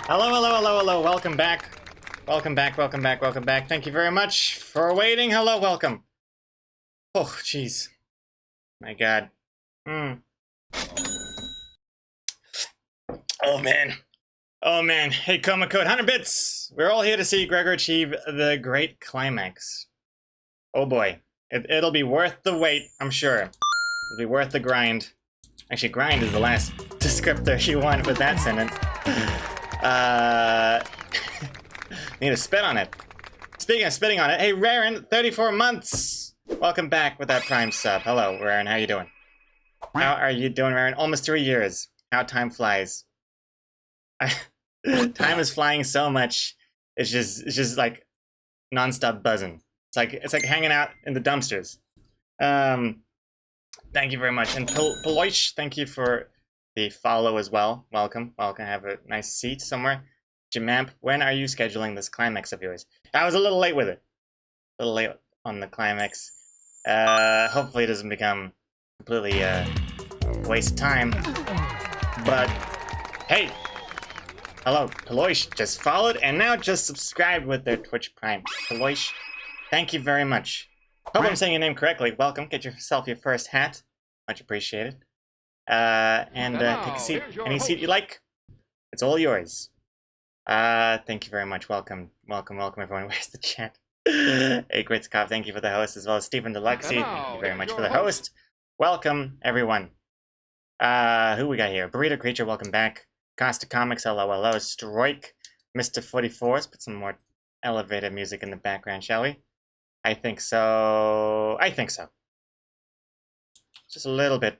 Hello, hello, hello, hello. Welcome back. Welcome back, welcome back, welcome back. Thank you very much for waiting. Hello, welcome. Oh, jeez. My God. Oh, man. Oh, man. Hey, Coma Code, 100 bits. We're all here to see Gregor achieve the great climax. Oh, boy. It'll be worth the wait, I'm sure. It'll be worth the grind. Actually, grind is the last descriptor you want with that sentence. Need to spit on it. Speaking of spitting on it, hey, Raren, 34 months! Welcome back with that Prime sub. Hello, Raren, how you doing? How are you doing, Raren? Almost 3 years. How time flies. Time is flying so much. It's just like non-stop buzzing. It's like hanging out in the dumpsters. Thank you very much. And Peloich, thank you for the follow as well. Welcome. Welcome. Have a nice seat somewhere. Jamamp, when are you scheduling this climax of yours? I was a little late with it. A little late on the climax. Hopefully it doesn't become completely waste of time. But hey, hello, Peloish just followed and now just subscribed with their Twitch Prime. Peloish, thank you very much. Hope I'm saying your name correctly. Welcome. Get yourself your first hat. Much appreciated. And take a seat. Any seat you like. It's all yours. Thank you very much. Welcome, welcome, welcome, everyone. Where's the chat? Hey, Gritzkov, thank you for the host, as well as Stephen Deluxey. Thank you very much for the host. Welcome, everyone. Who we got here? Burrito Creature, welcome back. Costa Comics, hello, hello. Stroik, Mr. 44. Let's put some more elevator music in the background, shall we? I think so. I think so. Just a little bit.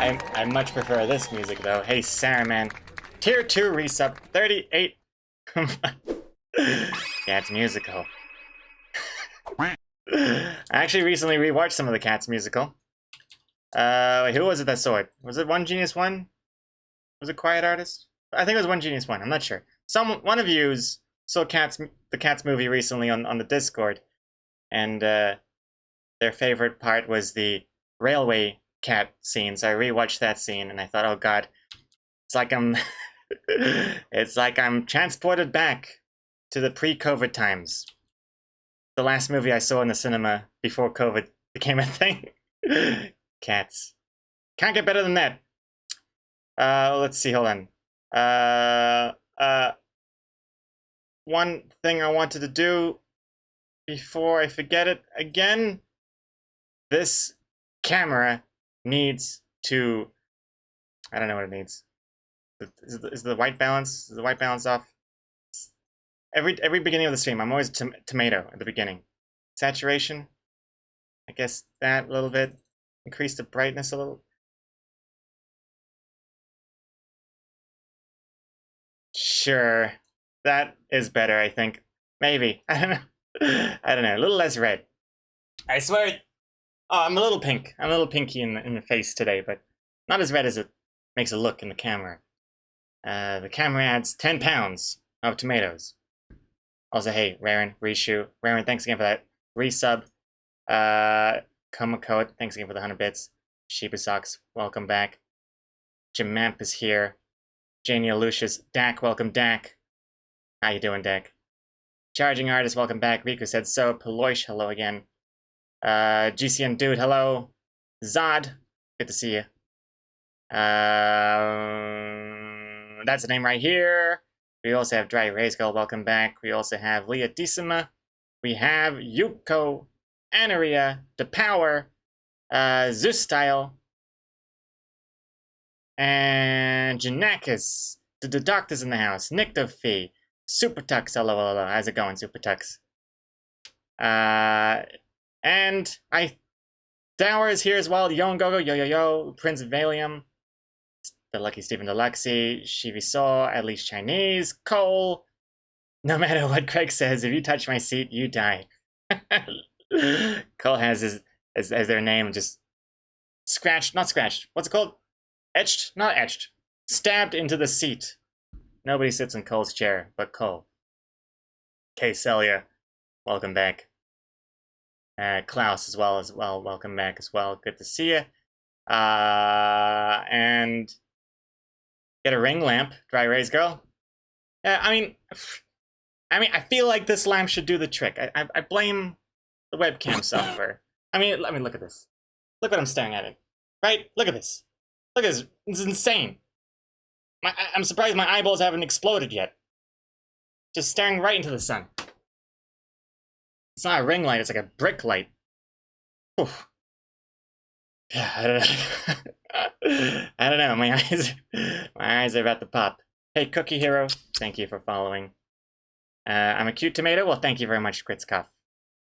I much prefer this music, though. Hey, Saruman. Tier 2 resub, 38. Yeah, it's musical. I actually recently rewatched some of the Cats musical. Who was it that saw it? Was it One Genius One? Was it Quiet Artist? I think it was One Genius One. I'm not sure. One of yous saw the Cats movie recently on the Discord, and their favorite part was the railway cat scene. So I rewatched that scene, and I thought, oh God, it's like I'm, it's like I'm transported back to the pre-COVID times. The last movie I saw in the cinema before COVID became a thing. Cats. Can't get better than that. Let's see, hold on. One thing I wanted to do before I forget it again. This camera needs to, I don't know what it needs. Is the white balance? Is the white balance off? Every beginning of the stream, I'm always tomato at the beginning. Saturation, I guess that a little bit. Increase the brightness a little. Sure, that is better, I think. Maybe. I don't know. I don't know. A little less red. I swear. Oh, I'm a little pink. I'm a little pinky in the face today, but not as red as it makes it look in the camera. The camera adds 10 pounds of tomatoes. Also, hey, Raren, Rishu. Raren, thanks again for that resub. Komako, thanks again for the 100 bits. Shiba Socks, welcome back. Jamamp is here. Jania Lucius, Dak, welcome Dak. How you doing, Dak? Charging Artist, welcome back. Riku said so. Peloish, hello again. GCN Dude, hello. Zod, good to see you. That's the name right here. We also have Dry Rayskull, welcome back. We also have Leah Decima. We have Yuko, Anaria, The Power, Zeus Style, and Janakis. The doctor's in the house. Nictophy, Super Tux, hello, hello. How's it going, Super Tux? And Dower is here as well. Yon Gogo, yo yo yo, Prince Valium, the Lucky Stephen Deluxey, Shivi Saw, at least Chinese, Cole. No matter what Craig says, if you touch my seat, you die. Cole has as their name just scratched, not scratched. What's it called? Etched, not etched. Stabbed into the seat. Nobody sits in Cole's chair but Cole. K Celia, welcome back. Klaus as well, welcome back as well. Good to see you. And Get a ring lamp, dry erase girl. Yeah, I mean, I feel like this lamp should do the trick. I blame the webcam software. I mean, look at this. Look what I'm staring at it. Right? Look at this. Look at this. This is insane. I'm surprised my eyeballs haven't exploded yet. Just staring right into the sun. It's not a ring light, it's like a brick light. Oof. Yeah, I don't know. I don't know. My eyes are about to pop. Hey, Cookie Hero, thank you for following. I'm a cute tomato. Well, thank you very much, Kritzkoff.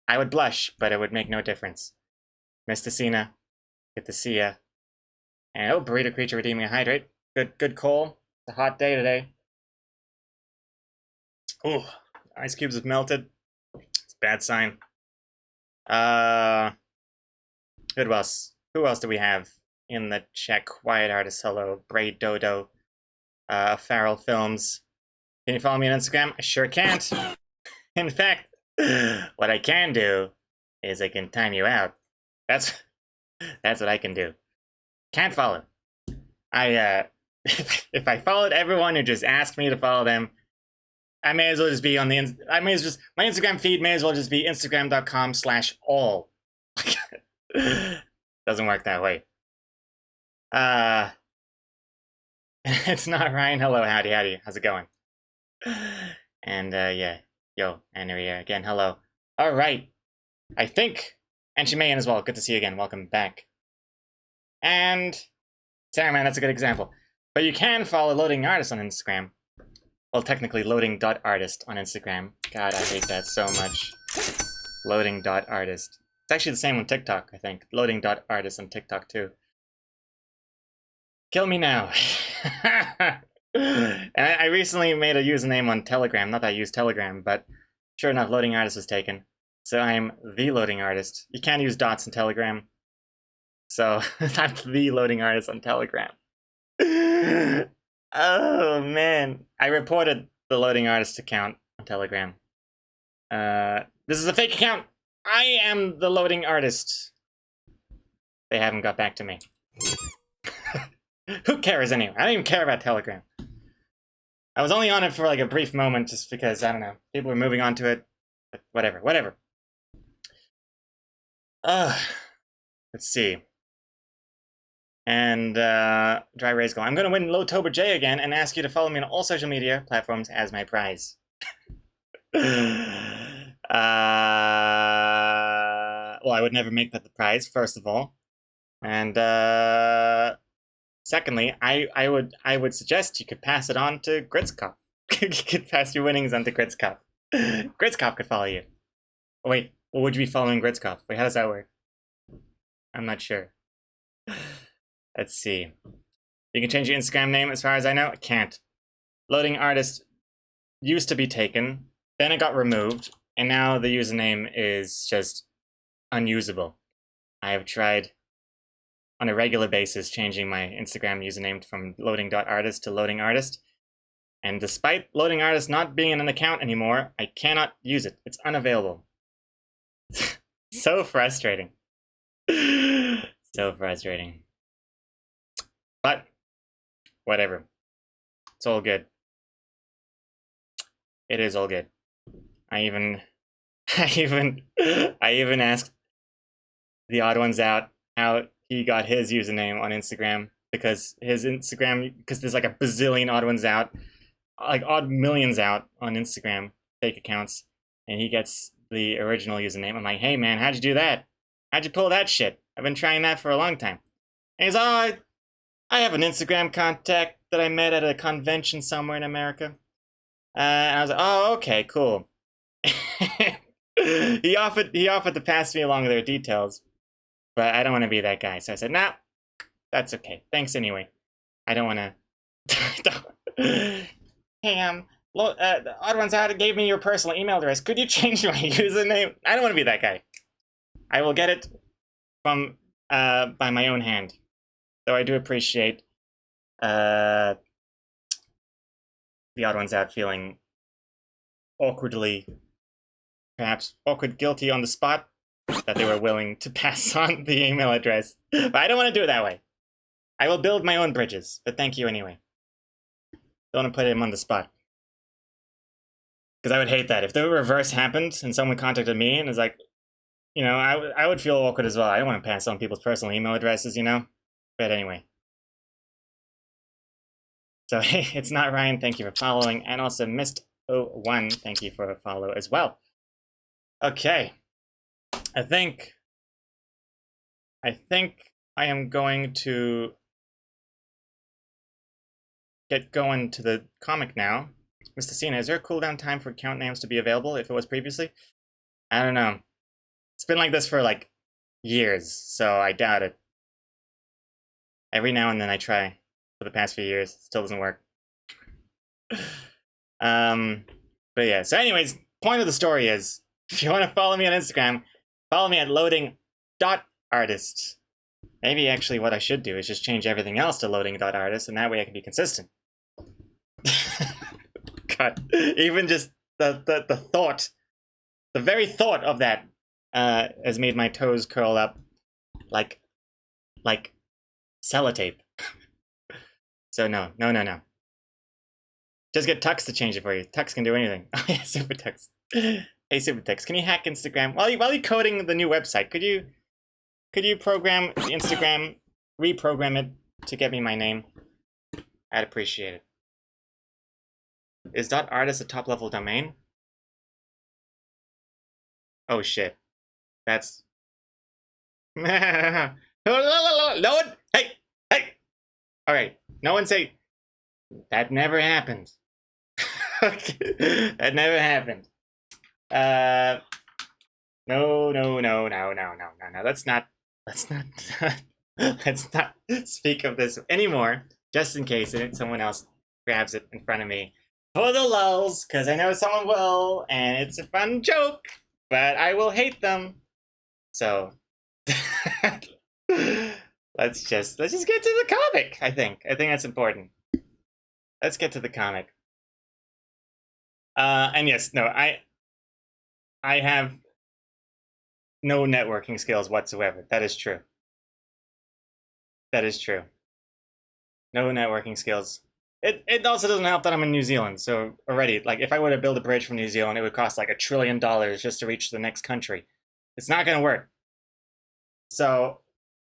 I would blush, but it would make no difference. Mr. Cena, good to see ya. And oh, burrito creature redeeming a hydrate. Good call. It's a hot day today. Ooh, ice cubes have melted. It's a bad sign. Who else? Who else do we have in the chat? Quiet Artist, hello. Braid Dodo. Farrell Films. Can you follow me on Instagram? I sure can't. In fact, what I can do is I can time you out. That's what I can do. Can't follow. If I followed everyone who just asked me to follow them, I may as well just be on the. My Instagram feed may as well just be instagram.com/all. Doesn't work that way. It's not Ryan. Hello, howdy. How's it going? And yeah, yo, Henry again. Hello. All right. I think, and Shimayan as well. Good to see you again. Welcome back. And Sarah, man, that's a good example. But you can follow Loading Artist on Instagram. Well, technically, loading.artist on Instagram. God, I hate that so much. Loading.artist. It's actually the same on TikTok, I think. Loading.artist on TikTok, too. Kill me now. And I recently made a username on Telegram. Not that I use Telegram, but sure enough, Loading Artist was taken. So I'm the Loading Artist. You can't use dots in Telegram. So I'm the Loading Artist on Telegram. Oh, man. I reported the Loading Artist account on Telegram. This is a fake account. I am the Loading Artist. They haven't got back to me. Who cares anyway? I don't even care about Telegram. I was only on it for like a brief moment just because, I don't know, people were moving on to it. But whatever. Let's see. And Dry Rays go, I'm going to win Lowtober J again and ask you to follow me on all social media platforms as my prize. Well, I would never make that the prize, first of all. And secondly, I would suggest you could pass it on to Gritzkopf. You could pass your winnings on to Gritzkopf. Gritzkopf could follow you. Oh, wait, well, would you be following Gritzkopf? Wait, how does that work? I'm not sure. Let's see. You can change your Instagram name as far as I know. I can't. Loading Artist used to be taken, then it got removed, and now the username is just unusable. I have tried on a regular basis changing my Instagram username from loading.artist to Loading Artist, and despite Loading Artist not being in an account anymore, I cannot use it. It's unavailable. So frustrating. So frustrating. But whatever. It's all good. It is all good. I even asked the Odd Ones Out how he got his username on Instagram, because there's like a bazillion Odd Ones Out, like odd millions out on Instagram, fake accounts, and he gets the original username. I'm like, hey man, how'd you do that? How'd you pull that shit? I've been trying that for a long time. And he's, oh, I have an Instagram contact that I met at a convention somewhere in America. And I was like, oh, okay, cool. He offered to pass me along their details, but I don't want to be that guy. So I said, nah, that's okay. Thanks anyway. I don't want to. Hey, the Odd Ones Out gave me your personal email address. Could you change my username? I don't want to be that guy. I will get it from by my own hand. Though I do appreciate the Odd Ones Out feeling perhaps awkward, guilty on the spot, that they were willing to pass on the email address. But I don't want to do it that way. I will build my own bridges, but thank you anyway. Don't want to put him on the spot. Because I would hate that. If the reverse happened and someone contacted me and is like, you know, I would feel awkward as well. I don't want to pass on people's personal email addresses, you know? But anyway. So, hey, it's not Ryan. Thank you for following. And also Mist01, thank you for a follow as well. Okay. I think I am going to get going to the comic now. Mr. Cena, is there a cooldown time for account names to be available if it was previously? I don't know. It's been like this for like years, so I doubt it. Every now and then I try for the past few years. Still doesn't work. But yeah, so anyways, point of the story is, if you want to follow me on Instagram, follow me at loading.artist. Maybe actually what I should do is just change everything else to loading.artist, and that way I can be consistent. God, even just the thought, the very thought of that has made my toes curl up like sellotape. So no. Just get Tux to change it for you. Tux can do anything. Oh yeah, Super Tux. Hey Super Tux, can you hack Instagram while you're coding the new website? Could you program the Instagram, reprogram it to get me my name? I'd appreciate it. Is .artist a top level domain? Oh shit. That's no one. Hey. All right. No one say that never happened. Okay. That never happened. No. Let's not let's not speak of this anymore. Just in case someone else grabs it in front of me for the lulz, because I know someone will, and it's a fun joke, but I will hate them. So let's just get to the comic. I think that's important. Let's get to the comic. And yes, no, I have no networking skills whatsoever. That is true. No networking skills. It also doesn't help that I'm in New Zealand, so already, like, if I were to build a bridge from New Zealand, it would cost like $1 trillion just to reach the next country. It's not gonna work. So,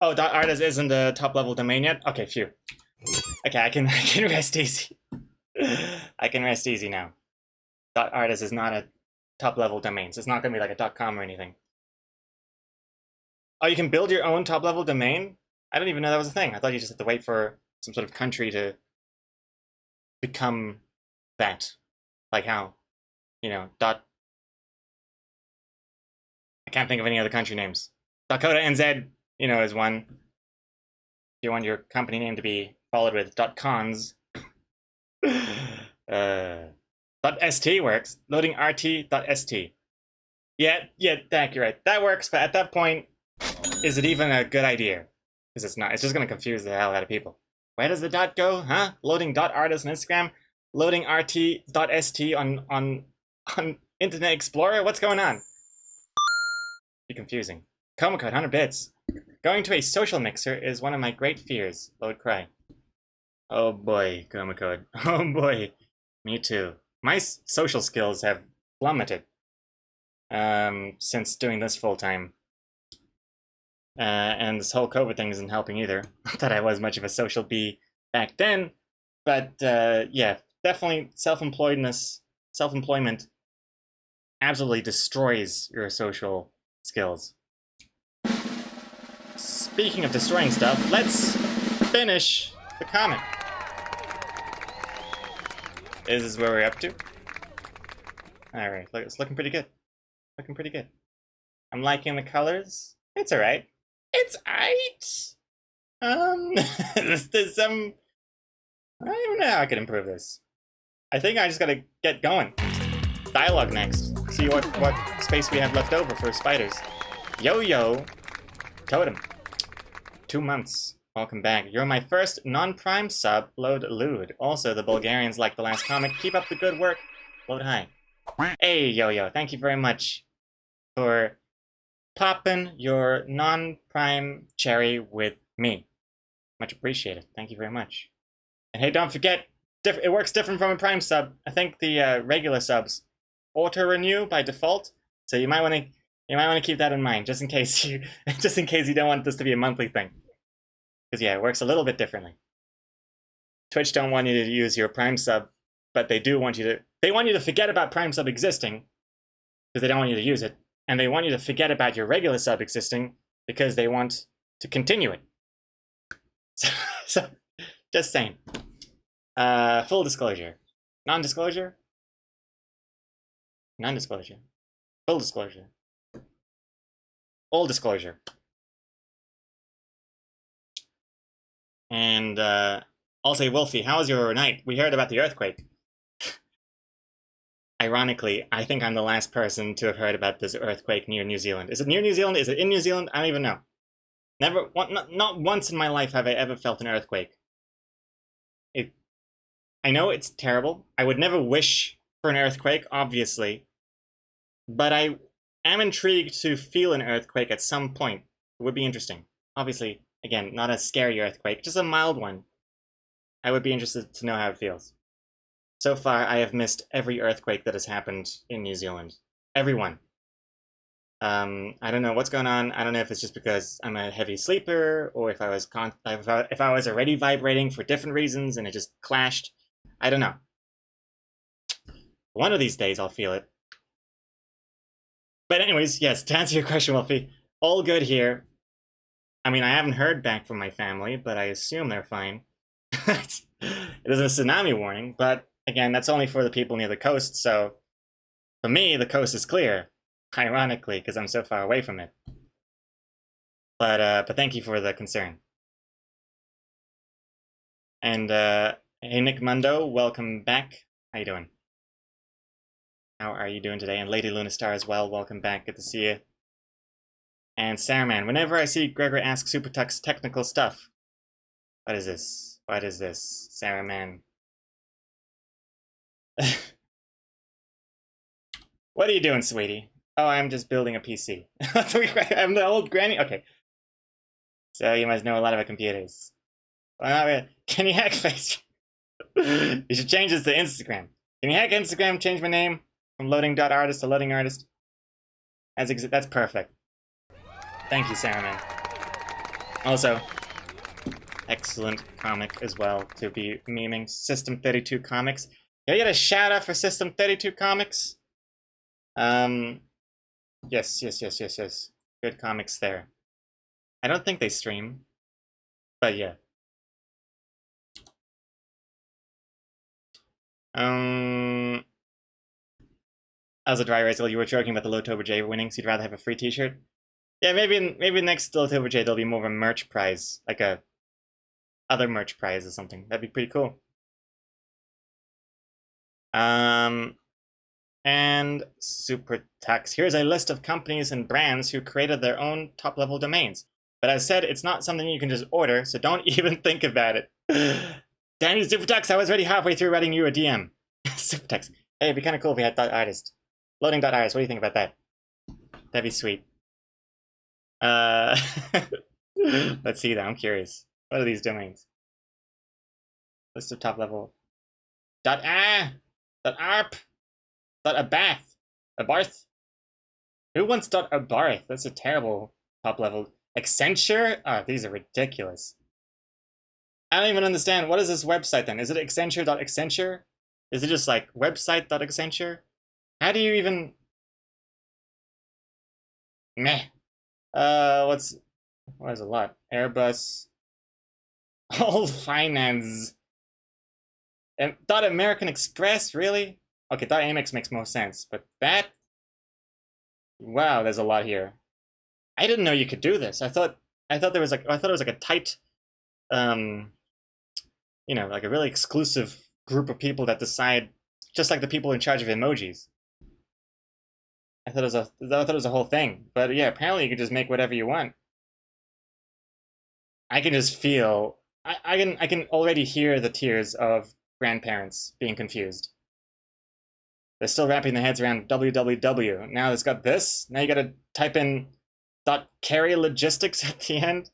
oh, .artist isn't the top level domain yet? Okay, phew. Okay, I can rest easy. I can rest easy now. .artist is not a top level domain, so it's not gonna be like a .com or anything. Oh, you can build your own top level domain? I didn't even know that was a thing. I thought you just had to wait for some sort of country to become that. Like how? You know, I can't think of any other country names. Dakota NZ, you know, is one. If you want your company name to be followed with .cons. .st works. Loading rt.st. Yeah, Dak, you're right. That works, but at that point, is it even a good idea? Because it's not. It's just going to confuse the hell out of people. Where does the dot go? Huh? Loading .artist on Instagram? Loading rt.st on Internet Explorer? What's going on? Be confusing. Coma code, 100 bits. Going to a social mixer is one of my great fears. Load cry. Oh boy, Coma code. Oh boy. Me too. My social skills have plummeted since doing this full time. And this whole COVID thing isn't helping either. Not that I was much of a social bee back then, but yeah, definitely self-employment absolutely destroys your social skills. Speaking of destroying stuff, let's finish the comic. This is where we're up to. Alright, it's looking pretty good. I'm liking the colors. It's alright. It's aight. There's some. I don't even know how I could improve this. I think I just gotta get going. Dialogue next. See what space we have left over for spiders. Yo, Totem. 2 months. Welcome back. You're my first non-prime sub. Load Lude. Also, the Bulgarians like the last comic. Keep up the good work. Load hi. Hey, Yo. Thank you very much for popping your non-prime cherry with me. Much appreciated. Thank you very much. And hey, don't forget, it works different from a Prime sub. I think the regular subs auto renew by default, so you might want to keep that in mind just in case you don't want this to be a monthly thing. Because yeah, it works a little bit differently. Twitch don't want you to use your Prime sub, but they want you to forget about Prime sub existing because they don't want you to use it, and they want you to forget about your regular sub existing because they want to continue it. So just saying. Full disclosure. Non-disclosure? Non-disclosure. Full disclosure. All disclosure. And I'll say, Wolfie, how was your night? We heard about the earthquake. Ironically, I think I'm the last person to have heard about this earthquake near New Zealand. Is it near New Zealand? Is it in New Zealand? I don't even know. Never, not once in my life have I ever felt an earthquake. I know it's terrible. I would never wish for an earthquake, obviously. But I am intrigued to feel an earthquake at some point. It would be interesting. Obviously, again, not a scary earthquake, just a mild one. I would be interested to know how it feels. So far, I have missed every earthquake that has happened in New Zealand. Everyone. I don't know what's going on. I don't know if it's just because I'm a heavy sleeper, or if I was already vibrating for different reasons and it just clashed. I don't know. One of these days I'll feel it. But anyways, yes, to answer your question, Wolfie, all good here. I mean, I haven't heard back from my family, but I assume they're fine. It isn't a tsunami warning, but again, that's only for the people near the coast, so for me, the coast is clear, ironically, because I'm so far away from it. But thank you for the concern. And hey, Nick Mundo, welcome back. How you doing? How are you doing today? And Lady Lunastar as well, welcome back. Good to see you. And Saruman, whenever I see Gregor ask Supertux technical stuff. What is this? What is this? Saruman. What are you doing, sweetie? Oh, I'm just building a PC. I'm the old granny? Okay. So you must know a lot about computers. Well, not really. Can you hack Facebook? You should change this to Instagram. Can you hack Instagram? Change my name from loading.artist to loading artist. That's perfect. Thank you, Saruman. Also, excellent comic as well to be memeing. System 32 Comics. Can I get a shout out for System 32 Comics? Yes. Good comics there. I don't think they stream, but yeah. As a dry race, you were joking about the Lotober J winning, so you'd rather have a free t-shirt? Yeah, maybe next Lotober J there'll be more of a merch prize, like a other merch prize or something. That'd be pretty cool. And Supertux. Here's a list of companies and brands who created their own top-level domains. But as said, it's not something you can just order, so don't even think about it. Damn you, Supertux, I was already halfway through writing you a DM. Supertux. Hey, it'd be kind of cool if we had .artist. Loading.artist, what do you think about that? That'd be sweet. Let's see that, I'm curious. What are these domains? List of top-level. .arp. .abath. Abarth. Who wants .abarth? That's a terrible top-level. Accenture? Oh, these are ridiculous. I don't even understand. What is this website then? Is it Accenture.Accenture? Is it just like website.accenture? How do you even... Meh. What is a lot? Airbus. All finance. And .American Express, really? Okay, .Amex makes more sense, but that... Wow, there's a lot here. I didn't know you could do this. I thought it was like a tight, you know, like a really exclusive group of people that decide, just like the people in charge of emojis. I thought it was a whole thing, but yeah, apparently you can just make whatever you want. I can just feel, I can already hear the tears of grandparents being confused. They're still wrapping their heads around www. Now it's got this. Now you got to type in .carry logistics at the end.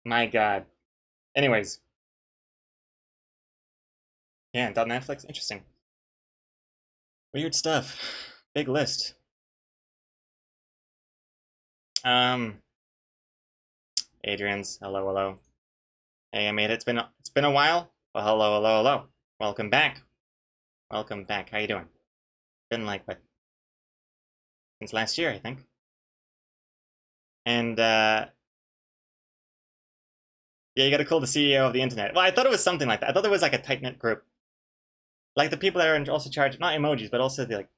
My God. Anyways, Yeah, .Netflix, interesting. Weird stuff. Big list. Um, Adrian's, hello, hello. Hey, I made it. It's been a while. Well, hello, hello, hello. Welcome back. Welcome back. How you doing? Been like what? Since last year, I think. And yeah, you gotta call the CEO of the internet. Well, I thought it was something like that. I thought there was like a tight knit group, like the people that are also charged, not emojis, but also the like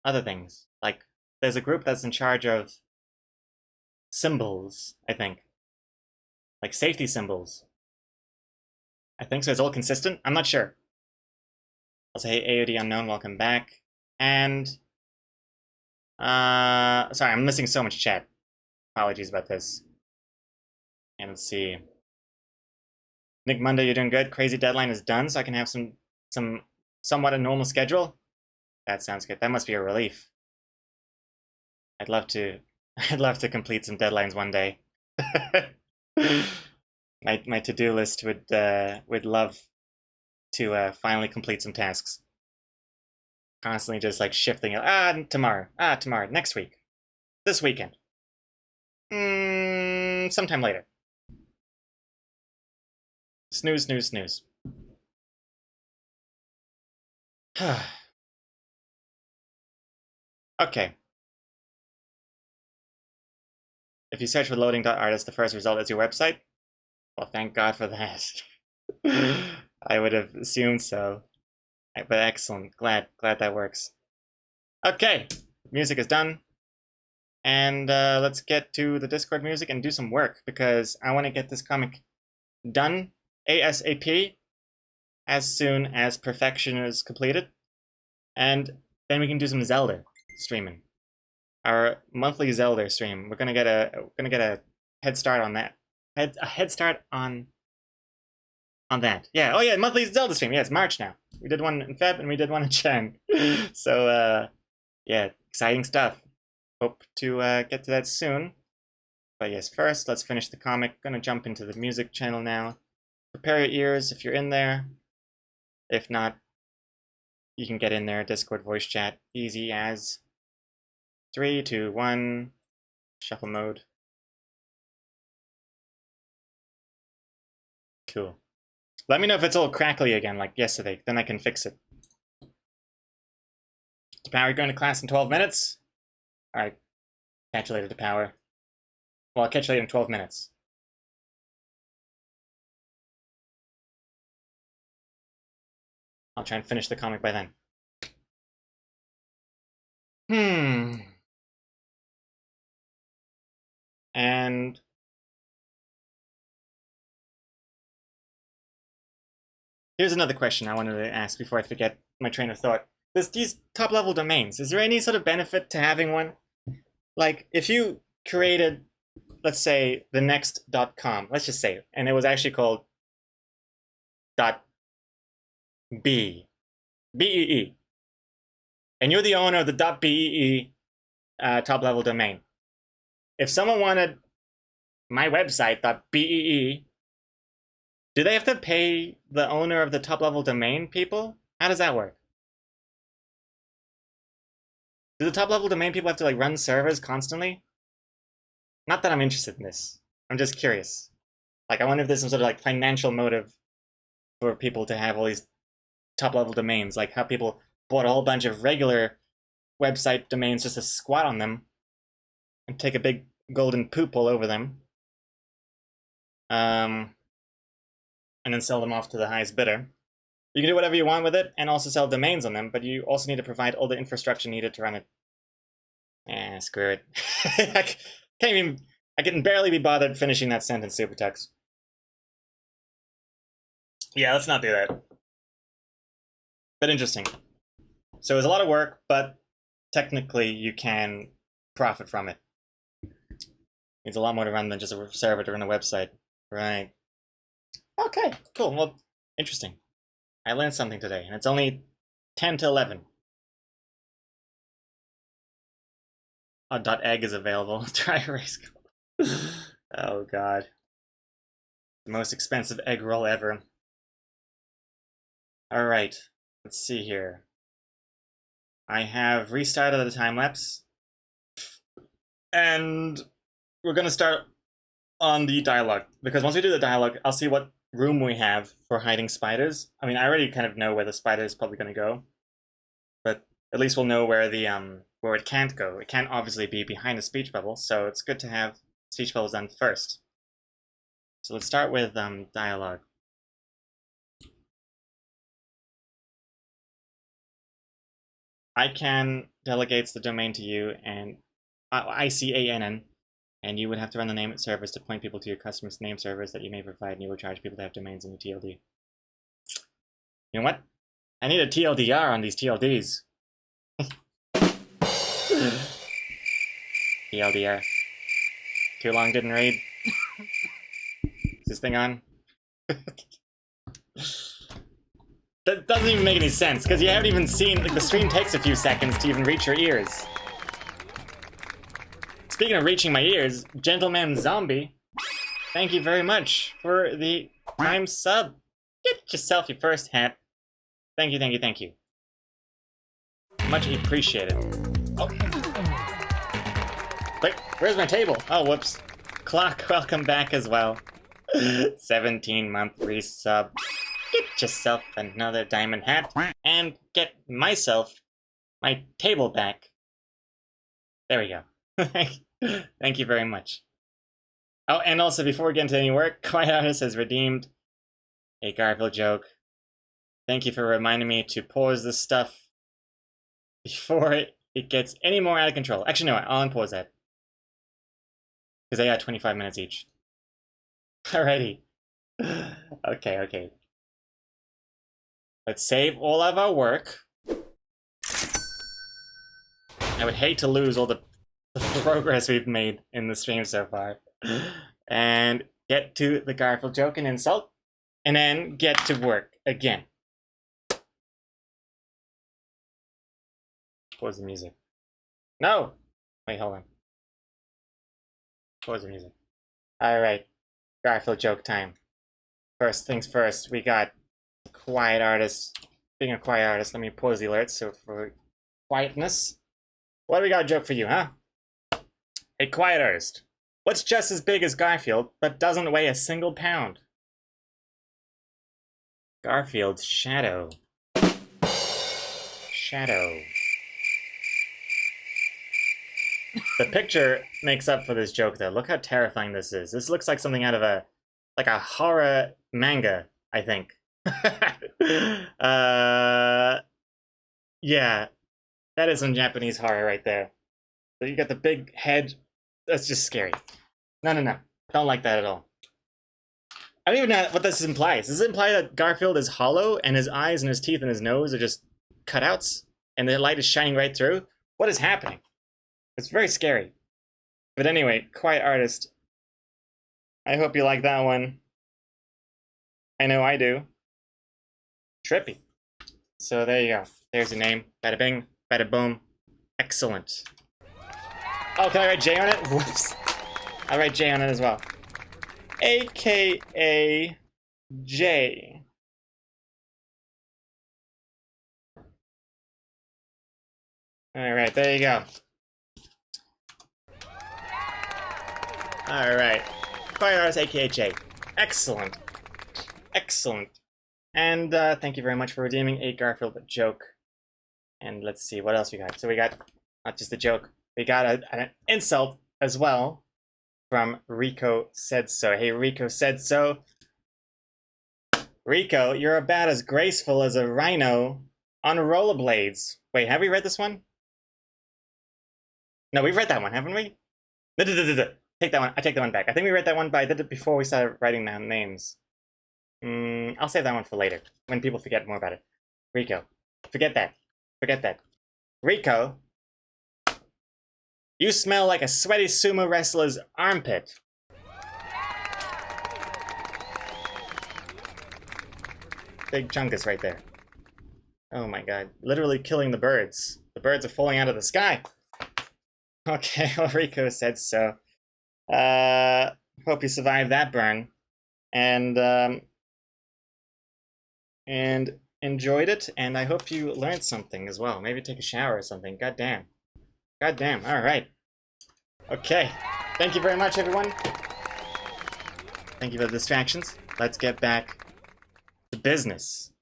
other things. Like there's a group that's in charge of symbols, I think, like safety symbols. I think so. It's all consistent. I'm not sure. I'll say hey, AOD unknown. Welcome back. And sorry, I'm missing so much chat. Apologies about this. And let's see. Nick Monday, you're doing good. Crazy deadline is done, so I can have some somewhat a normal schedule. That sounds good. That must be a relief. I'd love to I'd love to complete some deadlines one day. My to-do list would love to finally complete some tasks. Constantly just like shifting it. Tomorrow, next week, this weekend, sometime later. Snooze, snooze, snooze. Okay. If you search for loading.artist, the first result is your website. Well, thank God for that. I would have assumed so. But excellent. Glad that works. Okay. Music is done. And let's get to the Discord music and do some work because I want to get this comic done ASAP as soon as perfection is completed. And then we can do some Zelda streaming. Our monthly Zelda stream. We're gonna get a head start on that. A head start on that. Yeah. Oh yeah, monthly Zelda stream. Yeah, it's March now. We did one in Feb and we did one in Jan. So yeah, exciting stuff. Hope to get to that soon. But yes, first let's finish the comic. Gonna jump into the music channel now. Prepare your ears if you're in there. If not, you can get in there. Discord voice chat, easy as. 3, 2, 1. Shuffle mode. Cool. Let me know if it's all crackly again like yesterday, then I can fix it. To power, going to class in 12 minutes? Alright. Catch you later, to power. Well, I'll catch you later in 12 minutes. I'll try and finish the comic by then. And here's another question I wanted to ask before I forget my train of thought. These top-level domains, is there any sort of benefit to having one? Like, if you created, let's say, the next.com, let's just say, and it was actually called .bee, B-E-E, and you're the owner of the .bee top-level domain. If someone wanted my website, .bee, do they have to pay the owner of the top-level domain people? How does that work? Do the top-level domain people have to like run servers constantly? Not that I'm interested in this. I'm just curious. Like, I wonder if there's some sort of like financial motive for people to have all these top-level domains, like how people bought a whole bunch of regular website domains just to squat on them and take a big golden poop all over them. And then sell them off to the highest bidder. You can do whatever you want with it and also sell domains on them, but you also need to provide all the infrastructure needed to run it. Screw it. I can barely be bothered finishing that sentence, Supertext. Yeah, let's not do that. But interesting. So it was a lot of work, but technically you can profit from it. It's a lot more to run than just a server to run a website. Right. Okay, cool. Well, interesting. I learned something today, and it's only 10 to 11. .egg is available. Dry erase. Oh god. The most expensive egg roll ever. Alright, let's see here. I have restarted the time lapse. And we're gonna start on the dialogue. Because once we do the dialogue, I'll see what room we have for hiding spiders. I mean, I already kind of know where the spider is probably gonna go. But at least we'll know where the where it can't go. It can't obviously be behind a speech bubble, so it's good to have speech bubbles done first. So let's start with dialogue. ICANN delegates the domain to you, and ICANN, and you would have to run the name servers to point people to your customers' name servers that you may provide, and you will charge people to have domains in the TLD. You know what? I need a TLDR on these TLDs. TLDR. Too long didn't read. Is this thing on? That doesn't even make any sense, because you haven't even seen, like, the stream takes a few seconds to even reach your ears. Speaking of reaching my ears, Gentleman Zombie, thank you very much for the Prime sub. Get yourself your first hat. Thank you, thank you, thank you. Much appreciated. Oh. Wait, where's my table? Oh, whoops. Clock, welcome back as well. 17-month resub. Get yourself another diamond hat, and get myself my table back. There we go. Thank you very much. Oh, and also, before we get into any work, Quiet Artist has redeemed a Garfield joke. Thank you for reminding me to pause this stuff before it gets any more out of control. Actually, no, I'll unpause that. Because they got 25 minutes each. Alrighty. Okay. Let's save all of our work. I would hate to lose all the progress we've made in the stream so far. And get to the Garfield joke and insult. And then get to work again. Pause the music. No! Wait, hold on. Pause the music. Alright. Garfield joke time. First things first, we got Quiet Artist. Being a Quiet Artist, let me pause the alerts so for quietness. What do we got a joke for you, huh? Hey, Quiet Artist. What's just as big as Garfield, but doesn't weigh a single pound? Garfield's shadow. Shadow. The picture makes up for this joke, though. Look how terrifying this is. This looks like something out of a horror manga, I think. Yeah, that is some Japanese horror right there. So you got the big head. That's just scary. No. Don't like that at all. I don't even know what this implies. Does it imply that Garfield is hollow and his eyes and his teeth and his nose are just cutouts and the light is shining right through? What is happening? It's very scary. But anyway, Quiet Artist. I hope you like that one. I know I do. Trippy. So there you go. There's your name. Bada bing, bada boom. Excellent. Oh, can I write J on it? Whoops. I'll write J on it as well. AKA J. Alright, there you go. Alright. Quiet Artist, aka J. Excellent. Excellent. And thank you very much for redeeming a Garfield joke. And let's see, what else we got? So we got, not just a joke, we got an insult as well from Rico Said So. Hey, Rico Said So. Rico, you're about as graceful as a rhino on rollerblades. Wait, have we read this one? No, we've read that one, haven't we? Take that one. I take that one back. I think we read that one, but I did it before we started writing down names. I'll save that one for later, when people forget more about it. Rico. Forget that. Forget that. Rico, you smell like a sweaty sumo wrestler's armpit. Big chunkus right there. Oh my god. Literally killing the birds. The birds are falling out of the sky. Okay, well, Rico said so. Hope you survived that burn. And enjoyed it, and I hope you learned something as well. Maybe take a shower or something. God damn. God damn. All right. Okay. Thank you very much, everyone. Thank you for the distractions. Let's get back to business.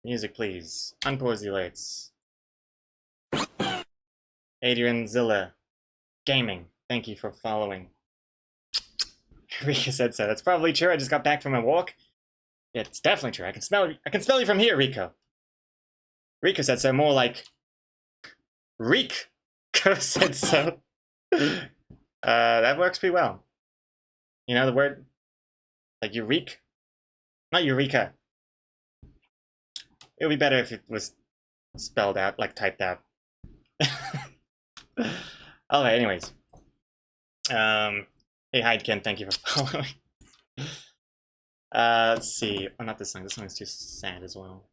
Music, please. Unpause the alerts. Adrian Zilla. Gaming. Thank you for following. Rika said so. That's probably true. I just got back from my walk. Yeah, it's definitely true. I can smell you from here, Rico. Rico said so. More like Rico said so. That works pretty well. You know the word? Like Eureka? Not Eureka. It would be better if it was spelled out, like typed out. Alright, anyways. Hey, Hydekin, thank you for following. Let's see. Oh, not this song. This song is too sad as well.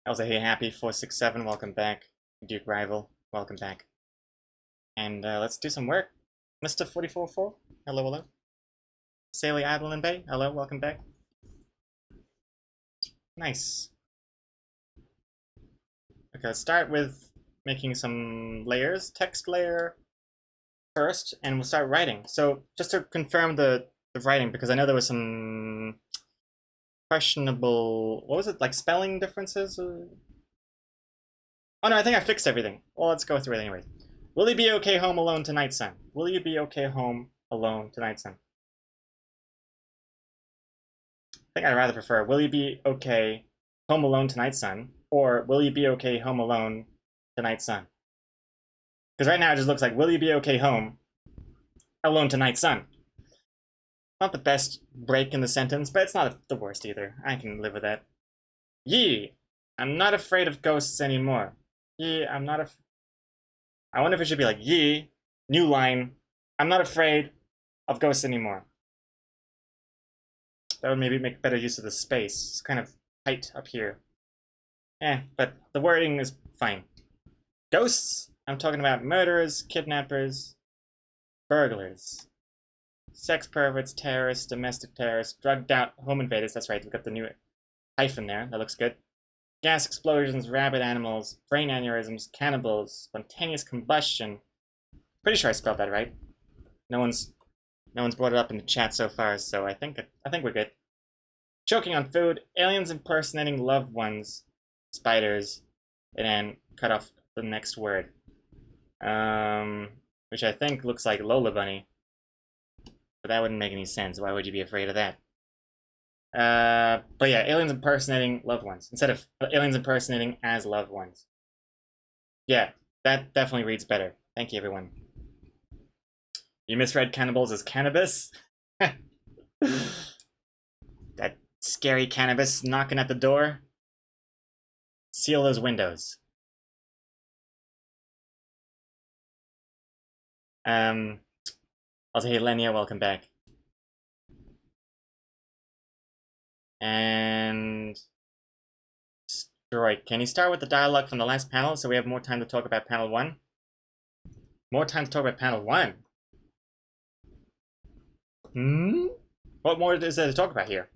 Also, hey, Happy 467, welcome back. Duke Rival, welcome back. And let's do some work. Mr. 444, hello, hello. Saley Adeline Bay, hello, welcome back. Nice. Okay, let's start with making some layers. Text layer first, and we'll start writing. So just to confirm the writing, because I know there was some questionable, what was it, like spelling differences? Oh no, I think I fixed everything. Well, let's go through it anyway. Will you be okay home alone tonight, son? Will you be okay home alone tonight, son? I think I'd rather prefer, will you be okay home alone tonight, son? Or will you be okay home alone tonight, son? Because right now it just looks like, will you be okay home alone tonight, son? Not the best break in the sentence, but it's not the worst either. I can live with that. Yee, I'm not afraid of ghosts anymore. Yee, I'm not I wonder if it should be like, yee, new line, I'm not afraid of ghosts anymore. That would maybe make better use of the space. It's kind of tight up here. But the wording is fine. Ghosts? I'm talking about murderers, kidnappers, burglars, sex perverts, terrorists, domestic terrorists, drugged out home invaders. That's right, we've got the new hyphen there. That looks good. Gas explosions, rabid animals, brain aneurysms, cannibals, spontaneous combustion. Pretty sure I spelled that right. No one's brought it up in the chat so far, so I think we're good. Choking on food, aliens impersonating loved ones, spiders, and then cut off the next word. Which I think looks like Lola Bunny. But that wouldn't make any sense. Why would you be afraid of that? But yeah, aliens impersonating loved ones. Instead of aliens impersonating as loved ones. Yeah, that definitely reads better. Thank you, everyone. You misread cannibals as cannabis? That scary cannabis knocking at the door? Seal those windows. Also, hey, Lenia, welcome back. And Destroy. Can you start with the dialogue from the last panel so we have more time to talk about panel 1? More time to talk about panel 1? What more is there to talk about here?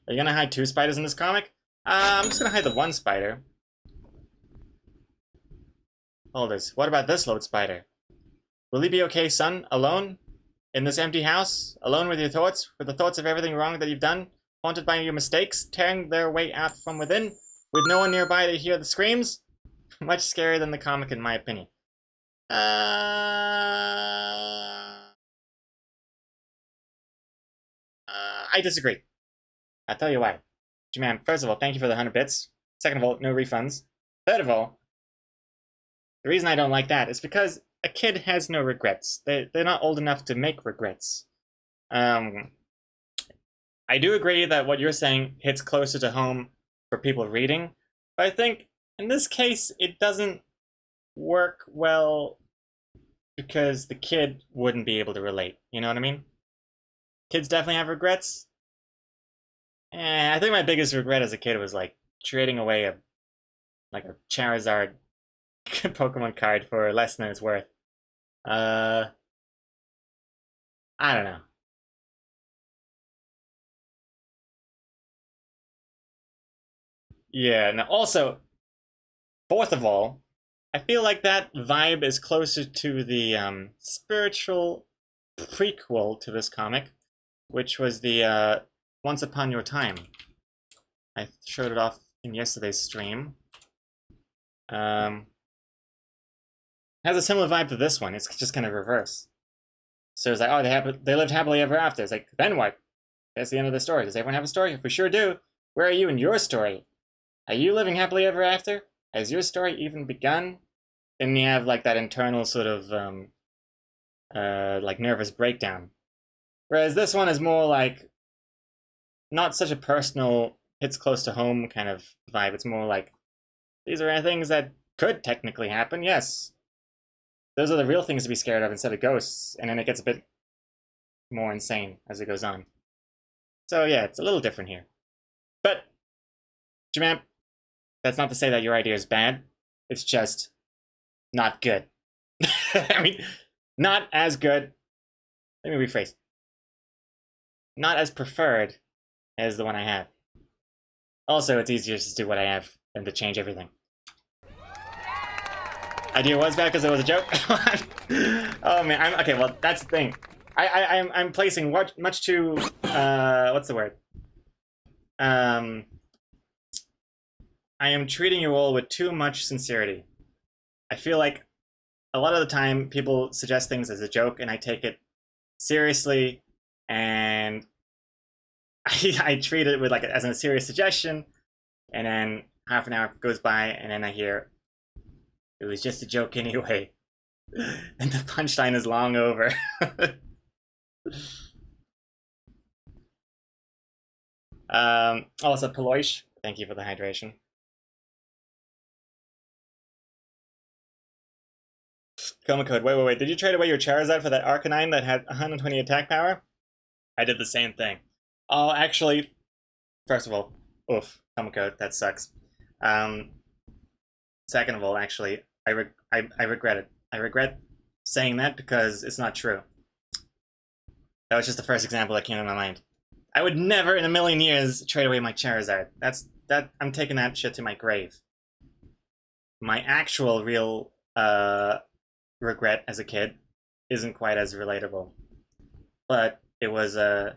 Are you gonna hide 2 spiders in this comic? I'm just gonna hide the 1 spider. Hold this. What about this load spider? Will you be okay, son? Alone? In this empty house? Alone with your thoughts? With the thoughts of everything wrong that you've done? Haunted by your mistakes? Tearing their way out from within? With no one nearby to hear the screams? Much scarier than the comic, in my opinion. I disagree. I'll tell you why. G-Man, first of all, thank you for the 100 bits. Second of all, no refunds. Third of all, the reason I don't like that is because a kid has no regrets. They're not old enough to make regrets. I do agree that what you're saying hits closer to home for people reading, but I think in this case it doesn't work well because the kid wouldn't be able to relate. You know what I mean? Kids definitely have regrets. I think my biggest regret as a kid was like trading away a Charizard Pokemon card for less than it's worth. I don't know. Yeah, and also, fourth of all, I feel like that vibe is closer to the spiritual prequel to this comic, which was the Once Upon Your Time. I showed it off in yesterday's stream. Has a similar vibe to this one. It's just kind of reverse. So it's like, oh, they lived happily ever after. It's like, then what? That's the end of the story. Does everyone have a story? If we sure do, where are you in your story? Are you living happily ever after? Has your story even begun? Then you have like that internal sort of like nervous breakdown. Whereas this one is more like not such a personal, hits close to home kind of vibe. It's more like these are things that could technically happen. Yes, those are the real things to be scared of instead of ghosts. And then it gets a bit more insane as it goes on. So yeah, it's a little different here. But Jamamp, that's not to say that your idea is bad. It's just not good. I mean, not as good. Let me rephrase. Not as preferred as the one I have. Also, it's easier to do what I have than to change everything. Idea was bad because it was a joke. Oh man, okay. Well, that's the thing. I'm placing much too what's the word? I am treating you all with too much sincerity. I feel like a lot of the time people suggest things as a joke, and I take it seriously, and I treat it with like as a serious suggestion, and then half an hour goes by, and then I hear it was just a joke anyway, and the punchline is long over. Also, Paloish, thank you for the hydration. Coma code. Wait. Did you trade away your Charizard for that Arcanine that had 120 attack power? I did the same thing. Oh, actually, first of all, oof, Coma code. That sucks. Second of all, actually, I regret it. I regret saying that because it's not true. That was just the first example that came to my mind. I would never in a million years trade away my Charizard. I'm taking that shit to my grave. My actual real regret as a kid isn't quite as relatable. But it was I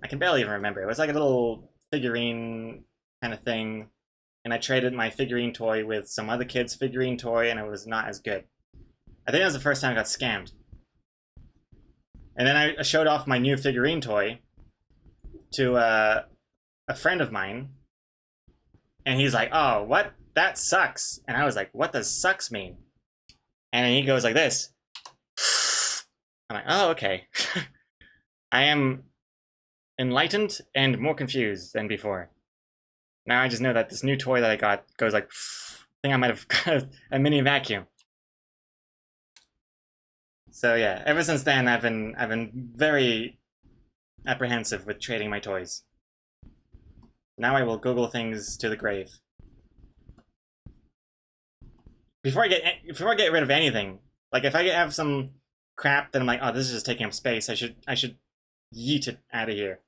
can barely even remember. It was like a little figurine kind of thing, and I traded my figurine toy with some other kid's figurine toy, and it was not as good. I think that was the first time I got scammed. And then I showed off my new figurine toy to a friend of mine, and he's like, "Oh, what? That sucks." And I was like, "What does sucks mean?" And then he goes like this. I'm like, "Oh, okay." I am enlightened and more confused than before. Now I just know that this new toy that I got goes like, I think I might have got a mini vacuum. So yeah, ever since then I've been very apprehensive with trading my toys. Now I will Google things to the grave. Before I get rid of anything, like if I have some crap that I'm like, oh, this is just taking up space, I should yeet it out of here.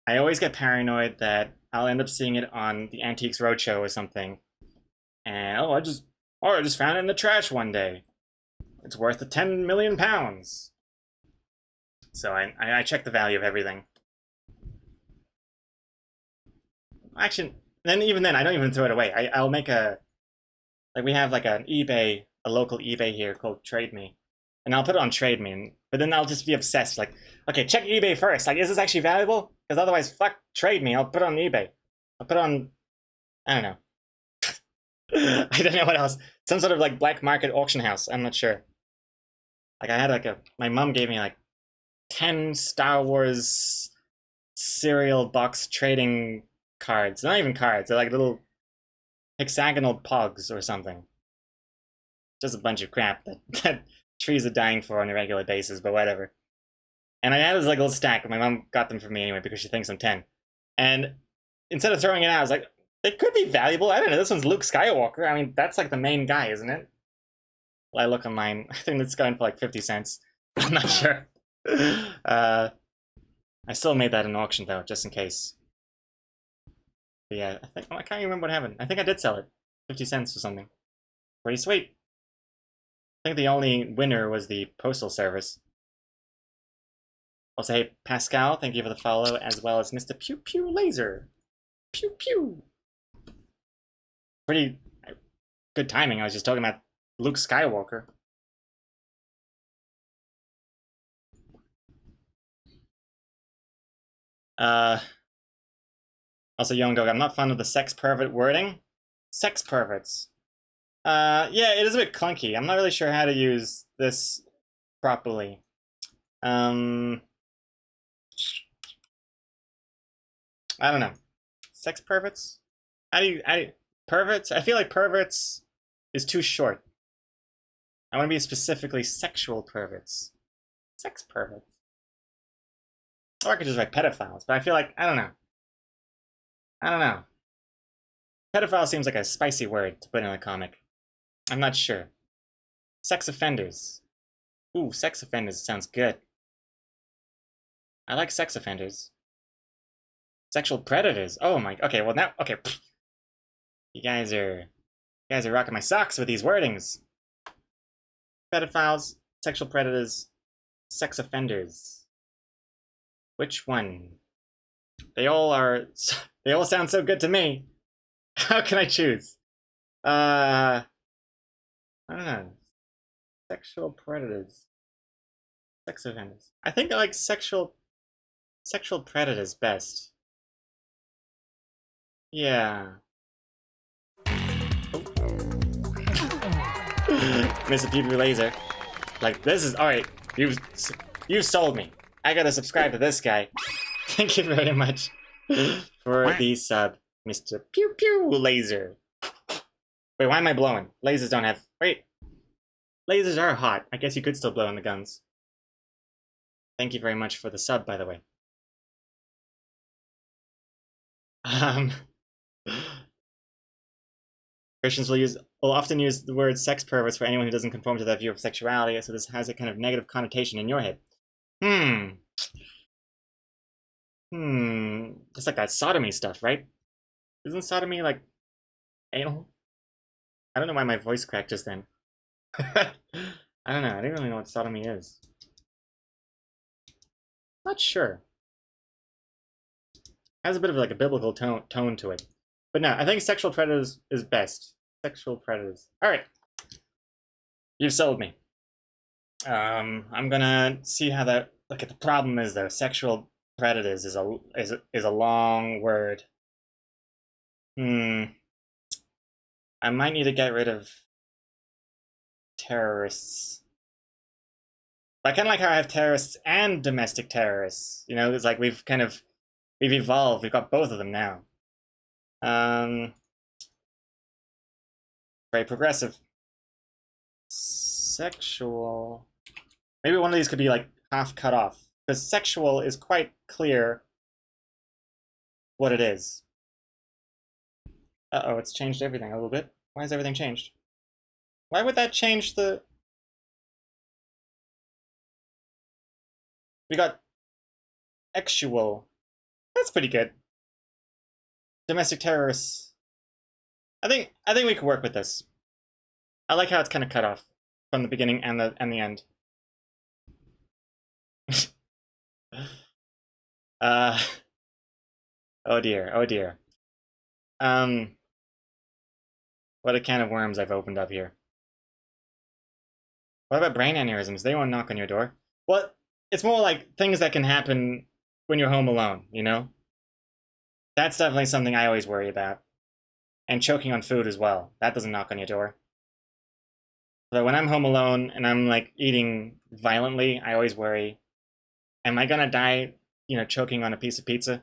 I always get paranoid that I'll end up seeing it on the Antiques Roadshow or something, and I just found it in the trash one day. It's worth 10 million pounds. So I check the value of everything. Actually, even then, I don't even throw it away. I'll make like we have like a local eBay here called Trade Me, and I'll put it on Trade Me, but then I'll just be obsessed. Like, okay, check eBay first. Like, is this actually valuable? Because otherwise, fuck Trade Me. I'll put it on eBay. I'll put it on, I don't know. I don't know what else. Some sort of like black market auction house. I'm not sure. Like I had like my mom gave me like 10 Star Wars cereal box trading cards. Not even cards. They're like little hexagonal pogs or something. Just a bunch of crap that trees are dying for on a regular basis, but whatever. And I had this like little stack. My mom got them for me anyway because she thinks I'm 10. And instead of throwing it out, I was like, it could be valuable. I don't know. This one's Luke Skywalker. I mean, that's like the main guy, isn't it? Well, I look online. I think it's going for like 50 cents. I'm not sure. I still made that an auction though, just in case. But yeah, I can't remember what happened. I think I did sell it. 50 cents or something. Pretty sweet. I think the only winner was the postal service. Also, hey, Pascal, thank you for the follow, as well as Mr. Pew Pew Laser. Pew Pew. Pretty good timing. I was just talking about Luke Skywalker. Also, Young Gog, I'm not fond of the sex pervert wording. Sex perverts. Yeah, it is a bit clunky. I'm not really sure how to use this properly. I don't know. Sex perverts? How do you perverts? I feel like perverts is too short. I want to be specifically sexual perverts. Sex perverts. Or I could just write pedophiles, but I feel like, I don't know. I don't know. Pedophile seems like a spicy word to put in a comic. I'm not sure. Sex offenders. Ooh, sex offenders sounds good. I like sex offenders. Sexual predators. Oh my. Okay, well now. Okay. You guys are rocking my socks with these wordings. Pedophiles, sexual predators, sex offenders. Which one? They all sound so good to me. How can I choose? I don't know. Sexual predators. Sex offenders. I think I like sexual predators best. Yeah. Oh. Mr. PB Laser. Like, this is alright. You sold me. I gotta subscribe to this guy. Thank you very much for the sub, Mr. Pew Pew Laser. Wait, why am I blowing? Lasers don't have. Wait. Lasers are hot. I guess you could still blow in the guns. Thank you very much for the sub, by the way. Christians will often use the word sex perverts for anyone who doesn't conform to that view of sexuality, so this has a kind of negative connotation in your head. Just like that sodomy stuff, right? Isn't sodomy like anal? I don't know why my voice cracked just then. I don't know. I don't really know what sodomy is. Not sure. Has a bit of like a biblical tone to it. But no, I think sexual predators is best. Sexual predators. All right. You've sold me. I'm gonna see how that. Look at the problem is though. Sexual predators is a long word. I might need to get rid of terrorists. But I kind of like how I have terrorists and domestic terrorists. You know, it's like we've evolved. We've got both of them now. Very progressive. Sexual. Maybe one of these could be like half cut off, because sexual is quite clear what it is. Uh-oh, it's changed everything a little bit. Why has everything changed? Why would that change the... We got actual. That's pretty good. Domestic terrorists. I think we could work with this. I like how it's kind of cut off from the beginning and the end. Oh dear, oh dear. What a can of worms I've opened up here. What about brain aneurysms? They won't knock on your door. Well, it's more like things that can happen when you're home alone, you know? That's definitely something I always worry about. And choking on food as well. That doesn't knock on your door. But when I'm home alone and I'm like eating violently, I always worry, am I gonna die, you know, choking on a piece of pizza?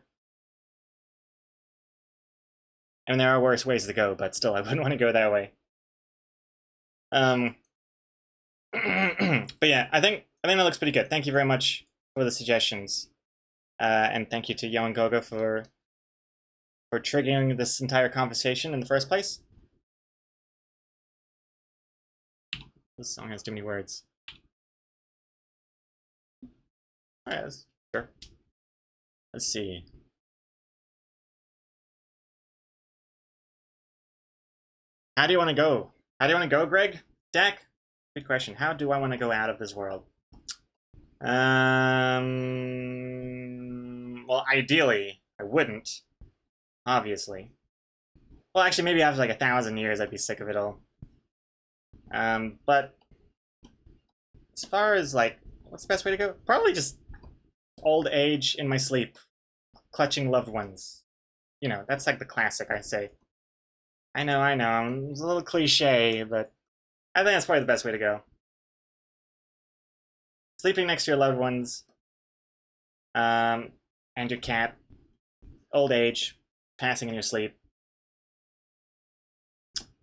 I mean, there are worse ways to go, but still, I wouldn't want to go that way. But yeah, I think that looks pretty good. Thank you very much for the suggestions, and thank you to Yo and Gogo for triggering this entire conversation in the first place. This song has too many words. All right, sure. Let's see. How do you want to go? How do you want to go, Greg? Dak? Good question. How do I want to go out of this world? Well, ideally, I wouldn't. Obviously. Well, actually, maybe after like 1,000 years, I'd be sick of it all. But as far as like, what's the best way to go? Probably just old age in my sleep, clutching loved ones. You know, that's like the classic, I say. I know, it's a little cliche, but I think that's probably the best way to go. Sleeping next to your loved ones, and your cat, old age, passing in your sleep.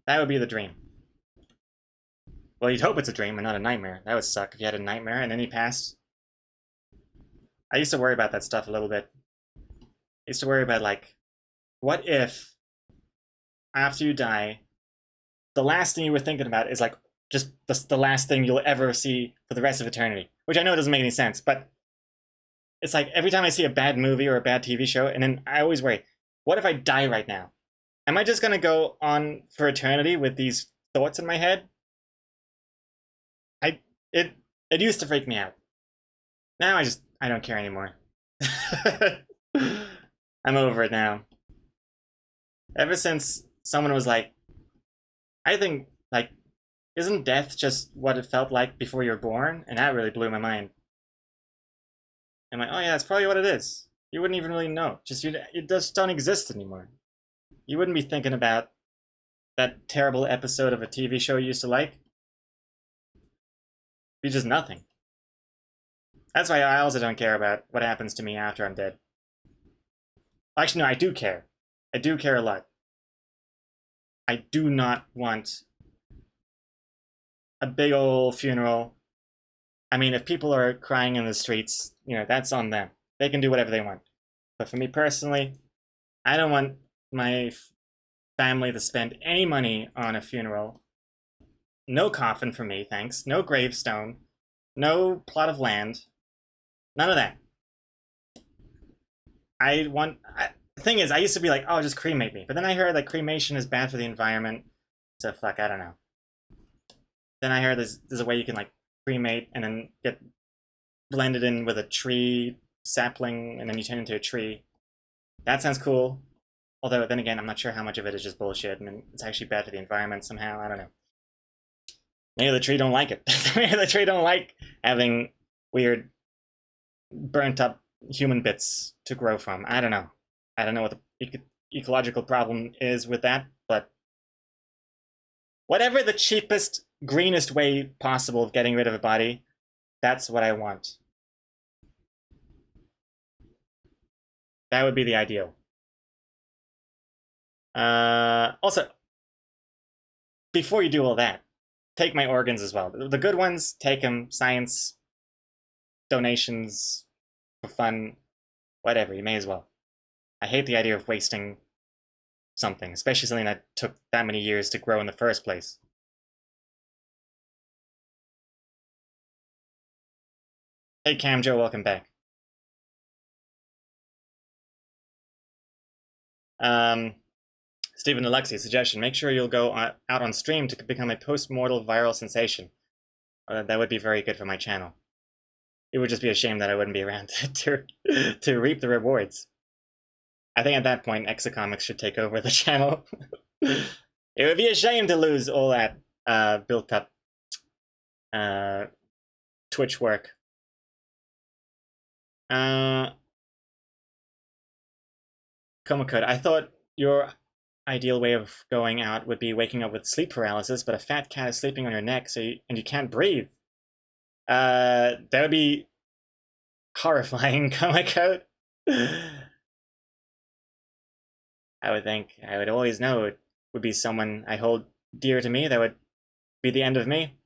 That would be the dream. Well, you'd hope it's a dream and not a nightmare. That would suck if you had a nightmare and then you passed. I used to worry about that stuff a little bit. I used to worry about, like, what if, after you die, the last thing you were thinking about is, like, just the last thing you'll ever see for the rest of eternity? Which I know doesn't make any sense, but it's like every time I see a bad movie or a bad TV show, and then I always worry, what if I die right now? Am I just gonna go on for eternity with these thoughts in my head? It used to freak me out. Now I don't care anymore. I'm over it now. Ever since someone was like, I think, like, isn't death just what it felt like before you were born? And that really blew my mind. I'm like, oh yeah, that's probably what it is. You wouldn't even really know. It just don't exist anymore. You wouldn't be thinking about that terrible episode of a TV show you used to like. Be just nothing. That's why I also don't care about what happens to me after I'm dead. Actually, no, I do care. I do care a lot. I do not want a big old funeral. I mean, if people are crying in the streets, you know, that's on them. They can do whatever they want. But for me personally, I don't want my family to spend any money on a funeral. No coffin for me, thanks. No gravestone. No plot of land. None of that. The thing is, I used to be like, oh, just cremate me. But then I heard that cremation is bad for the environment. So fuck, I don't know. Then I heard there's a way you can, like, cremate and then get blended in with a tree sapling and then you turn into a tree. That sounds cool. Although, then again, I'm not sure how much of it is just bullshit and it's actually bad for the environment somehow. I don't know. Maybe the tree don't like it. Maybe the tree don't like having weird burnt up human bits to grow from. I don't know. I don't know what the ecological problem is with that, but whatever the cheapest, greenest way possible of getting rid of a body, that's what I want. That would be the ideal. Also, before you do all that, take my organs as well. The good ones, take them. Science, donations, for fun, whatever, you may as well. I hate the idea of wasting something, especially something that took that many years to grow in the first place. Hey Cam Joe, welcome back. Stephen Alexi, suggestion, make sure you'll go out on stream to become a post-mortal viral sensation. That would be very good for my channel. It would just be a shame that I wouldn't be around to reap the rewards. I think at that point, Exocomics should take over the channel. It would be a shame to lose all that built-up Twitch work. Komokode, I thought your ideal way of going out would be waking up with sleep paralysis, but a fat cat is sleeping on your neck, and you can't breathe. That would be horrifying, Komokode. I would think. I would always know it would be someone I hold dear to me that would be the end of me.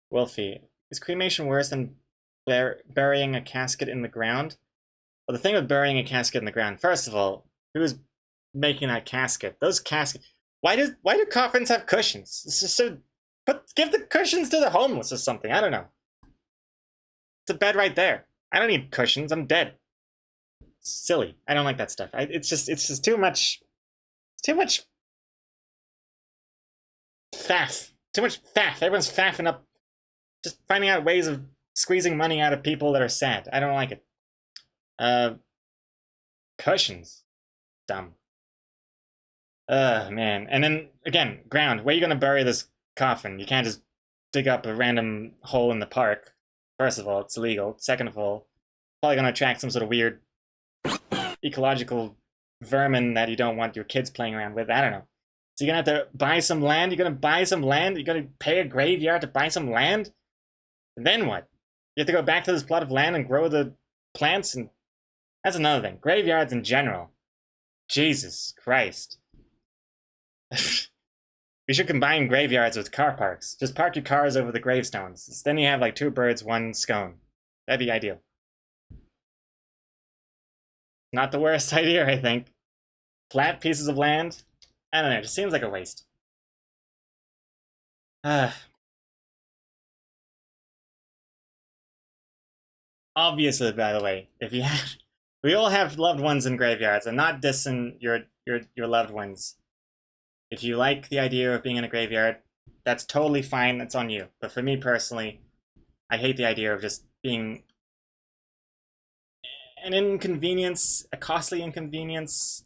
Wolfie, is cremation worse than burying a casket in the ground? Well, the thing with burying a casket in the ground, first of all, who's making that casket? Those caskets. Why do coffins have cushions? It's just so. Give the cushions to the homeless or something. I don't know. It's a bed right there. I don't need cushions. I'm dead. Silly. I don't like that stuff. It's just too much. Too much faff. Too much faff. Everyone's faffing up, just finding out ways of squeezing money out of people that are sad. I don't like it. Cushions. Dumb. Man. And then, again, ground. Where are you gonna bury this coffin? You can't just dig up a random hole in the park. First of all, it's illegal. Second of all, probably gonna attract some sort of weird ecological vermin that you don't want your kids playing around with. I don't know. So you're gonna have to buy some land? You're gonna buy some land? You're gonna pay a graveyard to buy some land? And then what? You have to go back to this plot of land and grow the plants, and that's another thing. Graveyards in general. Jesus Christ. We should combine graveyards with car parks. Just park your cars over the gravestones. Then you have like 2 birds, 1 scone. That'd be ideal. Not the worst idea, I think. Flat pieces of land? I don't know, it just seems like a waste. Obviously, by the way, if you have, we all have loved ones in graveyards. I'm not dissing your loved ones. If you like the idea of being in a graveyard, that's totally fine. That's on you. But for me personally, I hate the idea of just being an inconvenience, a costly inconvenience,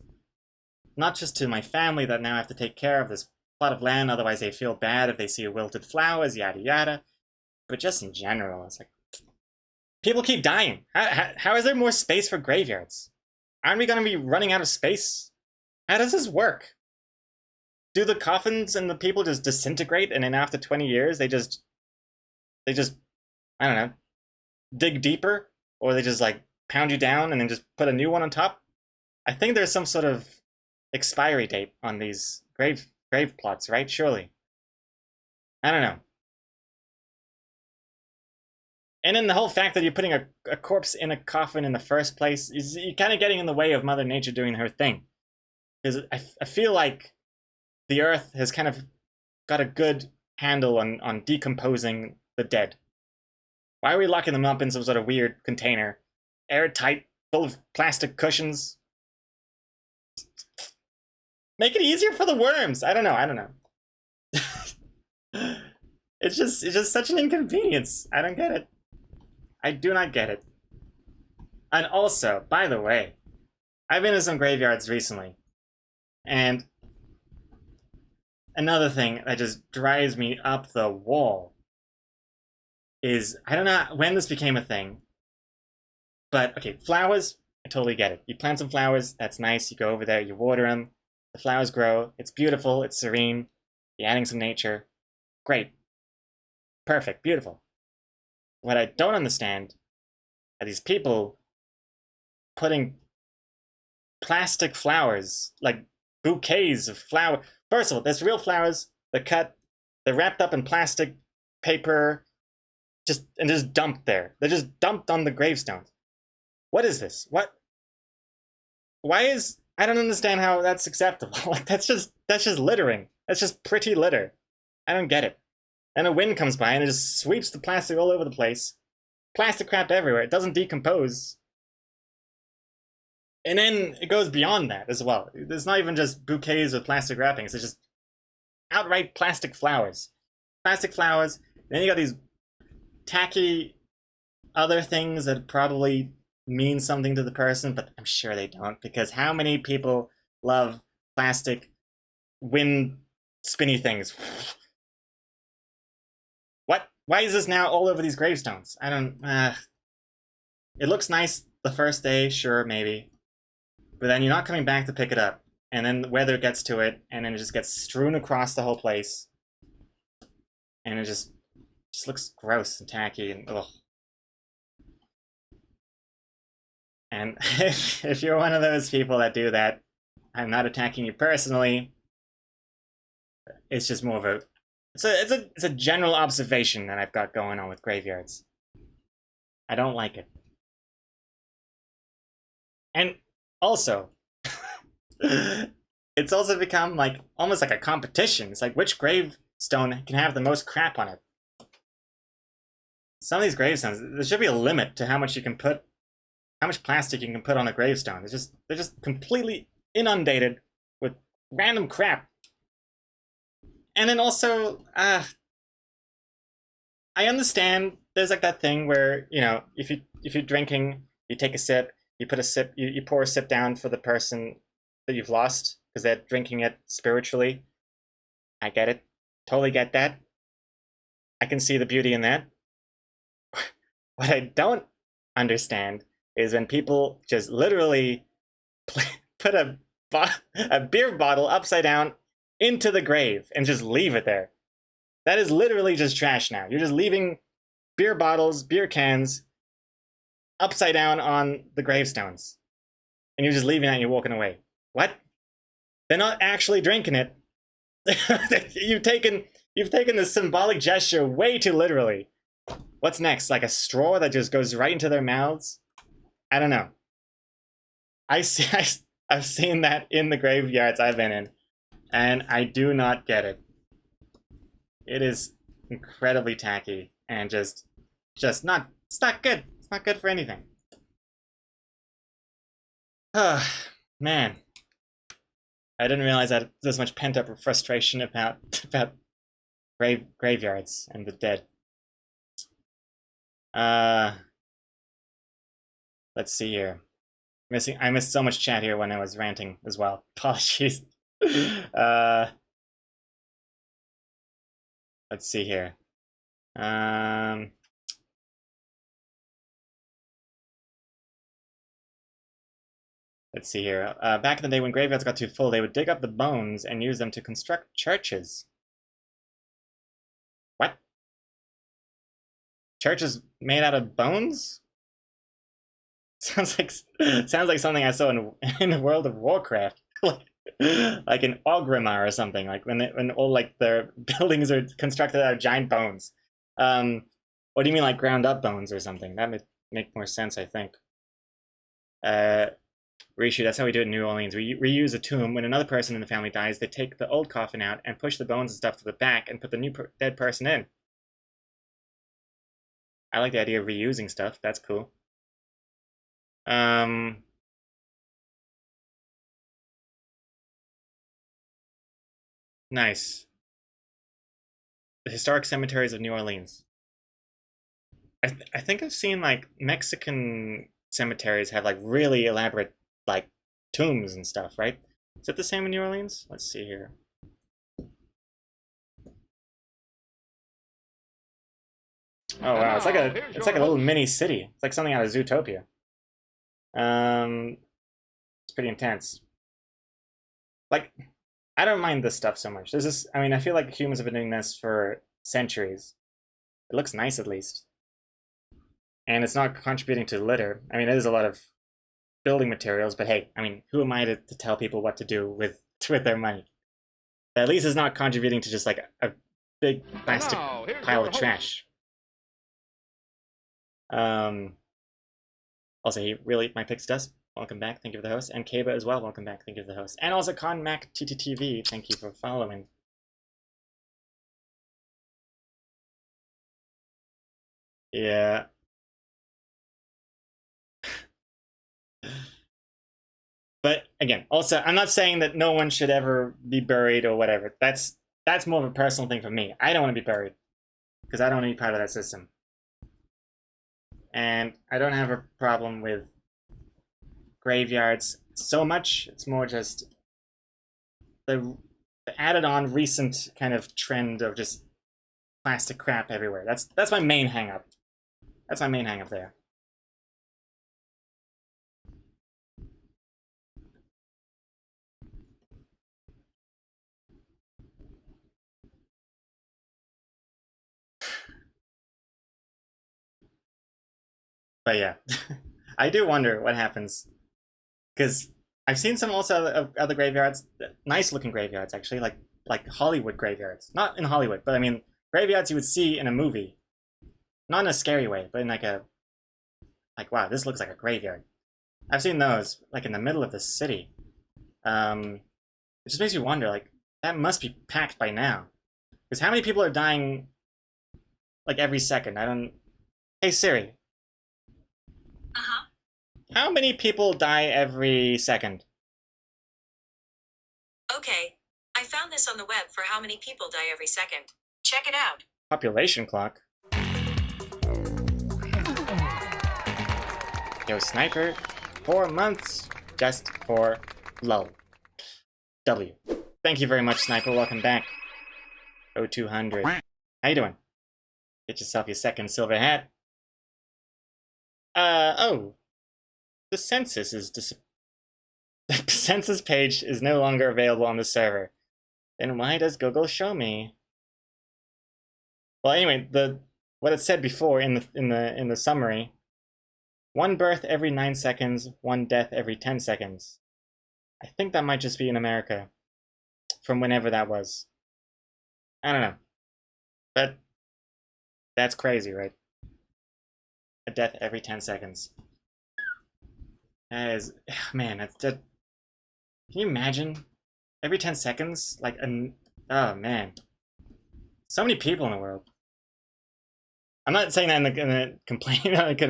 not just to my family that now have to take care of this plot of land, otherwise they feel bad if they see wilted flowers, yada yada, but just in general, it's like, people keep dying. How is there more space for graveyards? Aren't we going to be running out of space? How does this work? Do the coffins and the people just disintegrate, and then after 20 years they just, I don't know, dig deeper, or they just like pound you down and then just put a new one on top? I think there's some sort of expiry date on these grave plots, right? Surely. I don't know. And then the whole fact that you're putting a corpse in a coffin in the first place, you're kind of getting in the way of Mother Nature doing her thing. Because I feel like the Earth has kind of got a good handle on decomposing the dead. Why are we locking them up in some sort of weird container? Airtight, full of plastic cushions? Make it easier for the worms! I don't know. It's just such an inconvenience. I don't get it. I do not get it. And also, by the way, I've been to some graveyards recently, and another thing that just drives me up the wall is, I don't know when this became a thing, but okay, flowers, I totally get it. You plant some flowers, that's nice, you go over there, you water them, the flowers grow, it's beautiful, it's serene, you're adding some nature, great, perfect, beautiful. What I don't understand are these people putting plastic flowers, like bouquets of flower. First of all, there's real flowers, they're cut, they're wrapped up in plastic paper, just dumped there. They're just dumped on the gravestones. What is this? What? Why is, I don't understand how that's acceptable. Like that's just littering. That's just pretty litter. I don't get it. And a wind comes by and it just sweeps the plastic all over the place. Plastic crap everywhere. It doesn't decompose. And then it goes beyond that as well. It's not even just bouquets with plastic wrappings. It's just outright plastic flowers. Plastic flowers. Then you got these tacky other things that probably mean something to the person, but I'm sure they don't, because how many people love plastic wind spinny things? What? Why is this now all over these gravestones? I don't, it looks nice the first day, sure, maybe. But then you're not coming back to pick it up. And then the weather gets to it, and then it just gets strewn across the whole place. And it just looks gross and tacky and ugh. And if you're one of those people that do that, I'm not attacking you personally. It's just more of a, it's a general observation that I've got going on with graveyards. I don't like it. And also, it's also become like almost like a competition. It's like which gravestone can have the most crap on it. Some of these gravestones, there should be a limit to how much you can put, how much plastic you can put on a gravestone. They're just completely inundated with random crap. And then also, I understand there's like that thing where, you know, if you're drinking, you take a sip, you put a sip, you pour a sip down for the person that you've lost because they're drinking it spiritually. I get it. Totally get that. I can see the beauty in that. What I don't understand is when people just literally put a beer bottle upside down into the grave and just leave it there. That is literally just trash now. You're just leaving beer bottles, beer cans upside down on the gravestones. And you're just leaving that and you're walking away. What? They're not actually drinking it. you've taken the symbolic gesture way too literally. What's next? Like a straw that just goes right into their mouths? I don't know. I've seen that in the graveyards I've been in, and I do not get it. It is incredibly tacky and just not. It's not good. It's not good for anything. Man, I didn't realize that there's much pent up frustration about graveyards and the dead. Let's see here. I missed so much chat here when I was ranting as well. Apologies. Let's see here. Let's see here. Back in the day when graveyards got too full, they would dig up the bones and use them to construct churches. What? Churches made out of bones? Sounds like something I saw in the World of Warcraft, like in Orgrimmar or something. Like when all like their buildings are constructed out of giant bones. What do you mean, like ground up bones or something? That would make more sense, I think. Rishu, that's how we do it in New Orleans. We reuse a tomb. When another person in the family dies, they take the old coffin out and push the bones and stuff to the back and put the new dead person in. I like the idea of reusing stuff. That's cool. Nice. The historic cemeteries of New Orleans. I think I've seen like Mexican cemeteries have like really elaborate like tombs and stuff, right? Is it the same in New Orleans? Let's see here. Oh wow, it's like a little mini city. It's like something out of Zootopia. It's pretty intense. Like, I don't mind this stuff so much. I mean, I feel like humans have been doing this for centuries. It looks nice at least. And it's not contributing to litter. I mean, it is a lot of building materials, but hey, I mean, who am I to tell people what to do with their money? But at least it's not contributing to just like a big plastic pile of trash. Also, he really my picks does. Welcome back, thank you for the host. And Kaba as well, welcome back, thank you for the host. And also ConMac TTTV, thank you for following. Yeah. But again, also, I'm not saying that no one should ever be buried or whatever. That's more of a personal thing for me. I don't want to be buried because I don't want to be part of that system. And I don't have a problem with graveyards so much. It's more just the added on recent kind of trend of just plastic crap everywhere. That's my main hang up. That's my main hang up there. But yeah, I do wonder what happens because I've seen some also of other graveyards, nice looking graveyards actually, like Hollywood graveyards. Not in Hollywood, but I mean graveyards you would see in a movie, not in a scary way, but in like wow, this looks like a graveyard. I've seen those like in the middle of the city. It just makes you wonder, like that must be packed by now, because how many people are dying like every second? I don't. Hey Siri, Uh-huh. how many people die every second? Okay. I found this on the web for how many people die every second. Check it out. Population clock. Yo, Sniper, 4 months just for lol. W. Thank you very much, Sniper. Welcome back. 0200. How you doing? Get yourself your second silver hat. Oh. The census is the census page is no longer available on the server. Then why does Google show me? Well, anyway, what it said before in the summary: 1 birth every 9 seconds, 1 death every 10 seconds. I think that might just be in America, from whenever that was. I don't know, but that's crazy, right? A death every 10 seconds. That is, man. Can you imagine? Every 10 seconds, like oh man, so many people in the world. I'm not saying that in a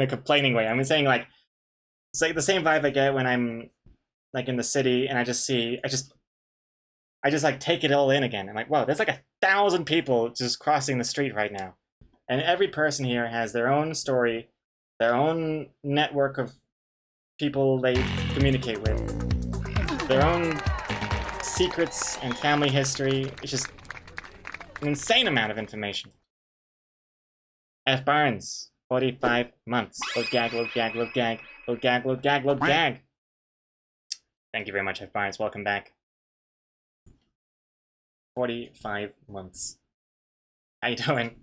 complaining way. I'm saying like it's like the same vibe I get when I'm like in the city and I just like take it all in again. I'm like, whoa, there's like 1,000 people just crossing the street right now, and every person here has their own story, their own network of people they communicate with, their own secrets and family history. It's just an insane amount of information. F. Barnes, 45 months. Load gag, load gag, load gag, load gag, load gag, load gag. Thank you very much, F. Barnes. Welcome back. 45 months. How you doing?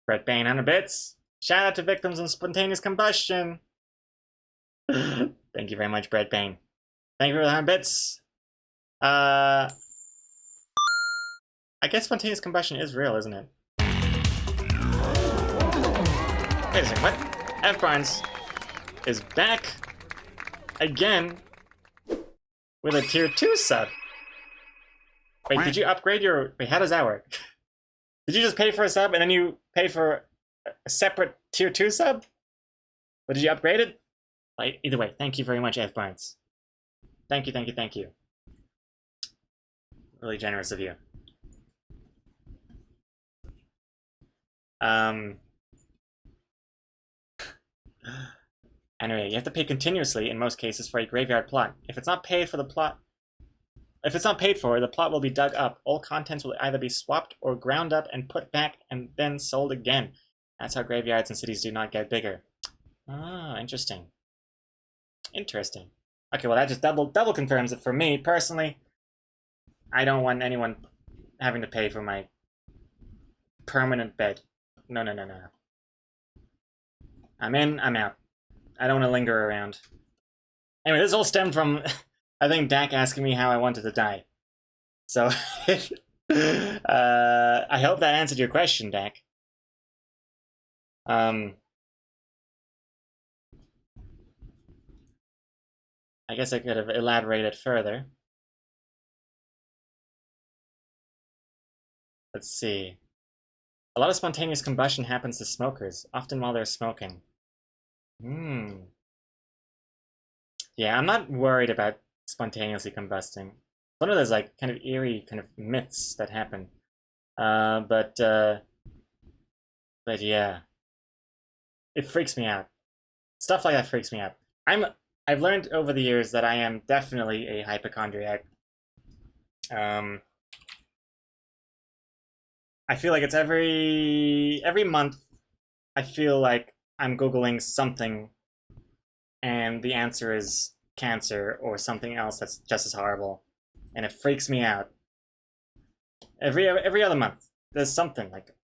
Brett Bain, 100 bits. Shout out to victims of spontaneous combustion. Thank you very much, Brett Bain. Thank you for the 100 bits. I guess spontaneous combustion is real, isn't it? Wait a second, what? F. Barnes is back again with a tier 2 sub. Wait, did you upgrade your... Wait, how does that work? Did you just pay for a sub and then you pay for a separate tier 2 sub? Or did you upgrade it? Like, either way, thank you very much, F. Barnes. Thank you, thank you, thank you. Really generous of you. Anyway, you have to pay continuously in most cases for a graveyard plot. If it's not paid for, the plot will be dug up. All contents will either be swapped or ground up and put back and then sold again. That's how graveyards in cities do not get bigger. Ah, interesting. Interesting. Okay, well that just double confirms it for me personally. I don't want anyone having to pay for my permanent bed. No, no, no, no. I'm in, I'm out. I don't want to linger around. Anyway, this all stemmed from, I think, Dak asking me how I wanted to die. So, I hope that answered your question, Dak. I guess I could have elaborated further. Let's see. A lot of spontaneous combustion happens to smokers, often while they're smoking. Yeah, I'm not worried about spontaneously combusting. One of those like kind of eerie kind of myths that happen. But yeah, it freaks me out. Stuff like that freaks me out. I've learned over the years that I am definitely a hypochondriac. I feel like it's every month I feel like I'm Googling something and the answer is cancer or something else that's just as horrible. And it freaks me out. Every other month, there's something like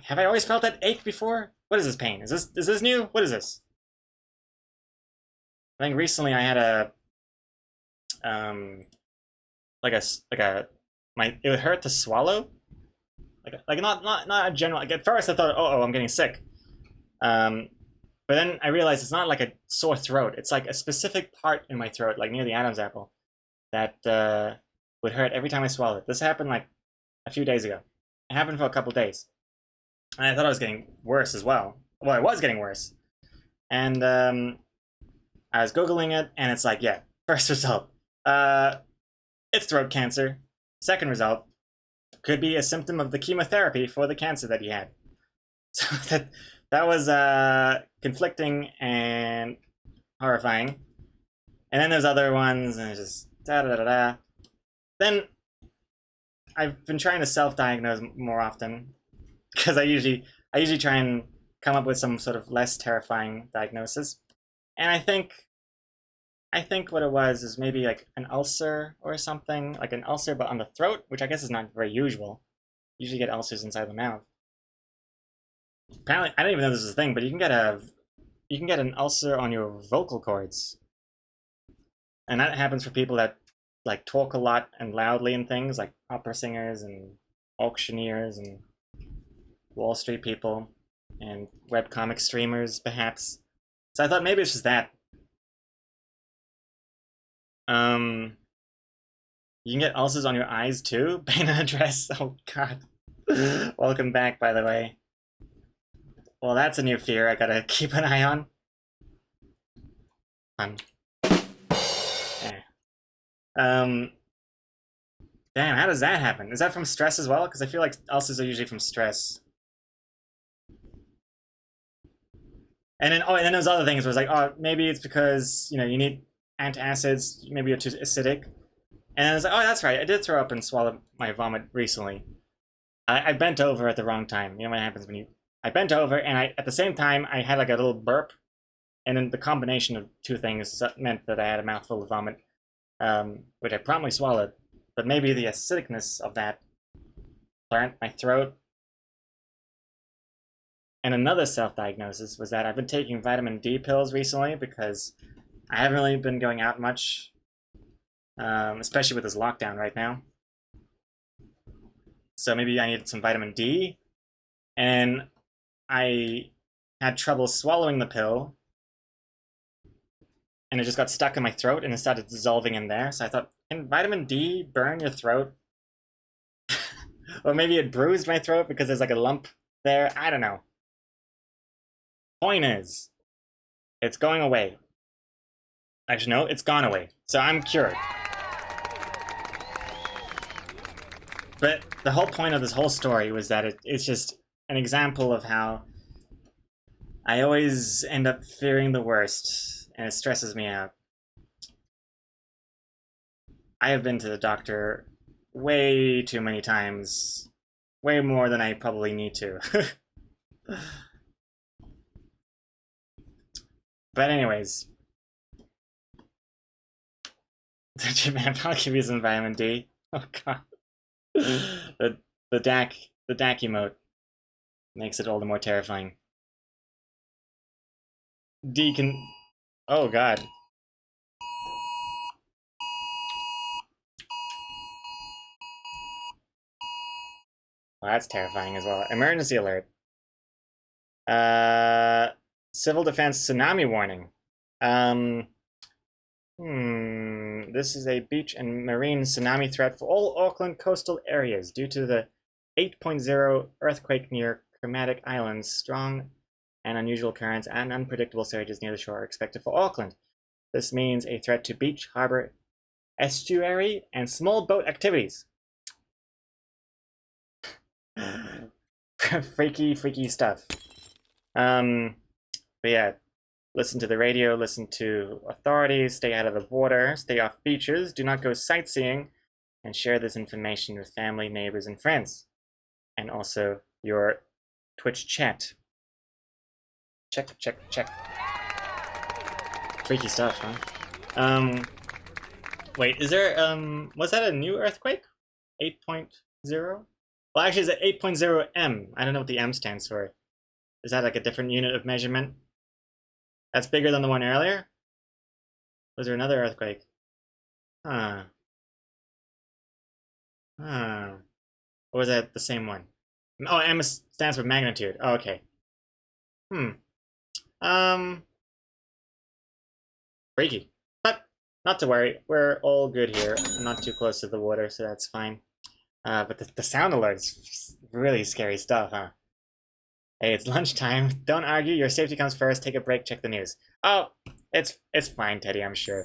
have I always felt that ache before? What is this pain? Is this new? What is this? I think recently I had a it would hurt to swallow, Like not a general. Like at first I thought, oh, I'm getting sick. But then I realized it's not like a sore throat. It's like a specific part in my throat, like near the Adam's apple, that would hurt every time I swallowed it. This happened like a few days ago. It happened for a couple days, and I thought I was getting worse as well. Well, I was getting worse, and I was googling it, and it's like, yeah, first result, it's throat cancer. Second result, could be a symptom of the chemotherapy for the cancer that he had. So that was conflicting and horrifying. And then there's other ones, and it's just da da da da. Then I've been trying to self-diagnose more often because I usually try and come up with some sort of less terrifying diagnosis. And I think what it was is maybe like an ulcer or something, like an ulcer but on the throat, which I guess is not very usual. You usually get ulcers inside the mouth. Apparently, I didn't even know this was a thing, but you can get an ulcer on your vocal cords, and that happens for people that like talk a lot and loudly and things, like opera singers and auctioneers and Wall Street people and webcomic streamers, perhaps. So I thought maybe it's just that. You can get ulcers on your eyes too. Pain and address. Oh God. Welcome back, by the way. Well, that's a new fear I gotta keep an eye on. Fun. Yeah. Damn, how does that happen? Is that from stress as well? Because I feel like ulcers are usually from stress. And then there's other things where it's like, oh, maybe it's because, you need antacids, maybe you're too acidic. And I was like, oh, that's right, I did throw up and swallow my vomit recently. I bent over at the wrong time. You know what happens when I bent over, and at the same time, I had like a little burp, and then the combination of two things meant that I had a mouthful of vomit, which I promptly swallowed. But maybe the acidicness of that burnt my throat. And another self-diagnosis was that I've been taking vitamin D pills recently because I haven't really been going out much, especially with this lockdown right now. So maybe I needed some vitamin D, and I had trouble swallowing the pill, and it just got stuck in my throat and it started dissolving in there. So I thought, can vitamin D burn your throat? Or maybe it bruised my throat because there's like a lump there. I don't know. Point is, it's going away. Actually, no, it's gone away. So I'm cured. But the whole point of this whole story was that it's just an example of how I always end up fearing the worst, and it stresses me out. I have been to the doctor way too many times. Way more than I probably need to. But anyways. I'll give you some vitamin D. Oh god. The DAC emote makes it all the more terrifying. D can... Oh god. Well, that's terrifying as well. Emergency alert. Civil defense tsunami warning. This is a beach and marine tsunami threat for all Auckland coastal areas due to the 8.0 earthquake near Kermadec Islands. Strong and unusual currents and unpredictable surges near the shore are expected for Auckland. This means a threat to beach, harbor, estuary, and small boat activities. Freaky stuff. But yeah, listen to the radio, listen to authorities, stay out of the water, stay off beaches, do not go sightseeing, and share this information with family, neighbors, and friends. And also your Twitch chat. Check. Freaky stuff, huh? Wait, is there, was that a new earthquake? 8.0? Well, actually, it's at 8.0 M. I don't know what the M stands for. Is that like a different unit of measurement? That's bigger than the one earlier? Was there another earthquake? Huh. Or was that the same one? Oh, M stands for magnitude. Oh, okay. Um, Freaky. But not to worry. We're all good here. I'm not too close to the water, so that's fine. But the sound alert's really scary stuff, huh? Hey, it's lunchtime. Don't argue. Your safety comes first. Take a break. Check the news. Oh, it's fine, Teddy. I'm sure.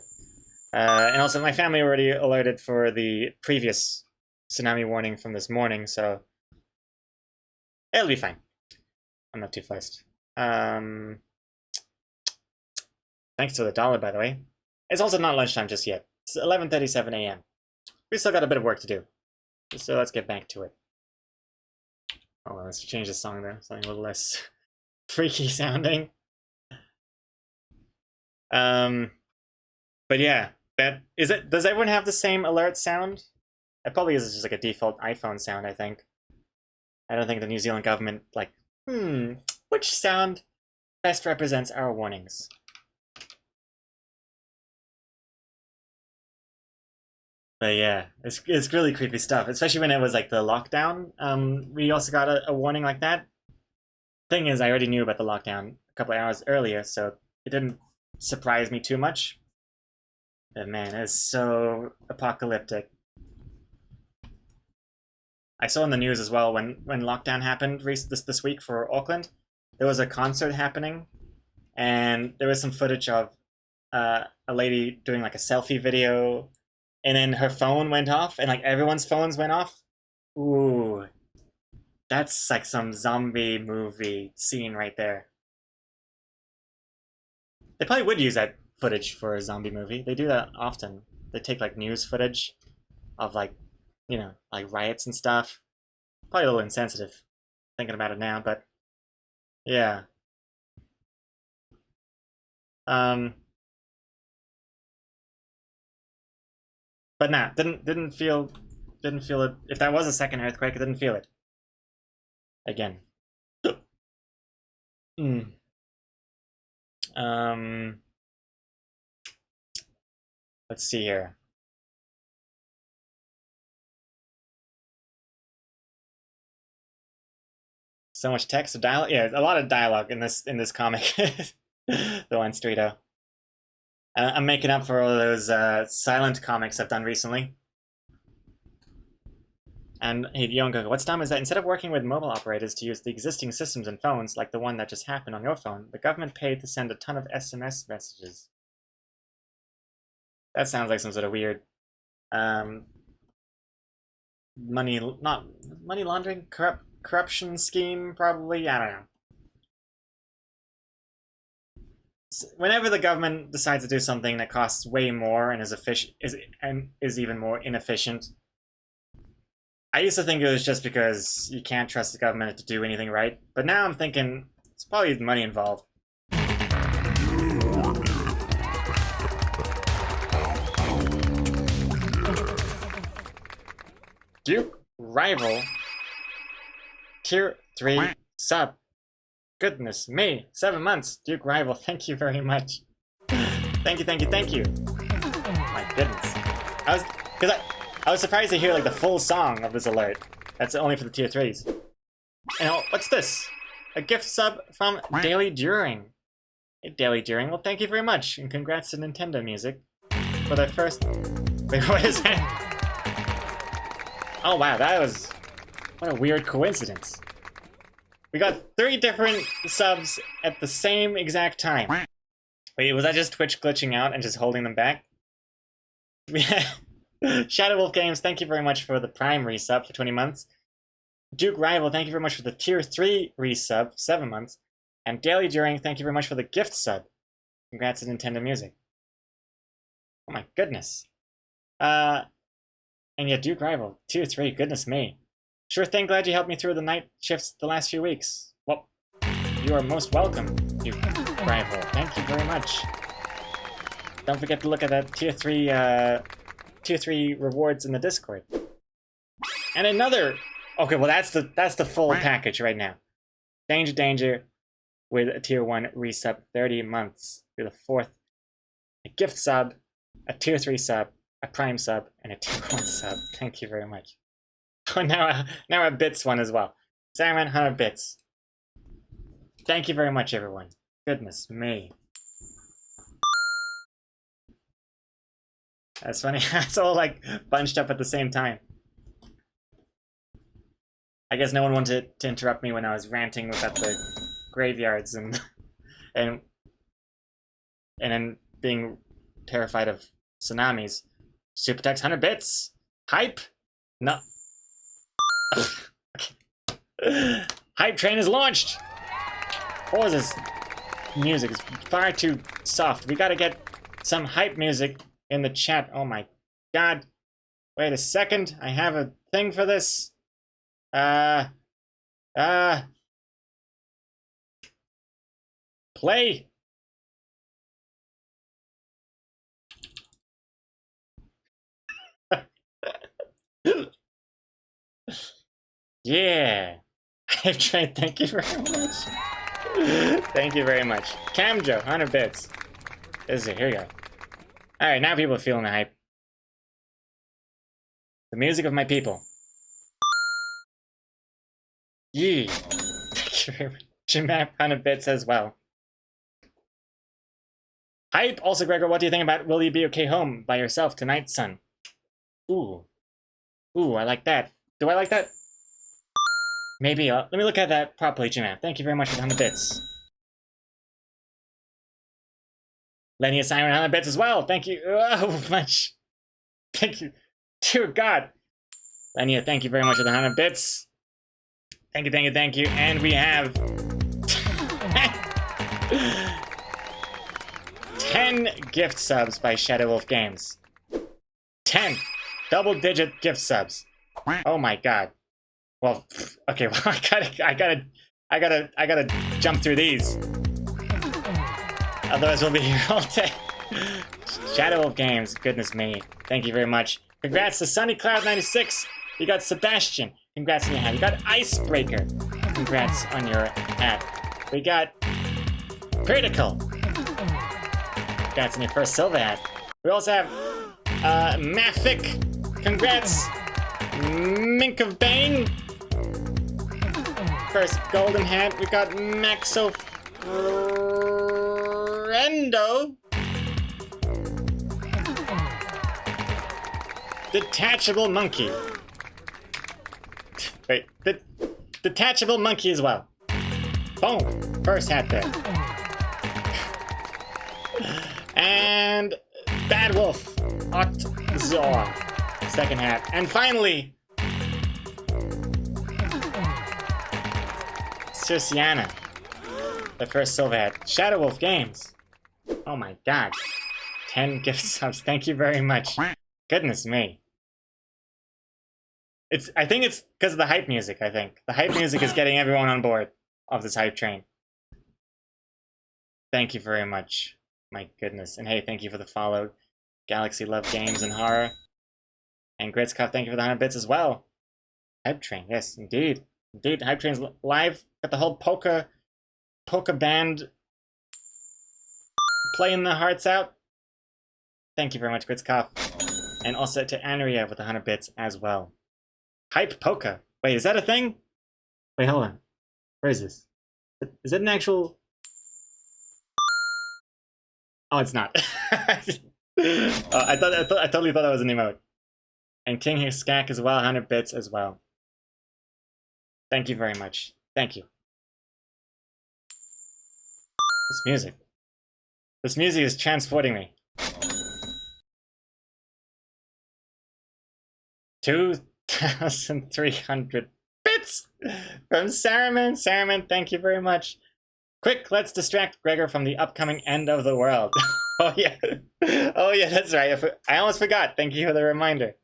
And also, my family already alerted for the previous tsunami warning from this morning, so it'll be fine. I'm not too fussed. Thanks for the dollar, by the way. It's also not lunchtime just yet. It's 11:37 a.m. We still got a bit of work to do, so let's get back to it. Oh, well, let's change the song there. Something a little less freaky sounding. But yeah, that is it. Does everyone have the same alert sound? It probably is just like a default iPhone sound, I think. I don't think the New Zealand government, like, which sound best represents our warnings? But yeah, it's really creepy stuff, especially when it was like the lockdown. We also got a warning like that. Thing is, I already knew about the lockdown a couple of hours earlier, so it didn't surprise me too much. But man, it's so apocalyptic. I saw in the news as well when lockdown happened this week for Auckland. There was a concert happening, and there was some footage of a lady doing like a selfie video, and then her phone went off, and like everyone's phones went off. Ooh, that's like some zombie movie scene right there. They probably would use that footage for a zombie movie. They do that often. They take like news footage of like, like riots and stuff. Probably a little insensitive thinking about it now, but yeah. Um, but nah, didn't feel it. If that was a second earthquake, I didn't feel it. Again. Mm. Um, let's see here. So much text or dialogue. Yeah, a lot of dialogue in this comic. The one Streeto. I'm making up for all those silent comics I've done recently. And hey, Yongo, what's dumb is that instead of working with mobile operators to use the existing systems and phones, like the one that just happened on your phone, the government paid to send a ton of SMS messages. That sounds like some sort of weird not money laundering, corruption scheme, probably. I don't know. Whenever the government decides to do something that costs way more and is even more inefficient, I used to think it was just because you can't trust the government to do anything right, but now I'm thinking it's probably money involved. Duke Rival Tier 3 sub. Goodness me, 7 months. Duke Rival, thank you very much. Thank you, thank you, thank you. My goodness. I was surprised to hear like the full song of this alert. That's only for the tier 3s. And oh, what's this? A gift sub from Daily During. Hey, Daily During. Well, thank you very much, and congrats to Nintendo Music for their first. Wait, what is that? Oh wow, what a weird coincidence. We got 3 different subs at the same exact time. Wait, was that just Twitch glitching out and just holding them back? Shadow Wolf Games, thank you very much for the Prime resub for 20 months. Duke Rival, thank you very much for the Tier 3 resub, 7 months. And Daily During, thank you very much for the gift sub. Congrats to Nintendo Music. Oh my goodness. And yeah, Duke Rival, Tier 3, goodness me. Sure thing, glad you helped me through the night shifts the last few weeks. Well, you are most welcome, Duke Rival. Thank you very much. Don't forget to look at that Tier 3 rewards in the Discord. And another. Okay, well that's the full package right now. Danger, danger, with a Tier 1 resub, 30 months. You're the 4th. A gift sub, a Tier 3 sub, a Prime sub, and a Tier 1 sub. Thank you very much. Oh, now a Bits one as well. Saruman, 100 bits. Thank you very much, everyone. Goodness me. That's funny. It's all like bunched up at the same time. I guess no one wanted to interrupt me when I was ranting about the graveyards and and then being terrified of tsunamis. Super Text 100 bits. Hype. No. Hype train is launched. What was this music? It's far too soft. We gotta get some hype music in the chat. Oh my god. Wait a second. I have a thing for this. Play. Yeah. Hype train, thank you very much. Thank you very much. Camjo, 100 bits. This is it, here we go. Alright, now people are feeling the hype. The music of my people. Yee. Thank you very much. Jimap, 100 bits as well. Hype. Also, Gregor, what do you think about Will You Be Okay Home by yourself tonight, son? Ooh. Ooh, I like that. Do I like that? Maybe. Let me look at that properly, Jimap. Thank you very much for the 100 bits. Lenny Simon, 100 bits as well. Thank you. Oh, much. Thank you. Dear God. Lenia, thank you very much for the 100 bits. Thank you, thank you, thank you. And we have 10 gift subs by Shadow Wolf Games. 10 double-digit gift subs. Oh my god. Well, okay. Well, I gotta jump through these. Otherwise, we'll be here all day. Shadow Wolf Games. Goodness me. Thank you very much. Congrats to Sunny Cloud 96. You got Sebastian. Congrats on your hat. You got Icebreaker. Congrats on your hat. We got Critical. Congrats on your first silver hat. We also have Maffic. Congrats. Mink of Bane. First golden hat. We got Maxo Rendo. Detachable Monkey. Wait, the Detachable Monkey as well. Boom. First hat there. And Bad Wolf. Otzor. Second hat. And finally, Circiana. The first silver hat. Shadow Wolf Games. Oh my god. 10 gift subs. Thank you very much. Goodness me. I think it's because of the hype music, I think. The hype music is getting everyone on board of this hype train. Thank you very much. My goodness. And hey, thank you for the follow. Galaxy Love Games and Horror. And Gritzkopf, thank you for the 100 bits as well. Hype train, yes, indeed. Indeed, hype train's live. Got the whole polka band playing the hearts out. Thank you very much, Gritzkopf. And also to Anria with the 100 bits as well. Hype polka. Wait, is that a thing? Wait, hold on. Where is this? Is it an actual... Oh, it's not. I totally thought that was an emote. And King Hiskak as well, 100 bits as well. Thank you very much. Thank you. This music is transporting me. 2,300 bits from Saruman. Saruman, thank you very much. Quick, let's distract Gregor from the upcoming end of the world. Oh yeah. Oh yeah, that's right. I almost forgot. Thank you for the reminder.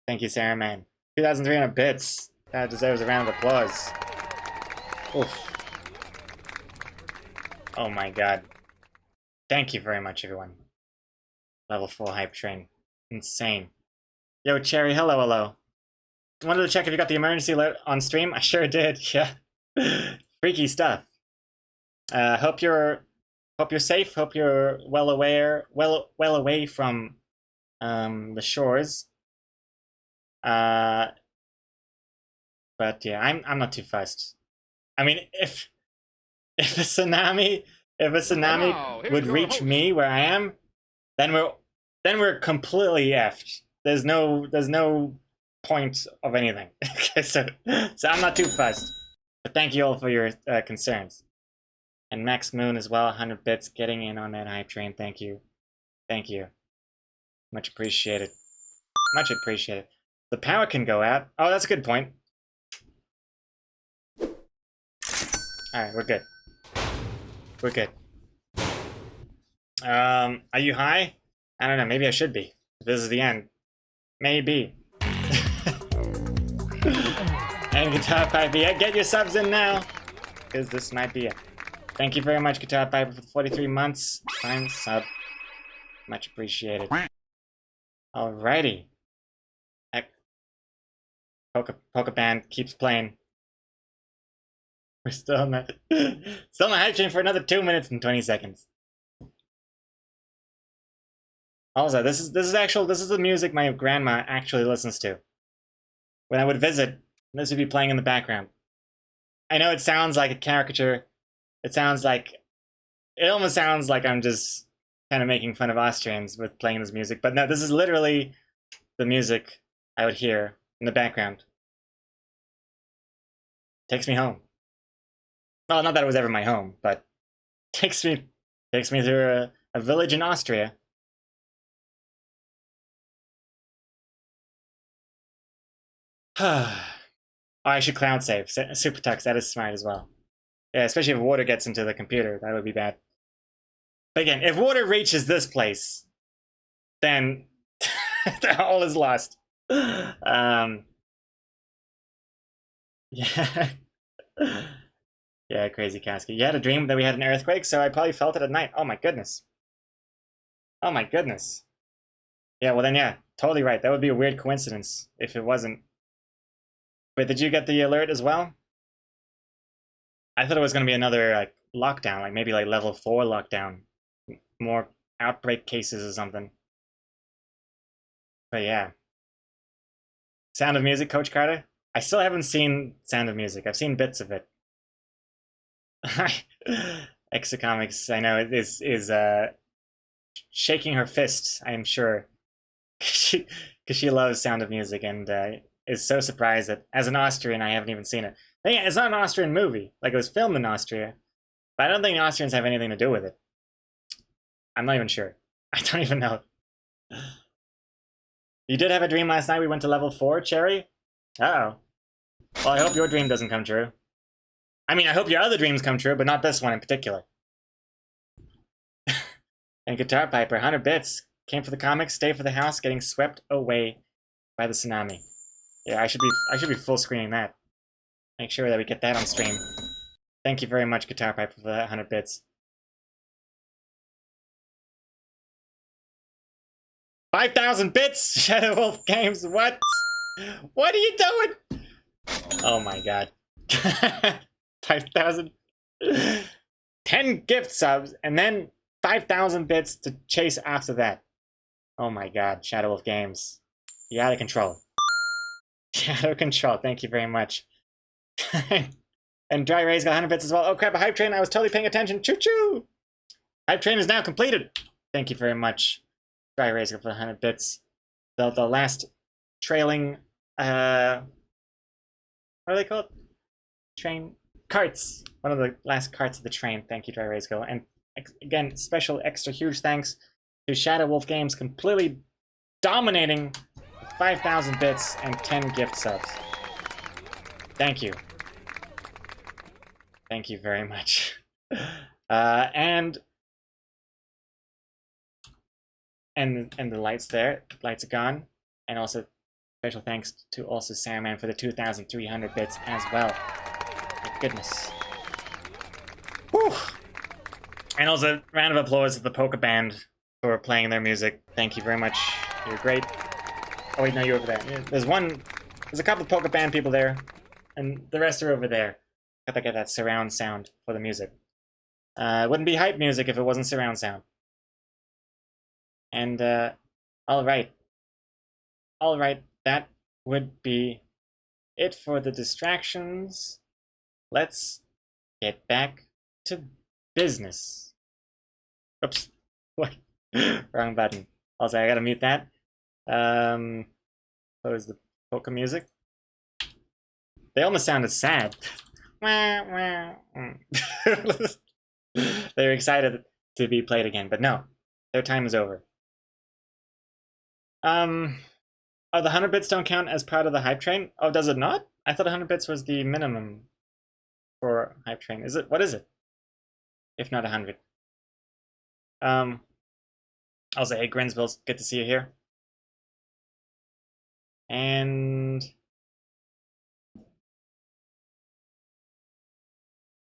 Thank you, Saruman. 2,300 bits. That deserves a round of applause. Oof. Oh my god. Thank you very much, everyone. Level 4 hype train. Insane. Yo, Cherry, hello, hello. Wanted to check if you got the emergency alert on stream? I sure did, yeah. Freaky stuff. Hope you're safe. Hope you're well away from the shores. But But yeah, I'm not too fussed. I mean, if a tsunami Now, here's would your reach host. me where I am, then we're completely effed. There's no point of anything. Okay, so I'm not too fussed. But thank you all for your concerns. And Max Moon as well, 100 bits, getting in on that hype train. Thank you. Thank you. Much appreciated. Much appreciated. The power can go out. Oh, that's a good point. Alright, we're good. We're good. Are you high? I don't know, maybe I should be. This is the end. Maybe. And Guitar Piper, yeah, get your subs in now! Because this might be it. Thank you very much, Guitar Piper, for the 43 months. Prime sub. Much appreciated. Alrighty. Polka Band keeps playing. We're still on the hype train for another 2 minutes and 20 seconds. Also, this is the music my grandma actually listens to. When I would visit, this would be playing in the background. I know it sounds like a caricature. It almost sounds like I'm just kind of making fun of Austrians with playing this music, but no, this is literally the music I would hear in the background. Takes me home. Well, not that it was ever my home, but takes me through a village in Austria. I should cloud save. Super Tux, that is smart as well. Yeah, especially if water gets into the computer, that would be bad. But again, if water reaches this place, then all is lost. Yeah. Yeah, crazy Casky. You had a dream that we had an earthquake, so I probably felt it at night. Oh my goodness. Oh my goodness. Yeah, well then yeah, totally right. That would be a weird coincidence if it wasn't. Wait, did you get the alert as well? I thought it was going to be another lockdown, like maybe like level 4 lockdown. More outbreak cases or something. But yeah. Sound of Music, Coach Carter? I still haven't seen Sound of Music. I've seen bits of it. Exocomics, I know, is shaking her fist, I am sure. Because she loves Sound of Music and is so surprised that, as an Austrian, I haven't even seen it. Yeah, it's not an Austrian movie. Like, it was filmed in Austria. But I don't think Austrians have anything to do with it. I'm not even sure. I don't even know. You did have a dream last night we went to level 4, Cherry? Uh-oh. Well, I hope your dream doesn't come true. I mean, I hope your other dreams come true, but not this one in particular. And Guitar Piper, 100 bits. Came for the comics, stay for the house, getting swept away by the tsunami. Yeah, I should be full screening that. Make sure that we get that on stream. Thank you very much, Guitar Piper, for that 100 bits. 5,000 bits! Shadow Wolf Games, what? What are you doing? Oh my god. 5,000. 10 gift subs, and then 5,000 bits to chase after that. Oh my god, Shadow Wolf Games. You're out of control. Shadow Control, thank you very much. And Dry Ray's got 100 bits as well. Oh crap, a hype train, I was totally paying attention. Choo choo! Hype train is now completed. Thank you very much. Dry Ray's got 100 bits. The last trailing, what are they called? Train carts. One of the last carts of the train. Thank you, Dry Ray's Go. And again, special extra huge thanks to Shadow Wolf Games completely dominating 5,000 bits and 10 gift subs. Thank you. Thank you very much. And the lights there. Lights are gone. And also special thanks to also Sandman for the 2,300 bits as well. My goodness. Whew. And also, round of applause to the Polka Band for playing their music. Thank you very much. You're great. Oh wait, no, you're over there. There's a couple of Polka Band people there, and the rest are over there. Got to get that surround sound for the music. It wouldn't be hype music if it wasn't surround sound. And, alright. Alright, that would be it for the distractions. Let's get back to business. Oops. What? Wrong button. Also, I gotta mute that. Close the polka music. They almost sounded sad. They were excited to be played again, but no, their time is over. Oh, the 100 bits don't count as part of the hype train? Oh, does it not? I thought 100 bits was the minimum for hype train. Is it? What is it? If not 100. Also, hey, Grinsbills, good to see you here. And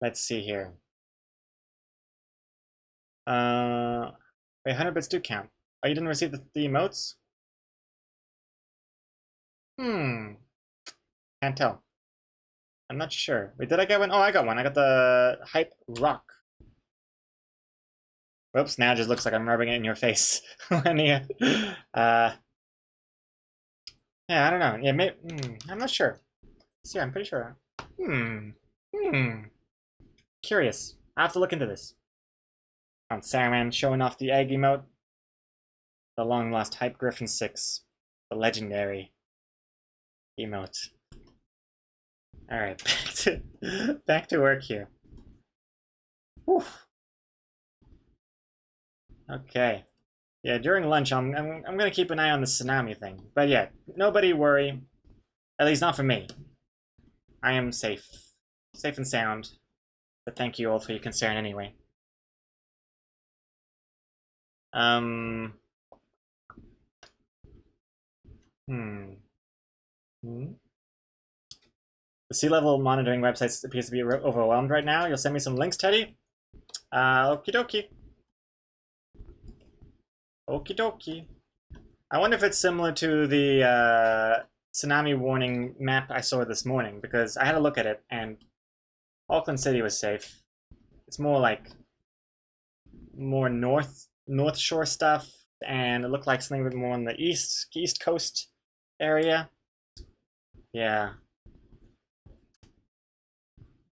let's see here. Wait, 100 bits do count. Oh, you didn't receive the emotes? Can't tell. I'm not sure. Wait, did I get one? Oh, I got one. I got the hype rock. Whoops, now it just looks like I'm rubbing it in your face. Yeah, I don't know. Yeah, maybe, I'm not sure. See, I'm pretty sure. Curious. I have to look into this. On Saruman showing off the egg emote. The long lost Hype Griffin 6. The legendary emote. Alright, back to work here. Whew. Okay. Yeah, during lunch I'm gonna keep an eye on the tsunami thing. But yeah, nobody worry. At least not for me. I am safe. Safe and sound. But thank you all for your concern anyway. Hmm. The sea level monitoring website appears to be overwhelmed right now. You'll send me some links, Teddy? Okie dokie. Okie dokie. I wonder if it's similar to the tsunami warning map I saw this morning, because I had a look at it and Auckland City was safe. It's more like more North Shore stuff, and it looked like something a bit more on the East Coast area. Yeah.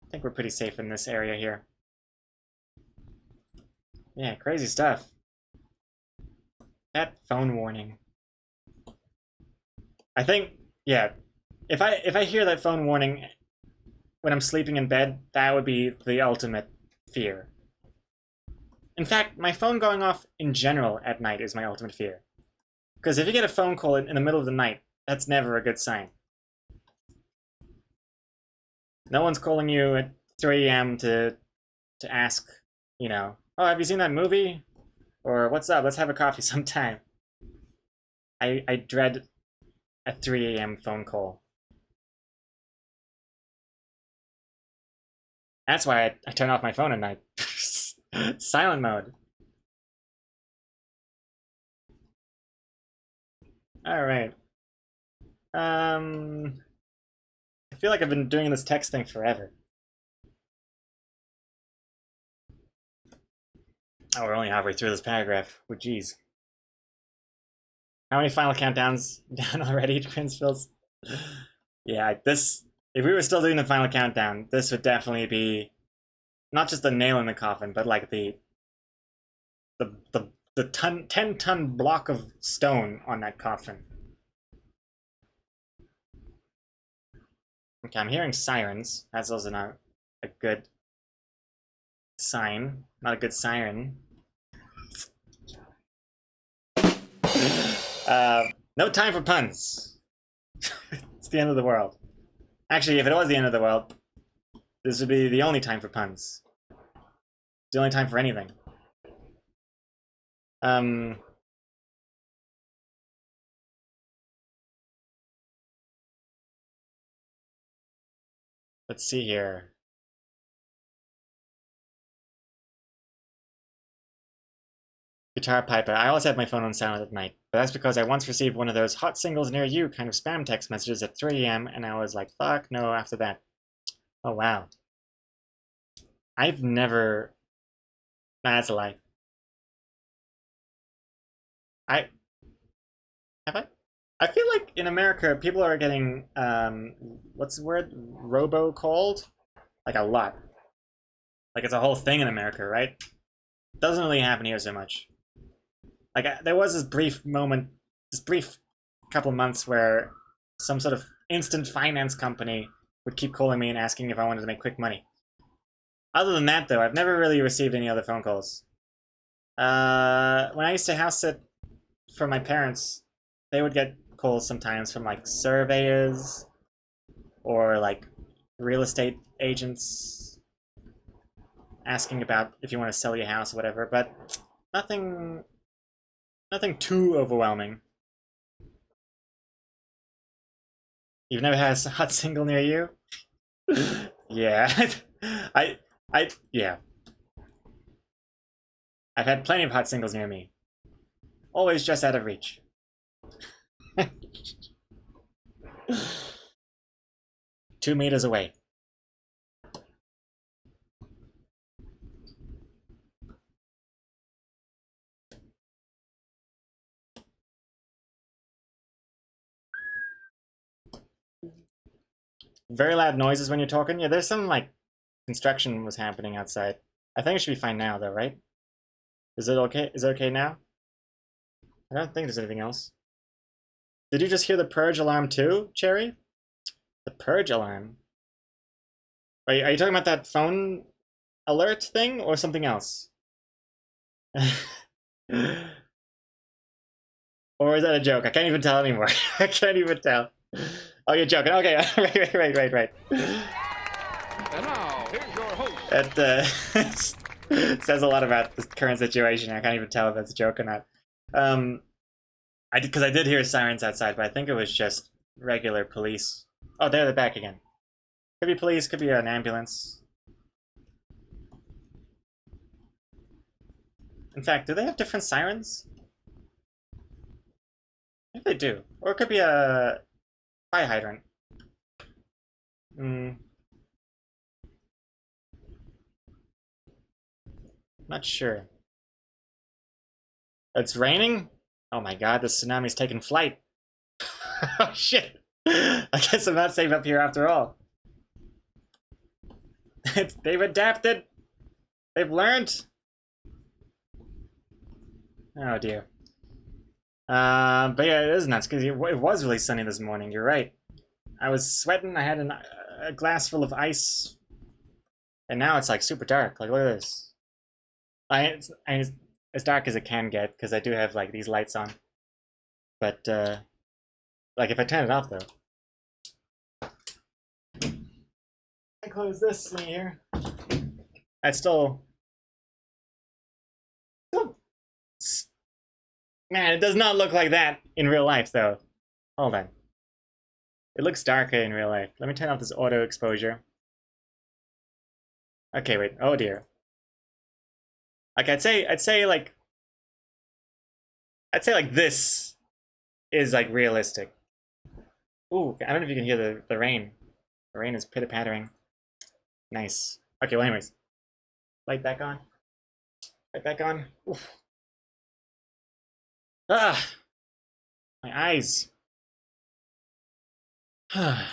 I think we're pretty safe in this area here. Yeah, crazy stuff. That phone warning. I think, yeah, if I hear that phone warning when I'm sleeping in bed, that would be the ultimate fear. In fact, my phone going off in general at night is my ultimate fear. Because if you get a phone call in the middle of the night, that's never a good sign. No one's calling you at 3 a.m. to ask, you know, oh, have you seen that movie? Or what's up? Let's have a coffee sometime. I dread a 3 a.m. phone call. That's why I turn off my phone at night. Silent mode. Alright. I feel like I've been doing this text thing forever. Oh, we're only halfway through this paragraph. Oh, geez. How many final countdowns down already, Princevilles? Yeah, this... If we were still doing the final countdown, this would definitely be not just a nail in the coffin, but like the 10-ton block of stone on that coffin. Okay, I'm hearing sirens. That's also not a good sign. Not a good siren. No time for puns. It's the end of the world. Actually, if it was the end of the world, this would be the only time for puns. It's the only time for anything. Let's see here. Guitar Piper. I always have my phone on silent at night, but that's because I once received one of those hot singles near you kind of spam text messages at 3 a.m. and I was like, fuck no after that. Oh, wow. I've never... Nah, that's a lie. Have I? I feel like in America, people are getting, what's the word? Robo-called? Like a lot. Like it's a whole thing in America, right? Doesn't really happen here so much. Like there was this brief moment, this brief couple months where some sort of instant finance company would keep calling me and asking if I wanted to make quick money. Other than that, though, I've never really received any other phone calls. When I used to house sit for my parents, they would get calls sometimes from like surveyors or like real estate agents asking about if you want to sell your house or whatever, but nothing too overwhelming. You've never had a hot single near you? Yeah. I yeah. I've had plenty of hot singles near me. Always just out of reach. 2 meters away. Very loud noises when you're talking. Yeah, there's some like construction was happening outside. I think it should be fine now though, right? Is it okay? Is it okay now? I don't think there's anything else. Did you just hear the purge alarm too, Cherry? The purge alarm? Are you talking about that phone alert thing or something else? Or is that a joke? I can't even tell anymore. I can't even tell. Oh, you're joking. Okay, right. And now, here's your host. That it says a lot about the current situation. I can't even tell if that's a joke or not. Because I did hear sirens outside, but I think it was just regular police. Oh, there they're back again. Could be police, could be an ambulance. In fact, do they have different sirens? I think they do. Or it could be a fire hydrant. Not sure. It's raining? Oh my god, the tsunami's taking flight. Oh shit. I guess I'm not safe up here after all. They've adapted. They've learned. Oh dear. But yeah, it is nuts because it was really sunny this morning. You're right. I was sweating. I had a glass full of ice, and now it's like super dark. Like look at this. It's as dark as it can get because I do have like these lights on. But like if I turn it off though, I close this thing here. I still. Man, it does not look like that in real life though. Hold on. It looks darker in real life. Let me turn off this auto exposure. Okay, wait. Oh dear. Like I'd say like this is like realistic. Ooh, I don't know if you can hear the rain. The rain is pitter-pattering. Nice. Okay, well anyways. Light back on. Light back on. Oof. Ah! My eyes. Oh.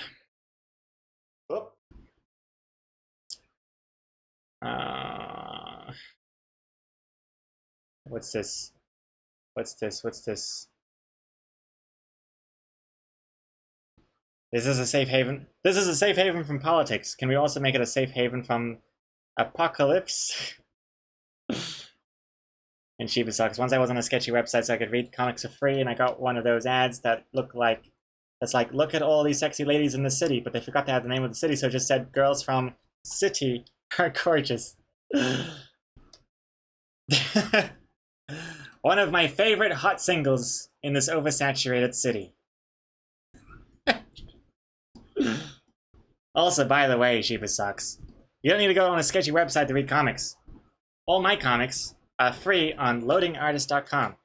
What's this? What's this? What's this? This is a safe haven. This is a safe haven from politics. Can we also make it a safe haven from apocalypse? And Shiba sucks. Once I was on a sketchy website so I could read comics for free, and I got one of those ads that look like that's like, look at all these sexy ladies in the city, but they forgot to have the name of the city, so it just said girls from city are gorgeous. One of my favorite hot singles in this oversaturated city. Also, by the way, Shiba sucks. You don't need to go on a sketchy website to read comics. All my comics are free on loadingartist.com.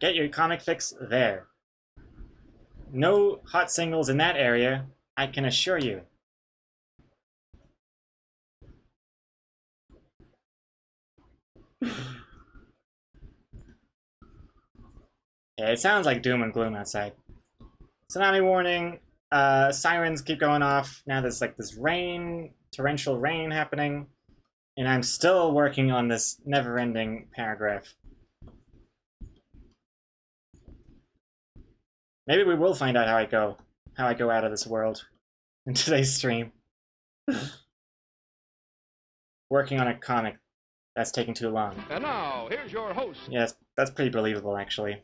Get your comic fix there. No hot singles in that area, I can assure you. Yeah, it sounds like doom and gloom outside. Tsunami warning. Sirens keep going off. Now there's like this rain, torrential rain happening. And I'm still working on this never-ending paragraph. Maybe we will find out how I go out of this world in today's stream. Working on a comic that's taking too long. And now, here's your host. Yeah, that's pretty believable, actually.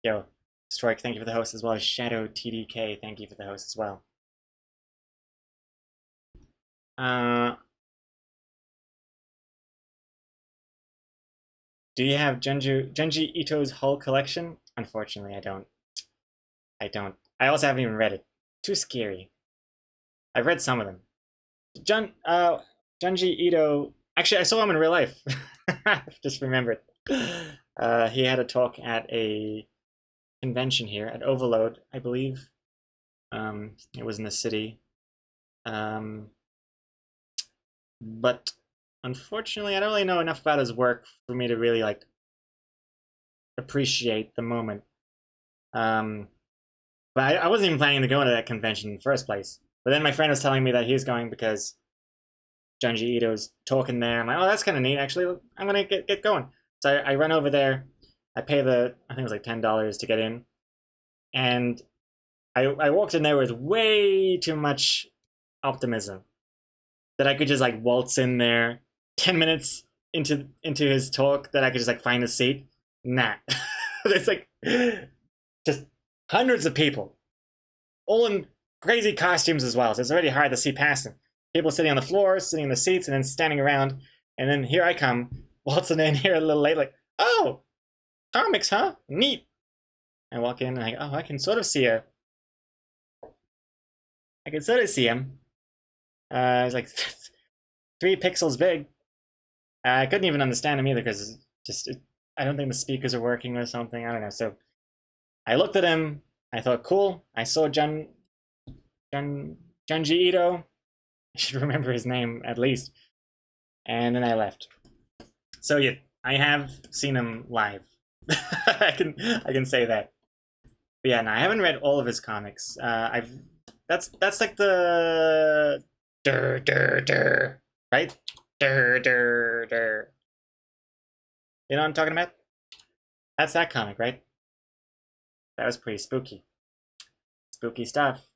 Yo, Strike, thank you for the host as well as Shadow TDK, thank you for the host as well. Do you have Junji Ito's whole collection? Unfortunately, I don't. I also haven't even read it. Too scary. I've read some of them. Junji Ito. Actually, I saw him in real life. Just remembered. He had a talk at a convention here at Overload, I believe. It was in the city. But unfortunately, I don't really know enough about his work for me to really like appreciate the moment. But I wasn't even planning to go to that convention in the first place. But then my friend was telling me that he's going because Junji Ito's talking there. I'm like, oh, that's kind of neat. Actually, I'm gonna get going. So I run over there. I pay I think it was like $10 to get in, and I walked in there with way too much optimism that I could just like waltz in there 10 minutes into his talk, that I could just like find a seat. Nah. It's like just hundreds of people, all in crazy costumes as well, so it's already hard to see past them. People sitting on the floor, sitting in the seats, and then standing around, and then here I come, waltzing in here a little late, like, oh, comics, huh? Neat. I walk in and I go, oh, I can sort of see I can sort of see him. It's like 3 pixels big. I couldn't even understand him either because I don't think the speakers are working or something. I don't know. So I looked at him. I thought, cool. I saw Junji Ito. I should remember his name at least. And then I left. So yeah, I have seen him live. I can say that. But yeah, no, I haven't read all of his comics. That's like the right? You know what I'm talking about? That's that comic, right? That was pretty spooky. Spooky stuff.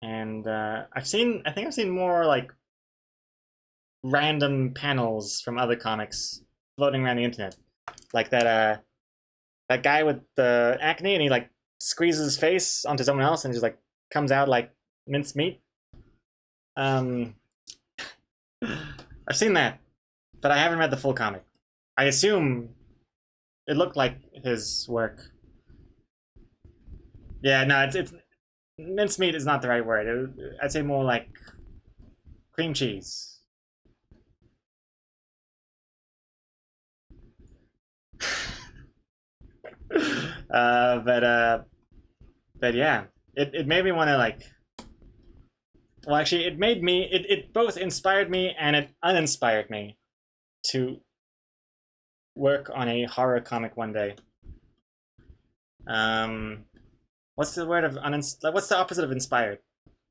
And I think I've seen more like random panels from other comics floating around the internet. Like that guy with the acne and he like squeezes his face onto someone else and just like comes out like minced meat. I've seen that, but I haven't read the full comic. I assume it looked like his work. Yeah, no, it's mincemeat is not the right word. I'd say more like cream cheese. But yeah, it made me want to like. Well, actually, it both inspired me and it uninspired me to work on a horror comic one day. What's the word of what's the opposite of inspired?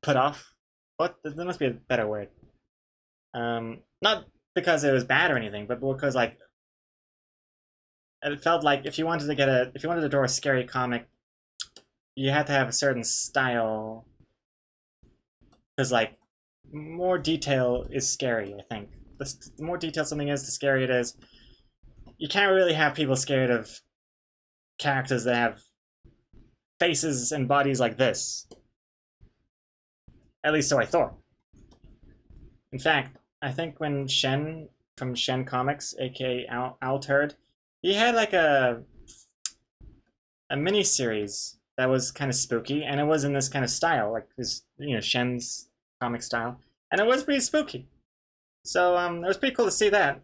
Put off? What? There must be a better word. Not because it was bad or anything, but because like it felt like if you wanted to draw a scary comic, you had to have a certain style. Because like more detail is scary, I think. The more detailed something is, the scarier it is. You can't really have people scared of characters that have faces and bodies like this. At least so I thought. In fact, I think when Shen from Shen Comics, aka Owlturd, he had like a mini series that was kind of spooky, and it was in this kind of style, like this, Shen's comic style, and it was pretty spooky. So it was pretty cool to see that.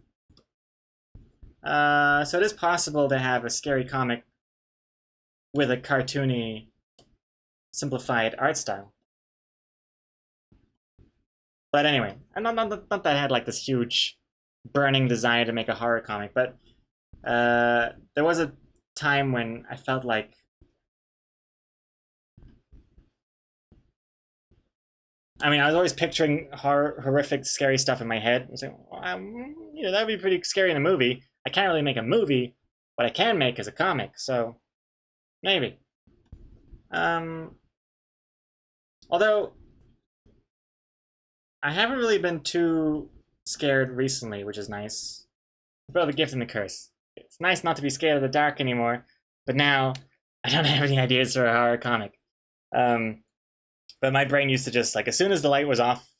So it is possible to have a scary comic with a cartoony simplified art style. But anyway, not that I had like this huge burning desire to make a horror comic, but there was a time when I felt like I mean, I was always picturing horrific, scary stuff in my head. I was like, well, that would be pretty scary in a movie. I can't really make a movie, but I can make as a comic, so maybe. Although I haven't really been too scared recently, which is nice. Both the gift and the curse. It's nice not to be scared of the dark anymore, but now I don't have any ideas for a horror comic. But my brain used to just, like, as soon as the light was off,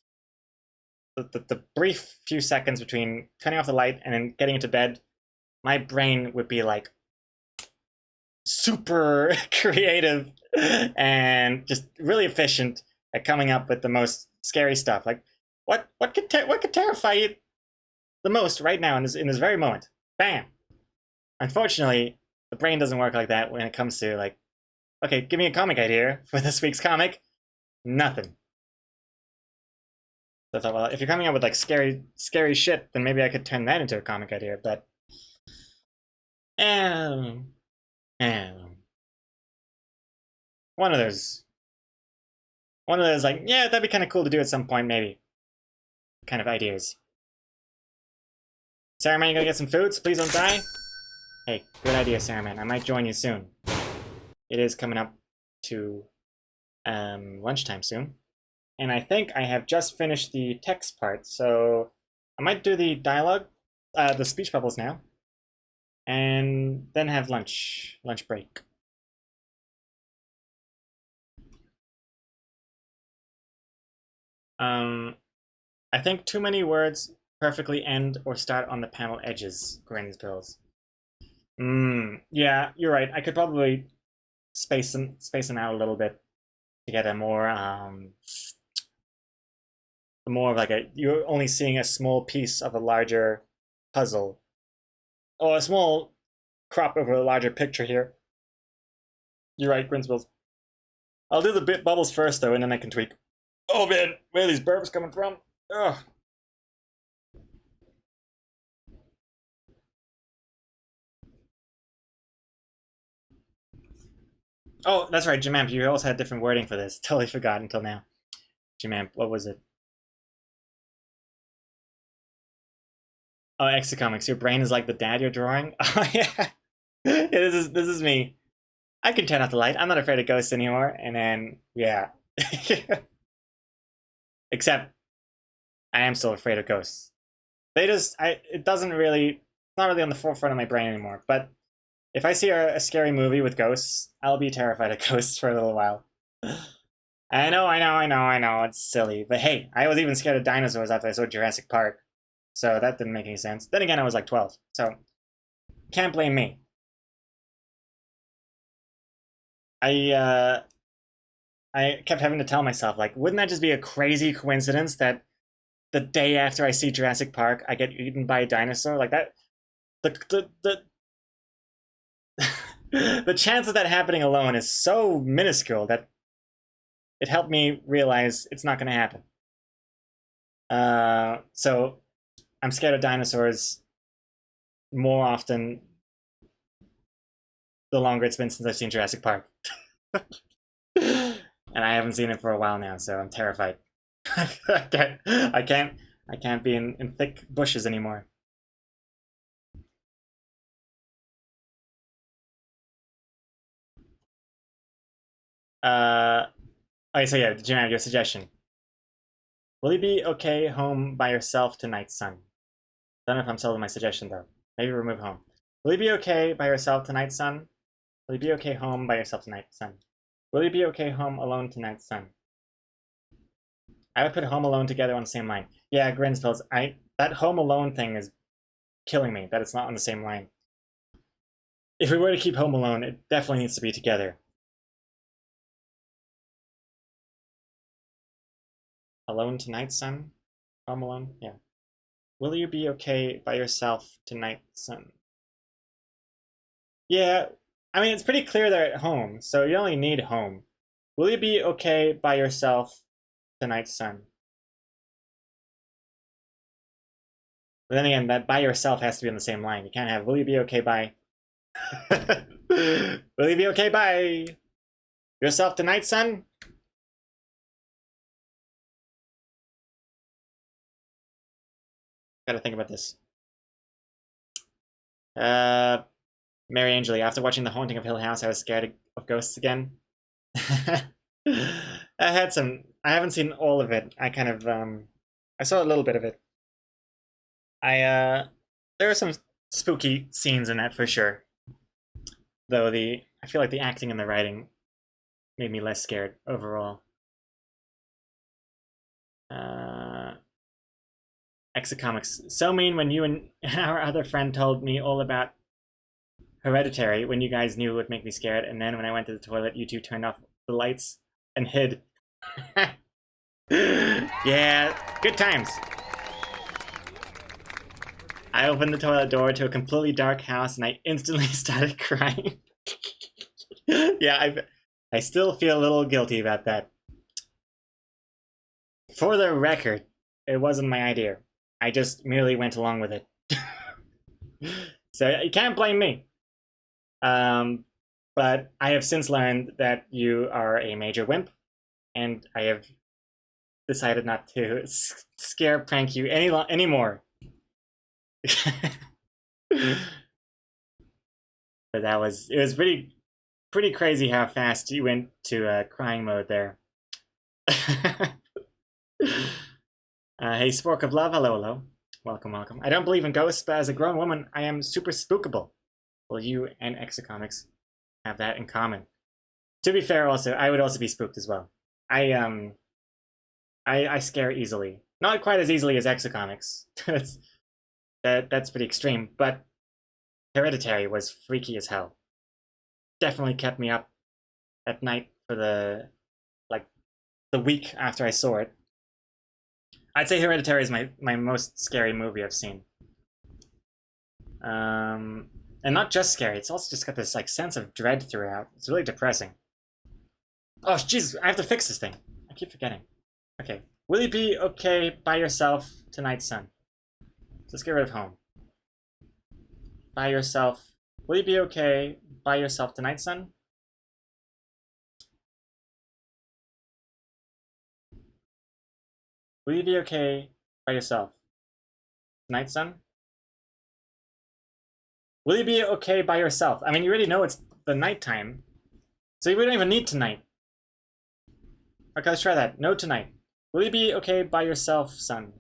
the brief few seconds between turning off the light and then getting into bed, my brain would be like super creative and just really efficient at coming up with the most scary stuff. Like, what could terrify you the most right now in this very moment? Bam. Unfortunately, the brain doesn't work like that when it comes to, like, okay, give me a comic idea for this week's comic. Nothing. So I thought, well, if you're coming up with like scary shit, then maybe I could turn that into a comic idea. But one of those like, yeah, that'd be kind of cool to do at some point, maybe. Kind of ideas. Sarah Man, you gonna get some food? So please don't die. Hey, good idea, Sarah Man. I might join you soon. It is coming up to lunchtime soon. And I think I have just finished the text part, so I might do the dialogue, the speech bubbles now, and then have lunch break. I think too many words perfectly end or start on the panel edges, grins Bills. Yeah, you're right. I could probably space them out a little bit to get a more of like you're only seeing a small piece of a larger puzzle, or a small crop over a larger picture here. You're right, Grinsbills. I'll do the bit bubbles first though, and then I can tweak. Oh man, where are these burps coming from? Ugh. Oh, that's right, Jamamp. You also had different wording for this. Totally forgot until now. Jamamp, what was it? Oh, Exacomics. Your brain is like the dad you're drawing. Oh yeah. Yeah, this is me. I can turn off the light. I'm not afraid of ghosts anymore. And then yeah. Except I am still afraid of ghosts. It doesn't really, it's not really on the forefront of my brain anymore. But if I see a scary movie with ghosts, I'll be terrified of ghosts for a little while. I know, it's silly. But hey, I was even scared of dinosaurs after I saw Jurassic Park. So that didn't make any sense. Then again, I was like 12. So can't blame me. I kept having to tell myself, like, wouldn't that just be a crazy coincidence that the day after I see Jurassic Park, I get eaten by a dinosaur? Like that, the the chance of that happening alone is so minuscule that it helped me realize it's not going to happen. So I'm scared of dinosaurs more often the longer it's been since I've seen Jurassic Park. And I haven't seen it for a while now, so I'm terrified. I can't be in thick bushes anymore. Okay, so yeah, Jim, I have your suggestion. Will you be okay home by yourself tonight, son? Don't know if I'm sold on my suggestion though. Maybe remove home. Will you be okay by yourself tonight, son? Will you be okay home by yourself tonight, son? Will you be okay home alone tonight, son? I would put home alone together on the same line. Yeah, Grinspells. That home alone thing is killing me. That it's not on the same line. If we were to keep home alone, it definitely needs to be together. Alone tonight, son? Home alone? Yeah. Will you be okay by yourself tonight, son? Yeah, I mean, it's pretty clear they're at home, so you only need home. Will you be okay by yourself tonight, son? But then again, that by yourself has to be on the same line. You can't have, will you be okay by... Will you be okay by yourself tonight, son? Gotta think about this. Mary Angelou, after watching The Haunting of Hill House, I was scared of ghosts again. I haven't seen all of it. I kind of, I saw a little bit of it. There are some spooky scenes in that for sure. Though I feel like the acting and the writing made me less scared overall. Exocomics. So mean when you and our other friend told me all about Hereditary when you guys knew it would make me scared, and then when I went to the toilet, you two turned off the lights and hid. Yeah, good times. I opened the toilet door to a completely dark house and I instantly started crying. Yeah, I still feel a little guilty about that. For the record, it wasn't my idea. I just merely went along with it. So you can't blame me. But I have since learned that you are a major wimp, and I have decided not to scare prank you anymore. But it was pretty crazy how fast you went to crying mode there. Hey, Spork of Love, hello. Welcome. I don't believe in ghosts, but as a grown woman, I am super spookable. Well, you and Exocomics have that in common. To be fair, also, I would also be spooked as well. I scare easily. Not quite as easily as Exocomics. That's pretty extreme, but Hereditary was freaky as hell. Definitely kept me up at night for the week after I saw it. I'd say Hereditary is my most scary movie I've seen. And not just scary, it's also just got this like sense of dread throughout. It's really depressing. Oh, jeez, I have to fix this thing. I keep forgetting. Okay. Will you be okay by yourself tonight, son? Let's get rid of home. By yourself. Will you be okay by yourself tonight, son? Will you be okay by yourself tonight, son? Will you be okay by yourself? I mean, you already know it's the nighttime, so you don't even need tonight. Okay, let's try that. No tonight. Will you be okay by yourself, son?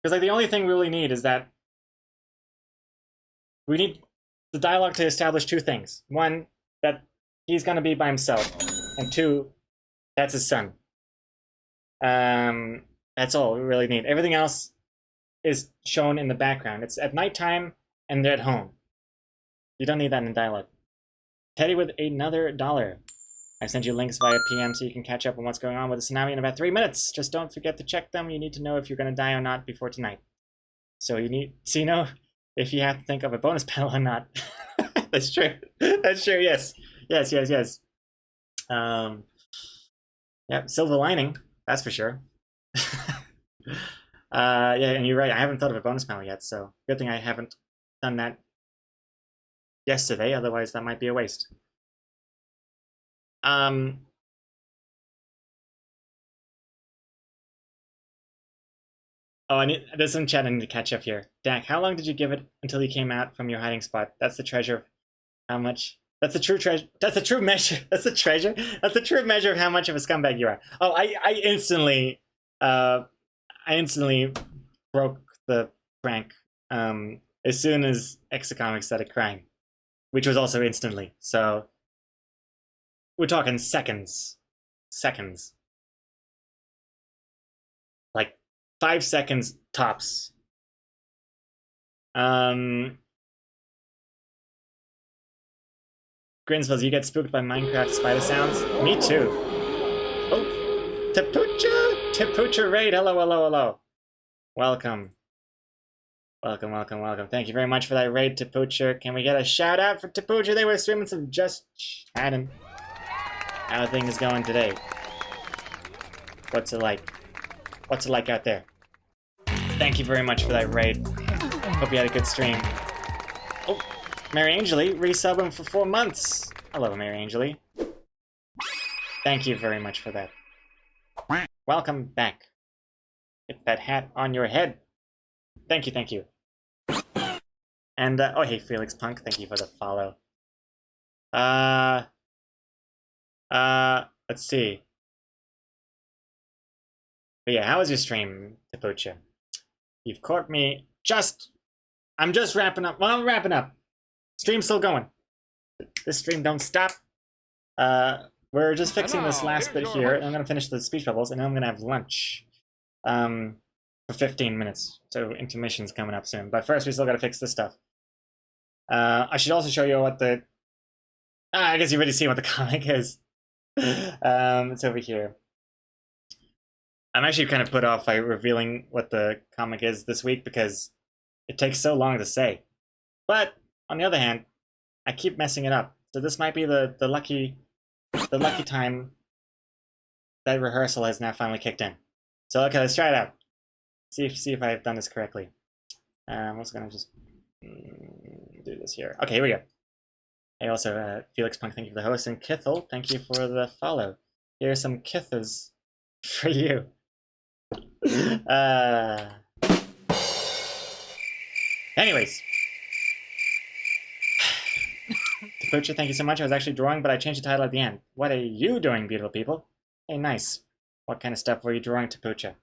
Because like the only thing we really need is that we need the dialogue to establish two things. One, that he's gonna be by himself, and two, that's his son. That's all we really need. Everything else is shown in the background. It's at nighttime and they're at home. You don't need that in dialogue. Teddy with another $1. I sent you links via PM so you can catch up on what's going on with the tsunami in about 3 minutes. Just don't forget to check them. You need to know if you're going to die or not before tonight. So you know if you have to think of a bonus panel or not. That's true. That's true, yes. Yes. Yeah, silver lining, that's for sure. Yeah, and you're right, I haven't thought of a bonus panel yet, so good thing I haven't done that yesterday, otherwise that might be a waste. Oh, there's some chat I need to catch up here. Dak, how long did you give it until you came out from your hiding spot? That's the treasure of how much... That's the true treasure. That's the true measure. That's the treasure. That's the true measure of how much of a scumbag you are. Oh, I instantly broke the prank as soon as Exocomics started crying, which was also instantly. So we're talking seconds. Like 5 seconds tops. Grinsville, you get spooked by Minecraft spider sounds? Me too. Oh, Tapucha raid. Hello. Welcome. Welcome, welcome, welcome. Thank you very much for that raid, Tapucha. Can we get a shout out for Tapucha? They were streaming some Just Chatting. How are things going today? What's it like? What's it like out there? Thank you very much for that raid. Hope you had a good stream. Oh, Mary Angeli, resub him for 4 months. Hello, Mary Angeli. Thank you very much for that. Welcome back. Get that hat on your head. Thank you, thank you. And, oh, hey, Felix Punk, thank you for the follow. Let's see. But yeah, how was your stream, Tapucha? You've caught me I'm just wrapping up. Well, I'm wrapping up. Stream's still going. This stream don't stop. We're just fixing this last bit here, and I'm gonna finish the speech bubbles, and then I'm gonna have lunch. For 15 minutes. So intermission's coming up soon. But first, we still gotta fix this stuff. I should also show you what the... I guess you already see what the comic is. It's over here. I'm actually kind of put off by revealing what the comic is this week because it takes so long to say. But, on the other hand, I keep messing it up. So this might be the lucky time that rehearsal has now finally kicked in. So okay, let's try it out. See if I've done this correctly. I'm also gonna just do this here. Okay, here we go. Hey, also Felix Punk, thank you for the host, and Kithel, thank you for the follow. Here's some kithas for you. Anyways. Tapucha, thank you so much. I was actually drawing, but I changed the title at the end. What are you doing, beautiful people? Hey, nice. What kind of stuff were you drawing, Tapucha?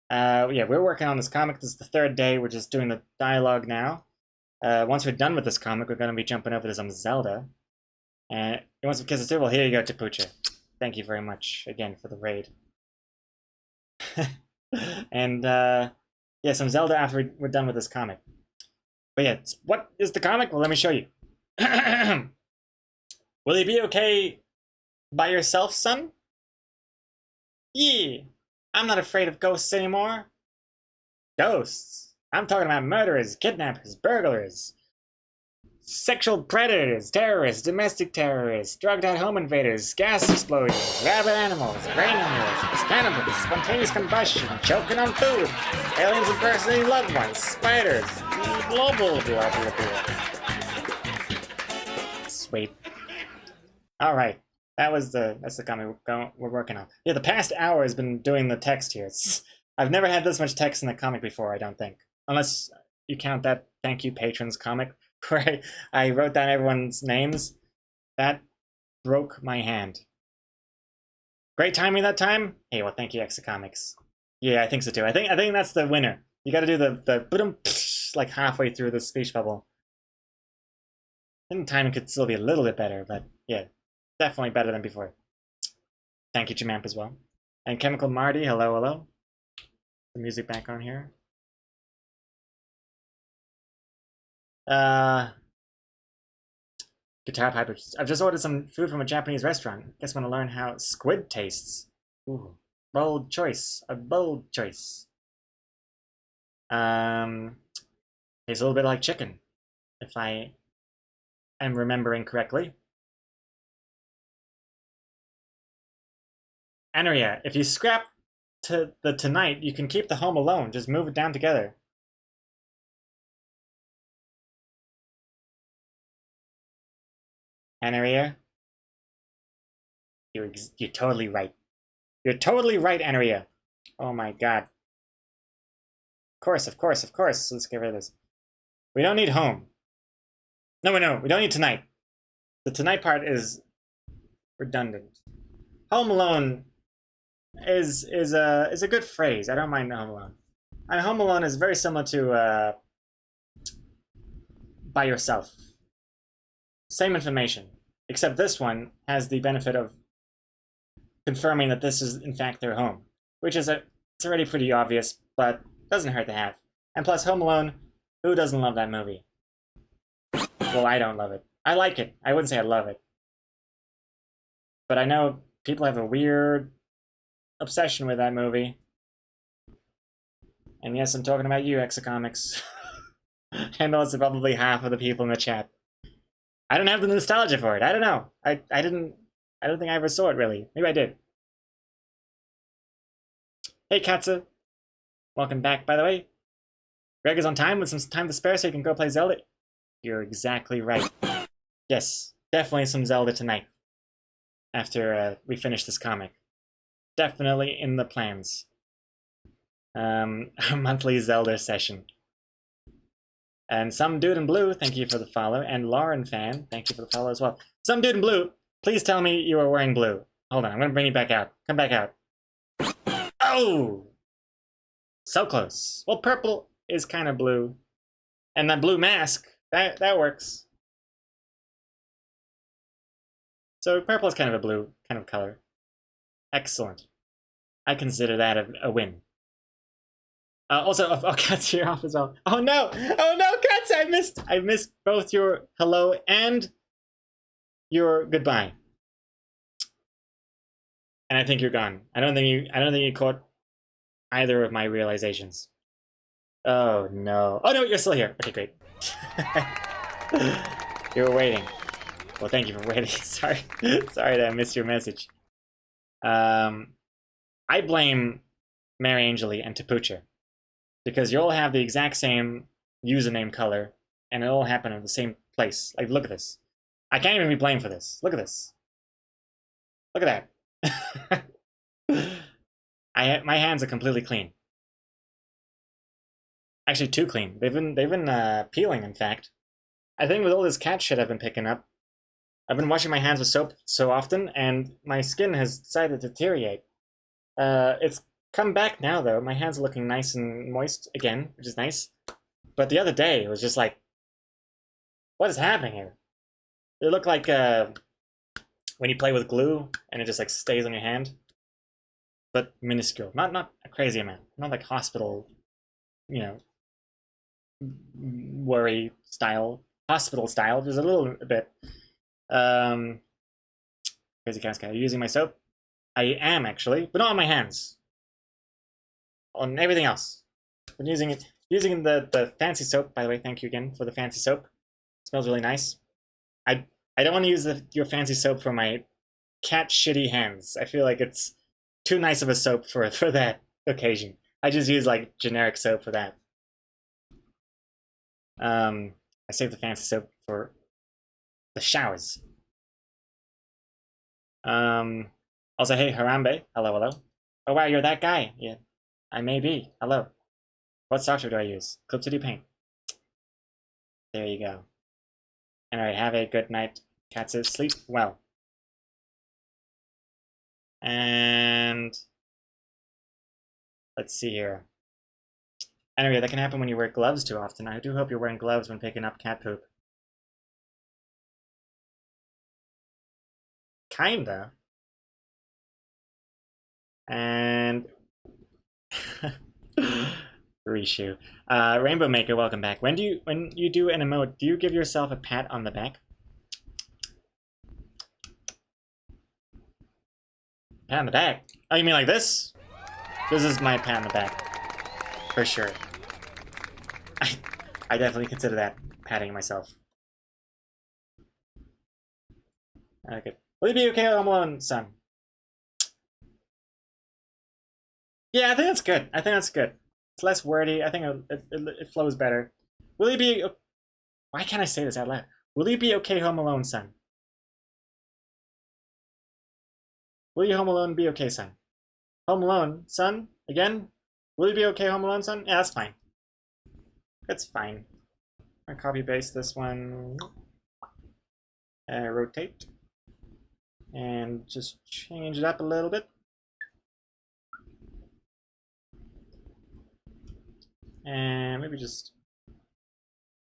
Yeah, we're working on this comic. This is the 3rd day. We're just doing the dialogue now. Once we're done with this comic, we're going to be jumping over to some Zelda. And you want some kisses too? Well, here you go, Tapucha. Thank you very much again for the raid. And yeah, some Zelda after we're done with this comic. But yeah, what is the comic? Well, let me show you. Will you be okay by yourself, son? Yeah, I'm not afraid of ghosts anymore. Ghosts? I'm talking about murderers, kidnappers, burglars, sexual predators, terrorists, domestic terrorists, drugged-out home invaders, gas explosions, rabid animals, brain animals, cannibals, spontaneous combustion, choking on food, aliens impersonating loved ones, spiders, blah blah blah blah blah. Sweet. All right, that's the comic we're working on. Yeah, the past hour has been doing the text here. I've never had this much text in a comic before, I don't think, unless you count that Thank You Patrons comic where I wrote down everyone's names. That broke my hand. Great timing that time. Hey, well, thank you, Exa Comics. Yeah, I think so too. I think that's the winner. You got to do the like halfway through the speech bubble. I think timing could still be a little bit better, but yeah, definitely better than before. Thank you, Jamamp, as well. And Chemical Marty, hello, hello. The music back on here. Guitar Piper. I've just ordered some food from a Japanese restaurant. Guess I'm gonna learn how squid tastes. Ooh, bold choice. A bold choice. Tastes a little bit like chicken, if I am remembering correctly. Anria, if you scrap to the tonight, you can keep the Home Alone. Just move it down together. Anria, you're totally right. You're totally right, Anria. Oh my god. Of course, of course, of course. Let's get rid of this. We don't need home. No, we don't need tonight. The tonight part is redundant. Home Alone is a good phrase. I don't mind Home Alone. Home Alone is very similar to By Yourself. Same information, except this one has the benefit of confirming that this is in fact their home, which is it's already pretty obvious, but doesn't hurt to have. And plus, Home Alone, who doesn't love that movie? Well, I don't love it. I like it. I wouldn't say I love it. But I know people have a weird obsession with that movie. And yes, I'm talking about you, Exa Comics. And also probably half of the people in the chat. I don't have the nostalgia for it. I don't know. I don't think I ever saw it really. Maybe I did. Hey Katsu. Welcome back, by the way. Greg is on time with some time to spare so you can go play Zelda. You're exactly right. Yes, definitely some Zelda tonight. After we finish this comic. Definitely in the plans. A monthly Zelda session. And Some Dude in Blue, thank you for the follow. And Lauren Fan, thank you for the follow as well. Some Dude in Blue, please tell me you are wearing blue. Hold on, I'm gonna bring you back out. Come back out. Oh! So close. Well, purple is kind of blue. And that blue mask, that works. So purple is kind of a blue kind of color. Excellent. I consider that a win. Also, Katz, you're off as well. Oh no! Oh no, Katz! I missed both your hello and your goodbye. And I think you're gone. I don't think you caught either of my realizations. Oh no! Oh no, you're still here. Okay, great. You were waiting. Well, thank you for waiting. Sorry that I missed your message. I blame Mary Angeli and Tapucha. Because you'll have the exact same username color, and it'll happen in the same place. Like, look at this. I can't even be blamed for this. Look at this. Look at that. My hands are completely clean. Actually, too clean. They've been peeling. In fact, I think with all this cat shit I've been picking up, I've been washing my hands with soap so often, and my skin has decided to deteriorate. It's come back now, though. My hands are looking nice and moist again, which is nice. But the other day, it was just like, what is happening here? It looked like when you play with glue and it just like stays on your hand. But minuscule. Not a crazy amount. Not like hospital, you know, worry style. Hospital style. Just a little bit. Crazy Cat's Cat. Are you using my soap? I am, actually. But not on my hands. On everything else. I'm using the fancy soap, by the way. Thank you again for the fancy soap. It smells really nice. I don't want to use your fancy soap for my cat shitty hands. I feel like it's too nice of a soap for that occasion. I just use like generic soap for that. I save the fancy soap for the showers. Also, hey Harambe, hello. Oh wow, you're that guy. Yeah, I may be. Hello. What software do I use? Clip 2D Paint. There you go. Alright, have a good night, Katsu. Sleep well. And let's see here. Anyway, that can happen when you wear gloves too often. I do hope you're wearing gloves when picking up cat poop. Kinda. And Rishu. Rainbow Maker, welcome back. When you do an emote, do you give yourself a pat on the back? Pat on the back? Oh, you mean like this? This is my pat on the back. For sure. I definitely consider that patting myself. Okay. Will you be okay, Home Alone, son? Yeah, I think that's good. It's less wordy. I think it flows better. Will you be... Why can't I say this out loud? Will you be okay, Home Alone, son? Will you Home Alone be okay, son? Home Alone, son? Again? Will you be okay, Home Alone, son? Yeah, that's fine. That's fine. I copy paste this one. Rotate. And just change it up a little bit. And maybe just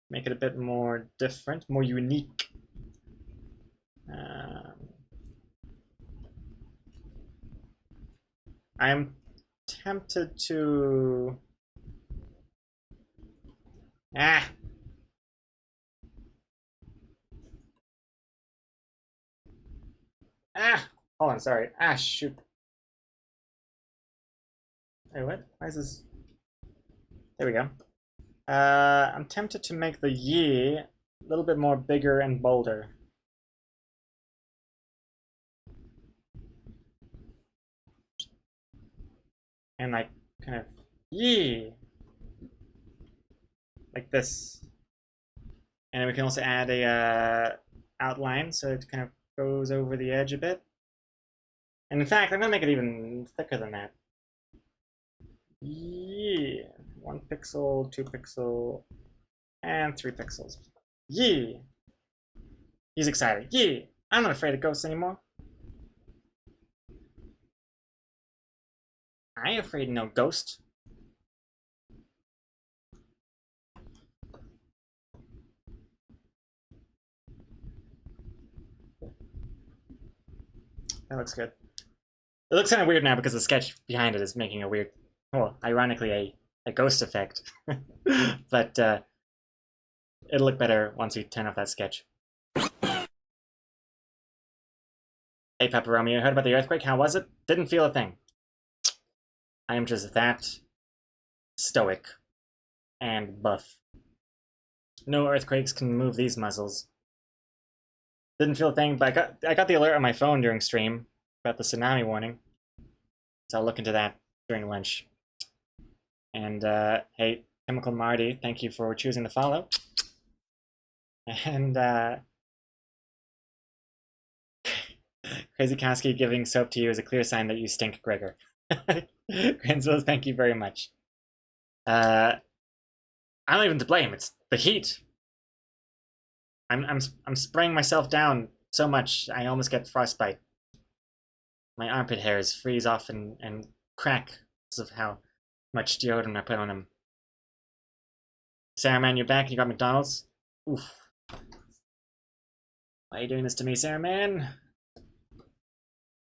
make it a bit more different, more unique. I'm tempted to... Hold on, sorry. Shoot. Wait, what? Why is this... There we go. I'm tempted to make the ye a little bit more bigger and bolder. And like kind of ye like this. And then we can also add a outline so it kind of goes over the edge a bit. And in fact, I'm gonna make it even thicker than that. Yeah, 1 pixel, 2 pixel, and 3 pixels. Yeah. He's excited. Yeah. I'm not afraid of ghosts anymore. I ain't afraid of no ghost. That looks good. It looks kind of weird now because the sketch behind it is making a weird, well, ironically, a ghost effect. But it'll look better once we turn off that sketch. Hey, Pepper Romeo, heard about the earthquake? How was it? Didn't feel a thing. I am just that stoic and buff. No earthquakes can move these muscles. Didn't feel a thing, but I got the alert on my phone during stream about the tsunami warning. So I'll look into that during lunch. And hey, Chemical Marty, thank you for choosing to follow. And Crazy Koski giving soap to you is a clear sign that you stink, Gregor. Grinswills, thank you very much. I'm not even to blame. It's the heat. I'm spraying myself down so much I almost get frostbite. My armpit hairs freeze off and crack because of how much deodorant I put on them. Sarah Man, you're back and you got McDonald's? Oof. Why are you doing this to me, Sarah Man?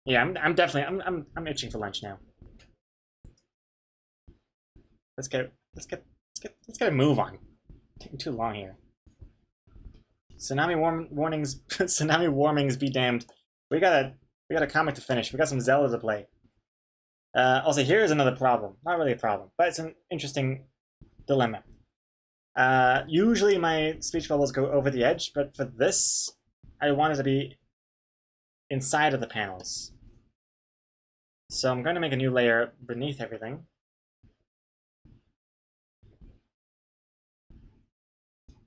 Yeah, I'm definitely I'm itching for lunch now. Let's get a move on. Taking too long here. Tsunami warnings, tsunami warnings be damned. We got a comic to finish. We got some Zelda to play. Also, here's another problem. Not really a problem, but it's an interesting dilemma. Usually my speech bubbles go over the edge, but for this, I want it to be inside of the panels. So I'm going to make a new layer beneath everything.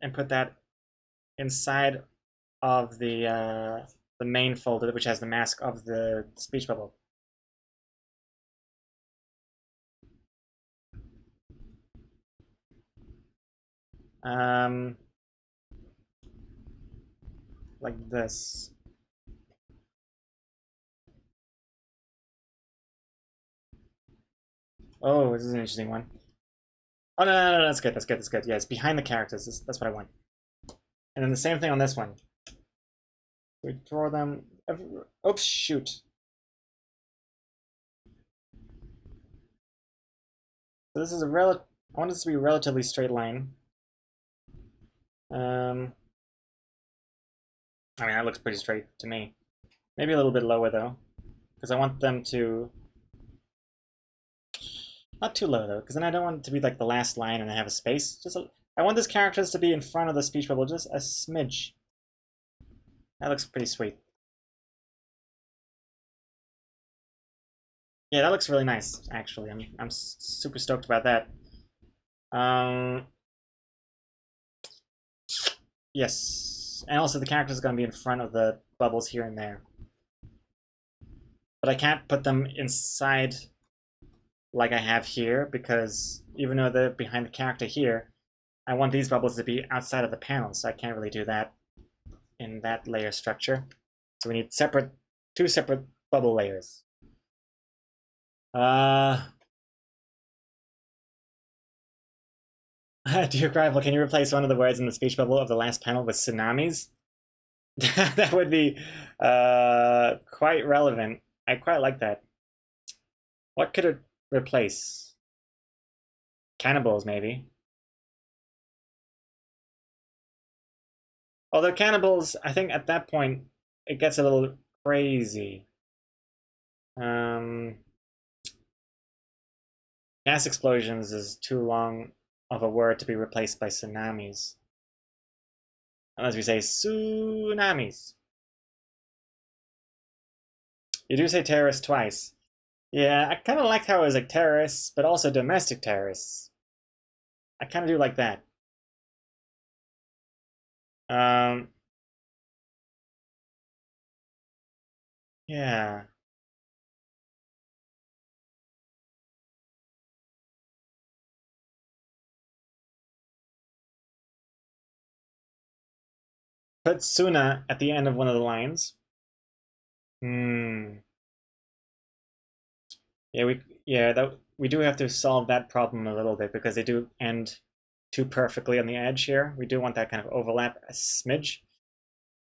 And put that inside of the main folder, which has the mask of the speech bubble. Like this. Oh, this is an interesting one. Oh, no, that's good, that's good, that's good. Yeah, it's behind the characters, that's what I want. And then the same thing on this one. We draw them... Oops, shoot. So this is I want this to be a relatively straight line. I mean, that looks pretty straight to me. Maybe a little bit lower, though. Because I want them to... Not too low, though, because then I don't want it to be like the last line and have a space. I want these characters to be in front of the speech bubble, just a smidge. That looks pretty sweet. Yeah, that looks really nice, actually. I'm super stoked about that. Yes. And also the characters are going to be in front of the bubbles here and there. But I can't put them inside like I have here, because even though they're behind the character here, I want these bubbles to be outside of the panel, so I can't really do that in that layer structure. So we need two separate bubble layers. Dear Rival, can you replace one of the words in the speech bubble of the last panel with tsunamis? That would be quite relevant. I quite like that. What could it replace? Cannibals, maybe. Although cannibals, I think at that point, it gets a little crazy. Gas explosions is too long of a word to be replaced by tsunamis. Unless we say tsunamis. You do say terrorists twice. Yeah, I kind of liked how it was like terrorists, but also domestic terrorists. I kind of do like that. Yeah. Put Suna at the end of one of the lines. Hmm. We do have to solve that problem a little bit because they do end too perfectly on the edge here. We do want that kind of overlap a smidge.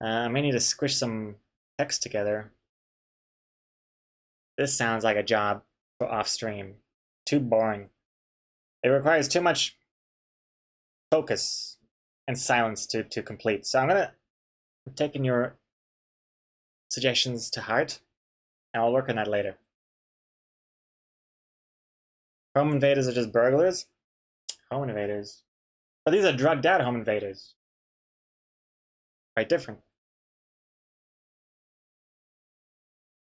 I may need to squish some text together. This sounds like a job for off stream. Too boring. It requires too much focus and silence to complete. So I'm taking your suggestions to heart, and I'll work on that later. Home invaders are just burglars? Home invaders. But these are drugged out home invaders. Quite different.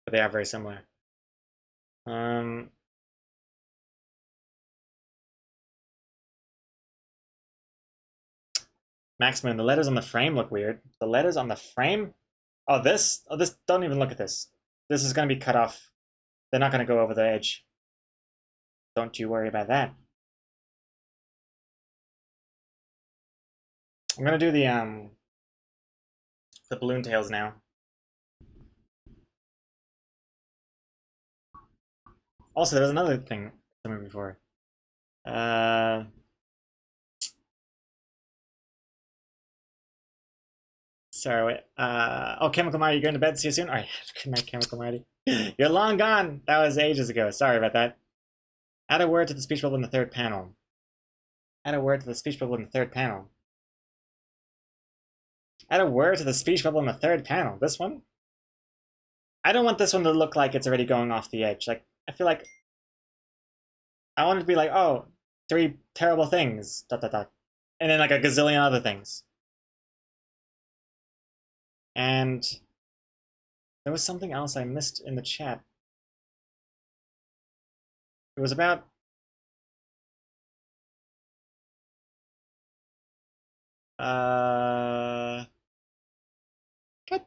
But they are very similar. Maximum, the letters on the frame look weird. The letters on the frame? Oh, this? Oh, this, don't even look at this. This is going to be cut off. They're not going to go over the edge. Don't you worry about that. I'm going to do the balloon tails now. Also, there's another thing I remember before. Sorry, wait. Oh, Chemical Mighty, you're going to bed? See you soon? Alright, good night, Chemical Mighty. You're long gone! That was ages ago. Sorry about that. Add a word to the speech bubble in the third panel. Add a word to the speech bubble in the third panel. Add a word to the speech bubble in the third panel. This one? I don't want this one to look like it's already going off the edge. Like, I feel like I want it to be like, oh, 3 terrible things, dot dot dot. And then like a gazillion other things. And there was something else I missed in the chat. It was about God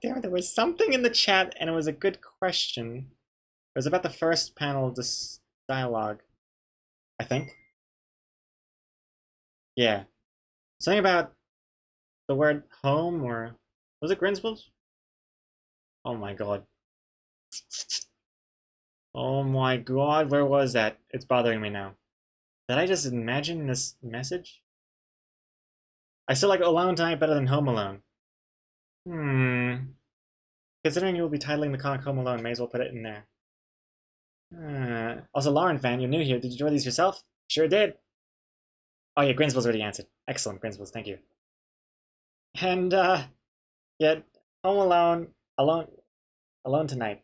damn it, there was something in the chat and it was a good question. It was about the first panel of this dialogue, I think. Yeah. Something about the word home, or was it Grinspool's? Oh my god. Oh my god, where was that? It's bothering me now. Did I just imagine this message? I still like Alone Tonight better than Home Alone. Considering you will be titling the comic Home Alone, may as well put it in there. Also, Lauren fan, you're new here. Did you draw these yourself? Sure did. Oh yeah, Grinspool's already answered. Excellent, Grinspool's, thank you. And yeah, Home Alone, Alone Tonight.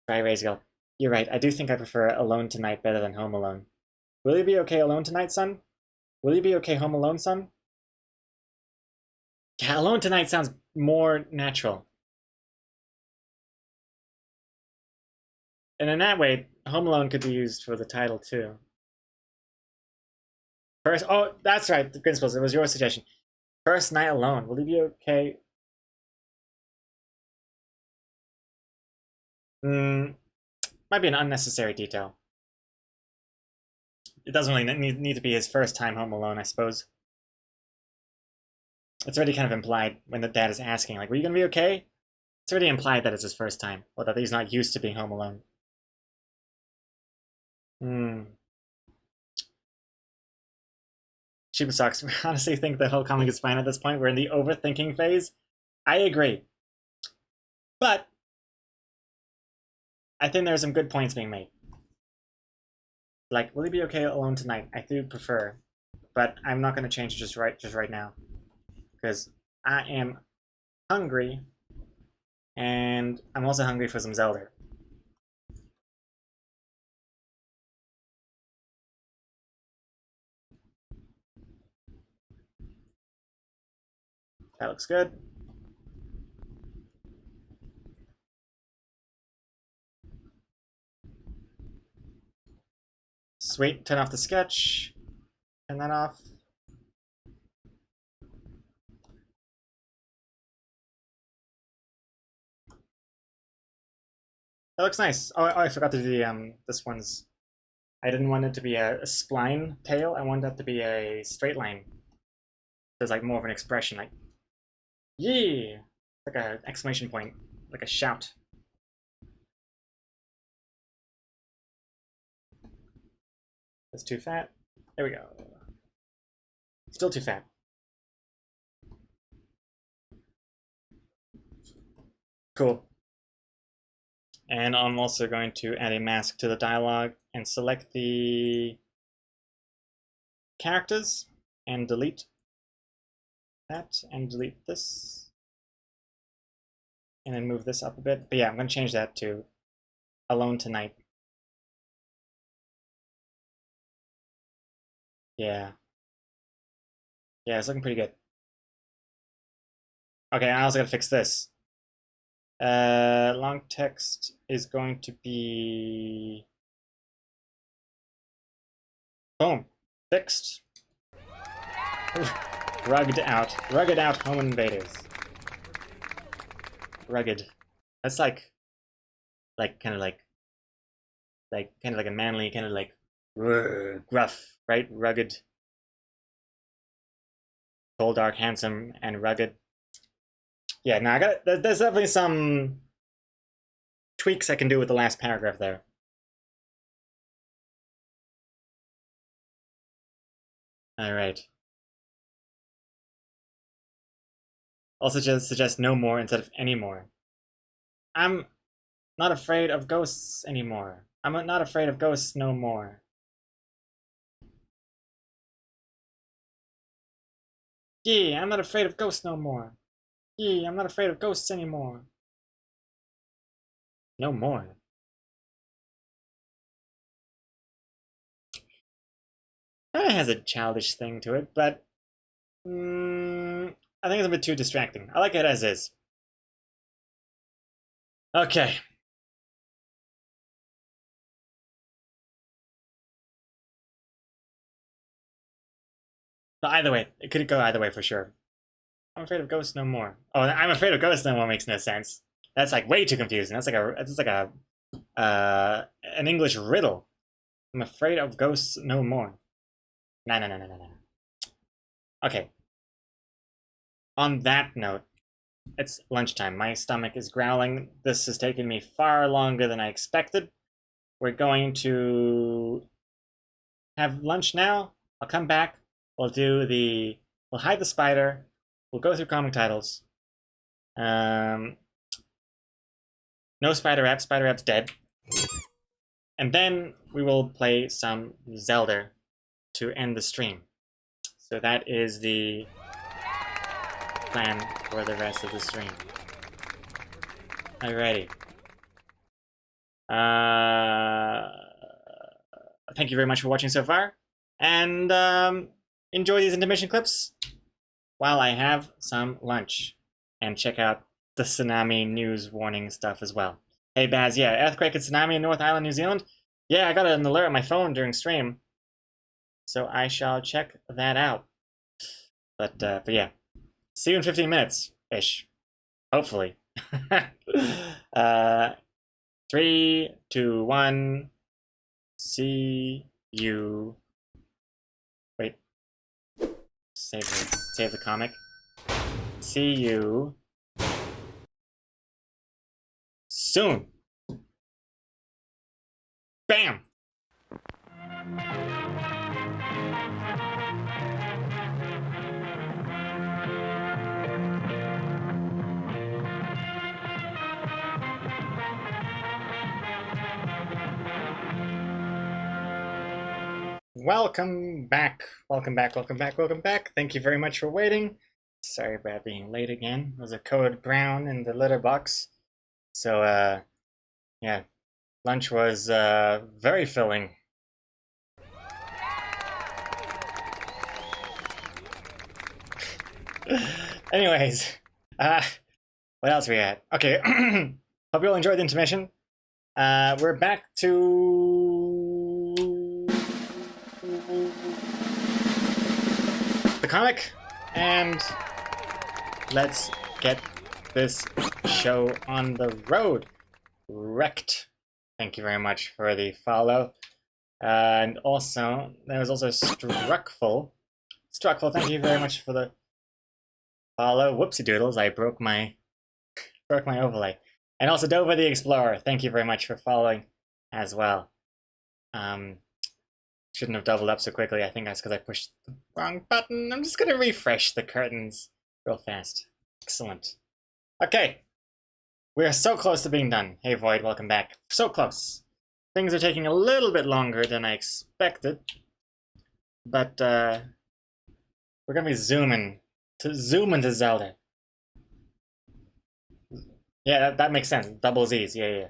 Right, Raisgill. You're right. I do think I prefer Alone Tonight better than Home Alone. Will you be okay Alone Tonight, son? Will you be okay Home Alone, son? Yeah, Alone Tonight sounds more natural. And in that way, Home Alone could be used for the title too. First, oh, that's right, the Grinspool's. It was your suggestion. First Night Alone. Will you be okay? Might be an unnecessary detail. It doesn't really need to be his first time home alone, I suppose. It's already kind of implied when the dad is asking, like, were you gonna be okay? It's already implied that it's his first time, or that he's not used to being home alone. Shiba Socks, I honestly think the whole comic is fine at this point. We're in the overthinking phase. I agree. But I think there are some good points being made. Like, will he be okay alone tonight? I do prefer, but I'm not going to change it just right now, because I am hungry, and I'm also hungry for some Zelda. That looks good. Sweet, turn off the sketch. Turn that off. That looks nice. Oh, I forgot to do the, this one's... I didn't want it to be a spline tail. I wanted that to be a straight line. There's like more of an expression, like, yeah, like an exclamation point, like a shout. That's too fat. There we go. Still too fat. Cool. And I'm also going to add a mask to the dialogue and select the characters and delete that and delete this. And then move this up a bit. But yeah, I'm going to change that to Alone Tonight. Yeah. Yeah, it's looking pretty good. Okay, I also got to fix this. Long text is going to be... Boom. Fixed. Rugged out. Rugged out home invaders. Rugged. That's like kind of like a manly, kind of like gruff, right? Rugged. Tall, dark, handsome, and rugged. Yeah, no, there's definitely some tweaks I can do with the last paragraph there. All right. Also just suggest no more instead of any more. I'm not afraid of ghosts anymore. I'm not afraid of ghosts no more. Yeah, I'm not afraid of ghosts no more. Yeah, I'm not afraid of ghosts anymore. No more. It has a childish thing to it, but I think it's a bit too distracting. I like it as is. Okay. But either way, it could go either way for sure. I'm afraid of ghosts no more. Oh, I'm afraid of ghosts no more makes no sense. That's like way too confusing. That's like an English riddle. I'm afraid of ghosts no more. No. Okay. On that note, it's lunchtime. My stomach is growling. This has taken me far longer than I expected. We're going to have lunch now. I'll come back. We'll hide the spider. We'll go through comic titles. No Spider Rap. Spider Rap's dead. And then we will play some Zelda to end the stream. So that is the plan for the rest of the stream. Alrighty. Thank you very much for watching so far. And enjoy these intermission clips while I have some lunch. And check out the tsunami news warning stuff as well. Hey Baz, yeah, earthquake and tsunami in North Island, New Zealand. Yeah, I got an alert on my phone during stream. So I shall check that out. But yeah. See you in 15 minutes-ish. Hopefully. 3, 2, 1. See you. Wait. Save the comic. See you soon. Bam! Welcome back. Welcome back. Thank you very much for waiting. Sorry about being late again. It was a code brown in the litter box. So, yeah, lunch was very filling. Anyways, what else we at? Okay, hope you all enjoyed the intermission. We're back to the comic, and let's get this show on the road. Wrecked. Thank you very much for the follow. And also, there was also Struckful. Struckful, thank you very much for the follow. Whoopsie doodles, I broke my overlay. And also Dova the Explorer, thank you very much for following as well. Shouldn't have doubled up so quickly. I think that's because I pushed the wrong button. I'm just gonna refresh the curtains real fast. Excellent. Okay. We are so close to being done. Hey Void, welcome back. So close. Things are taking a little bit longer than I expected. But we're gonna be zooming to Zelda. Yeah, that makes sense. Double Z's, yeah.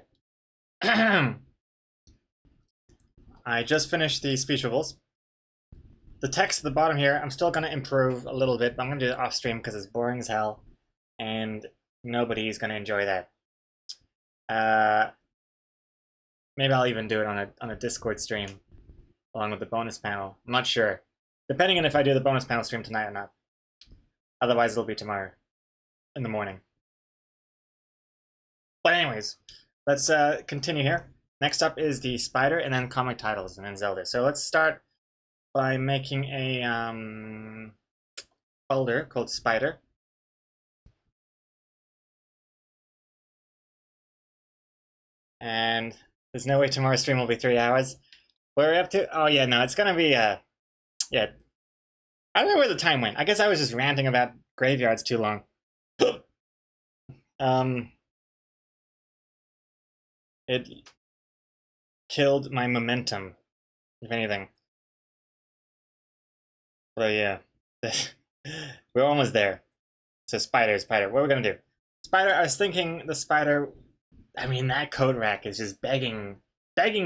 I just finished the speech bubbles. The text at the bottom here, I'm still gonna improve a little bit, but I'm gonna do it off stream because it's boring as hell, and nobody's gonna enjoy that. Maybe I'll even do it on a Discord stream along with the bonus panel. I'm not sure, depending on if I do the bonus panel stream tonight or not. Otherwise, it'll be tomorrow in the morning. But anyways, let's continue here. Next up is the spider, and then comic titles, and then Zelda. So let's start by making a folder called Spider. And there's no way tomorrow's stream will be 3 hours. Where are we up to? Oh yeah, no, it's gonna be yeah. I don't know where the time went. I guess I was just ranting about graveyards too long. It killed my momentum, if anything. But yeah, we're almost there. So spider, what are we gonna do? Spider, I was thinking the spider, I mean, that coat rack is just begging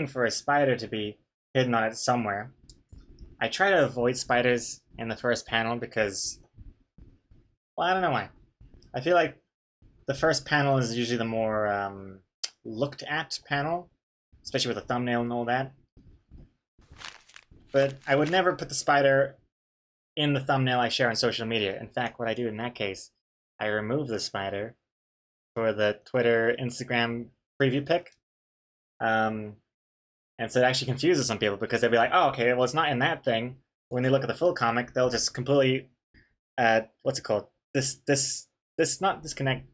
for a spider to be hidden on it somewhere. I try to avoid spiders in the first panel because, well, I don't know why. I feel like the first panel is usually the more looked at panel, especially with a thumbnail and all that. But I would never put the spider in the thumbnail I share on social media. In fact, what I do in that case, I remove the spider for the Twitter, Instagram preview pic. And so it actually confuses some people because they'll be like, oh, okay, well, it's not in that thing. When they look at the full comic, they'll just completely, what's it called? Not disconnect,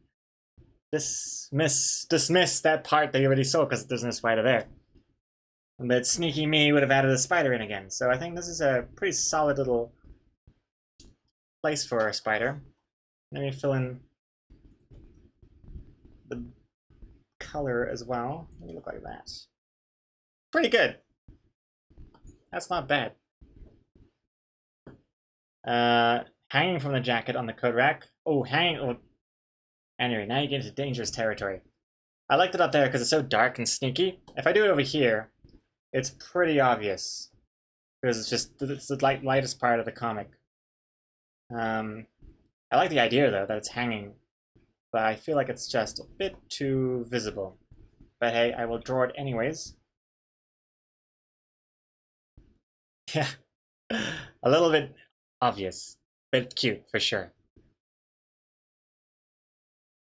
dismiss that part they already saw because there's no spider there. But sneaky me would have added a spider in again. So I think this is a pretty solid little place for a spider. Let me fill in the color as well. Let me look like that. Pretty good. That's not bad. Hanging from the jacket on the coat rack. Oh, hanging. Oh. Anyway, now you get into dangerous territory. I liked it up there because it's so dark and sneaky. If I do it over here, it's pretty obvious because it's the lightest part of the comic. I like the idea though that it's hanging, but I feel like it's just a bit too visible. But hey, I will draw it anyways. Yeah, a little bit obvious, but cute for sure.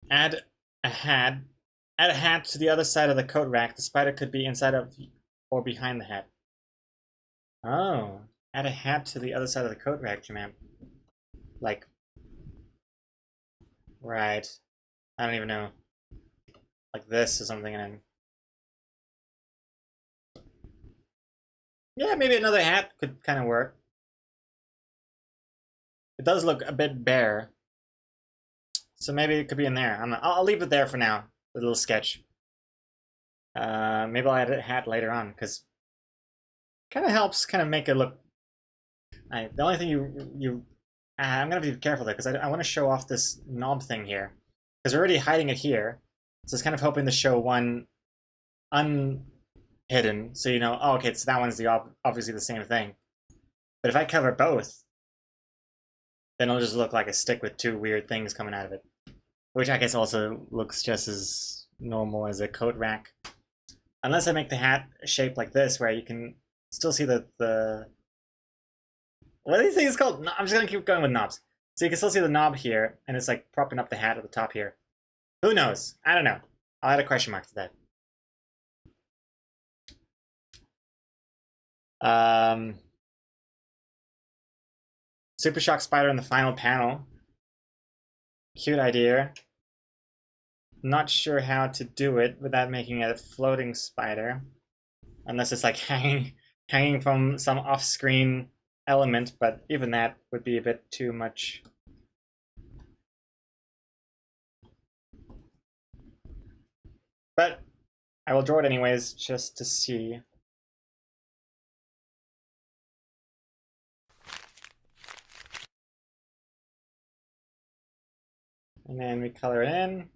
Add a hat to the other side of the coat rack. The spider could be inside of or behind the hat. Oh, add a hat to the other side of the coat rack, Jaman. Like, right. I don't even know. Like this or something, and then yeah, maybe another hat could kind of work. It does look a bit bare, so maybe it could be in there. I'll leave it there for now. The little sketch. Maybe I'll add a hat later on because kind of helps kind of make it look. The only thing I'm gonna be careful there because I want to show off this knob thing here because we're already hiding it here, so it's kind of hoping to show one unhidden, so you know, oh, okay, so that one's obviously the same thing. But if I cover both, then it'll just look like a stick with two weird things coming out of it. Which I guess also looks just as normal as a coat rack. Unless I make the hat shaped like this, where you can still see the what are these things called? No, I'm just gonna keep going with knobs. So you can still see the knob here, and it's like propping up the hat at the top here. Who knows? I don't know. I'll add a question mark to that. Super Shock Spider in the final panel. Cute idea. Not sure how to do it without making it a floating spider. Unless it's like hanging from some off-screen element, but even that would be a bit too much. But I will draw it anyways, just to see. And then we color it in.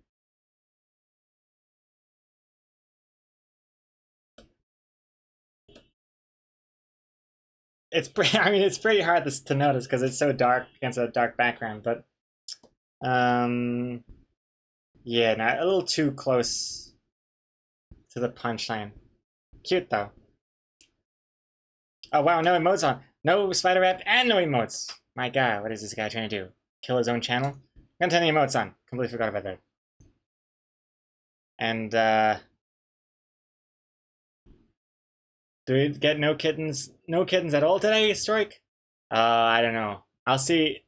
It's pretty, I mean, it's pretty hard to notice because it's so dark against a dark background, but yeah, not a little too close to the punchline. Cute though. Oh wow, no emotes on. No spider wrap and no emotes. My god, what is this guy trying to do? Kill his own channel? I'm gonna turn the emotes on. Completely forgot about that. And do we get no kittens at all today, Strike? I don't know. I'll see.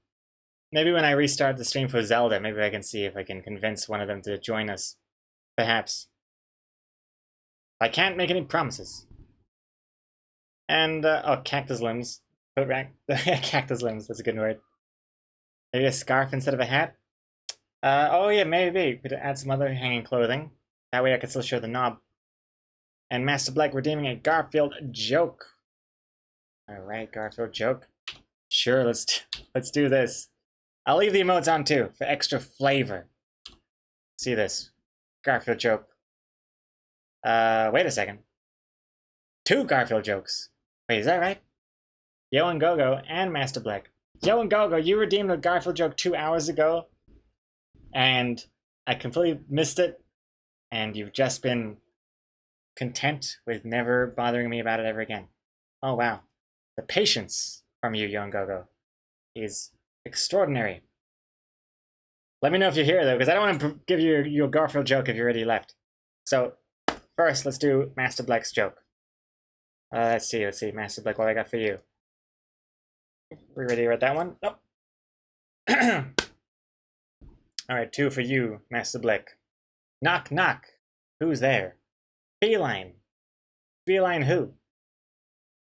Maybe when I restart the stream for Zelda, maybe I can see if I can convince one of them to join us. Perhaps. I can't make any promises. And, oh, cactus limbs. Coat rack. Cactus limbs, that's a good word. Maybe a scarf instead of a hat? Oh yeah, maybe. We could add some other hanging clothing. That way I could still show the knob. And Master Black redeeming a Garfield joke. Alright, Garfield joke. Sure, let's do this. I'll leave the emotes on too, for extra flavor. See this. Garfield joke. Wait a second. 2 Garfield jokes. Wait, is that right? Yo and Gogo and Master Black. Yo and Gogo, you redeemed the Garfield joke 2 hours ago, and I completely missed it, and you've just been content with never bothering me about it ever again. Oh wow. The patience from you, Yo and Gogo, is extraordinary. Let me know if you're here, though, because I don't want to give you your Garfield joke if you already left. So, first, let's do Master Black's joke. Let's see, Master Black, what I got for you. We ready to read that one? Nope. Alright, 2 for you, Master Black. Knock, knock. Who's there? Feline. Feline who?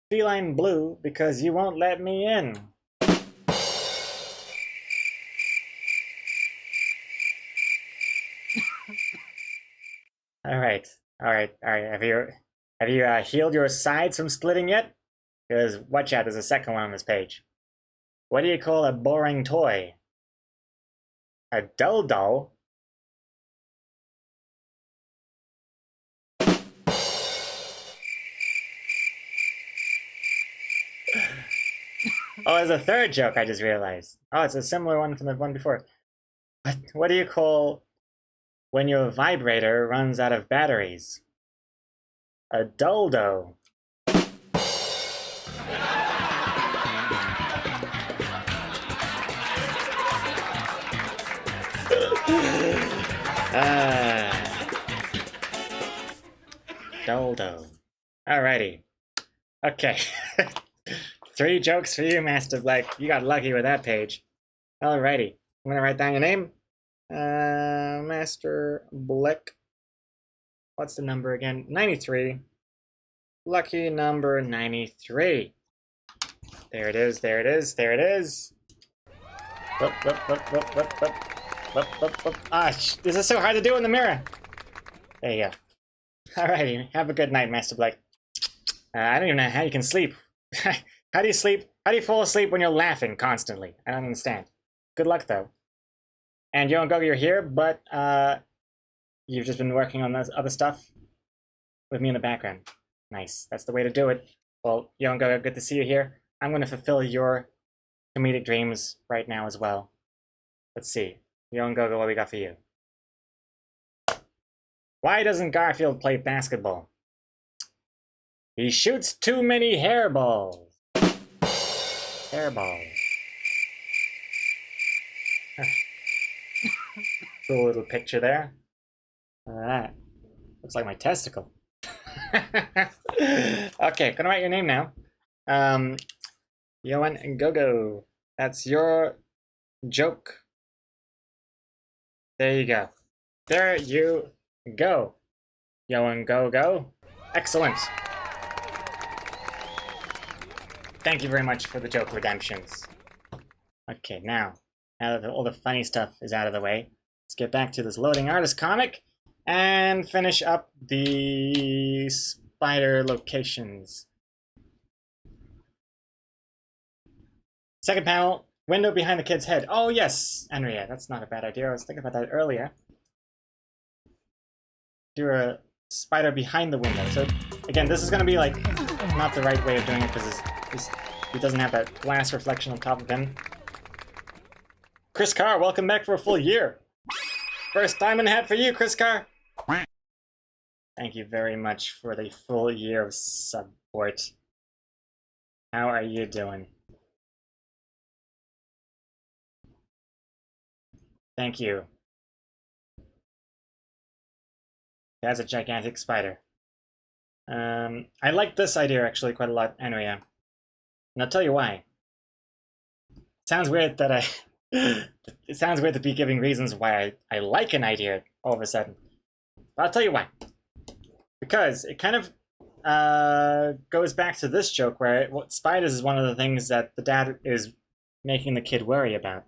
Feline blue, because you won't let me in. Alright. Have you healed your sides from splitting yet? Because watch out, there's a second one on this page. What do you call a boring toy? A dull doll? Oh, there's a third joke I just realized. Oh, it's a similar one from the one before. What do you call when your vibrator runs out of batteries? A dildo. Dildo. Alrighty. Okay. 3 jokes for you, Master Black. You got lucky with that page. Alrighty. I'm gonna write down your name. Master Black. What's the number again? 93. Lucky number 93. There it is, there it is, there it is. Whoop, whoop, whoop, whoop, whoop, whoop. Whoop, whoop, whoop. Ah, this is so hard to do in the mirror. There you go. Alrighty, have a good night, Master Black. I don't even know how you can sleep. How do you sleep? How do you fall asleep when you're laughing constantly? I don't understand. Good luck, though. And Yo and Gogo, you're here, but you've just been working on this other stuff with me in the background. Nice. That's the way to do it. Well, Yo and Gogo, good to see you here. I'm going to fulfill your comedic dreams right now as well. Let's see. Yo and Gogo, what we got for you? Why doesn't Garfield play basketball? He shoots too many hairballs. Hairballs. Cool little picture there. Alright. Looks like my testicle. Okay, gonna write your name now. Yoan and Gogo. That's your joke. There you go. There you go. Yoan Gogo. Excellent. Thank you very much for the joke redemptions. Okay, now that all the funny stuff is out of the way, let's get back to this loading artist comic and finish up the spider locations. Second panel, window behind the kid's head. Oh yes, Henriette, that's not a bad idea. I was thinking about that earlier. Do a spider behind the window. So again, this is going to be like not the right way of doing it because he doesn't have that glass reflection on top of him. Chris Carr, welcome back for a full year. First diamond hat for you, Chris Carr. Thank you very much for the full year of support. How are you doing? Thank you. That's a gigantic spider. I like this idea actually quite a lot, anyway. And I'll tell you why. It sounds weird that it sounds weird to be giving reasons why I like an idea all of a sudden. But I'll tell you why. Because it kind of goes back to this joke where spiders is one of the things that the dad is making the kid worry about.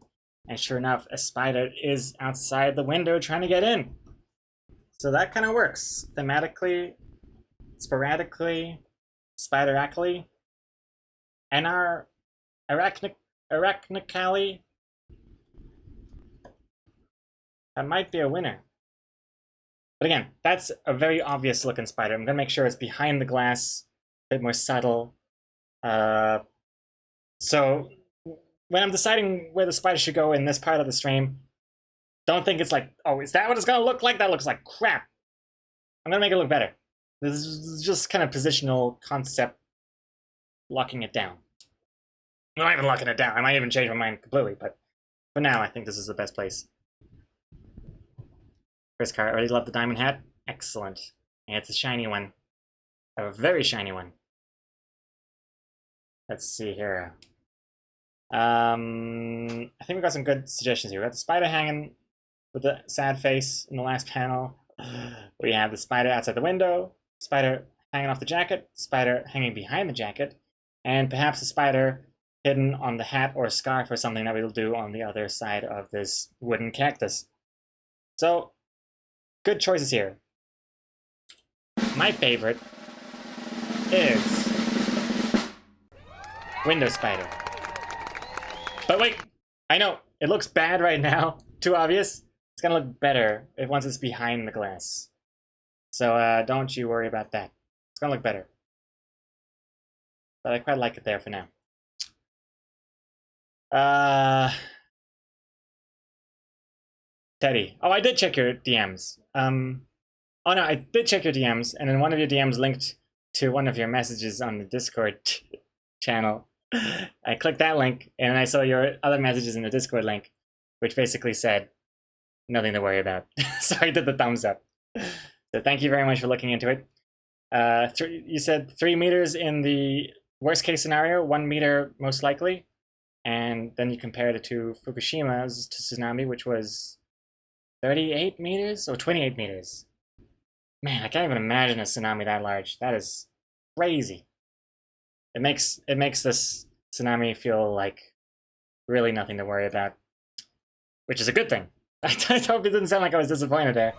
And sure enough, a spider is outside the window trying to get in. So that kind of works. Thematically, sporadically, spideracally, and our arachnically. That might be a winner. But again, that's a very obvious looking spider. I'm gonna make sure it's behind the glass, a bit more subtle. So when I'm deciding where the spider should go in this part of the stream, don't think it's like, oh, is that what it's gonna look like? That looks like crap. I'm gonna make it look better. This is just kind of positional concept, locking it down. I'm not even locking it down. I might even change my mind completely, but for now, I think this is the best place. Chris Carr, already love the diamond hat. Excellent. And it's a shiny one. A very shiny one. Let's see here. I think we got some good suggestions here. We got the spider hanging with the sad face in the last panel. We have the spider outside the window, spider hanging off the jacket, spider hanging behind the jacket, and perhaps a spider hidden on the hat or scarf or something that we'll do on the other side of this wooden cactus. So, good choices here. My favorite is window spider. But wait, I know, it looks bad right now, too obvious. It's gonna look better once it's behind the glass. So don't you worry about that. It's gonna look better. But I quite like it there for now. Teddy. Oh, I did check your DMs. Oh no, I did check your DMs, and then one of your DMs linked to one of your messages on the Discord channel. I clicked that link, and I saw your other messages in the Discord link, which basically said, nothing to worry about. So I did the thumbs up. So thank you very much for looking into it. You said 3 meters in the worst case scenario, 1 meter most likely. And then you compared it to Fukushima's tsunami, which was 38 meters or 28 meters. Man, I can't even imagine a tsunami that large. That is crazy. It makes this tsunami feel like really nothing to worry about, which is a good thing. I hope it didn't sound like I was disappointed there.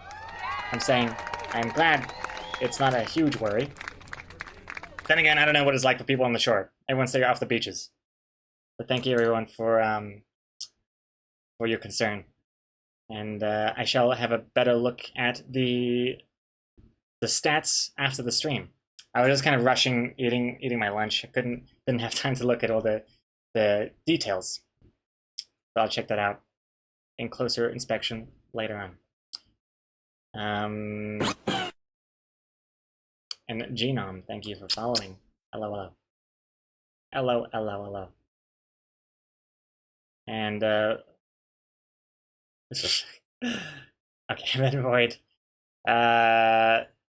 I'm saying I'm glad it's not a huge worry. Then again, I don't know what it's like for people on the shore. Everyone stay off the beaches. But thank you everyone for your concern. And I shall have a better look at the stats after the stream. I was just kind of rushing eating my lunch. I didn't have time to look at all the the details. So I'll check that out in closer inspection later on. And Genome, thank you for following. Hello, hello. Hello, hello, hello. And, okay, Red Void,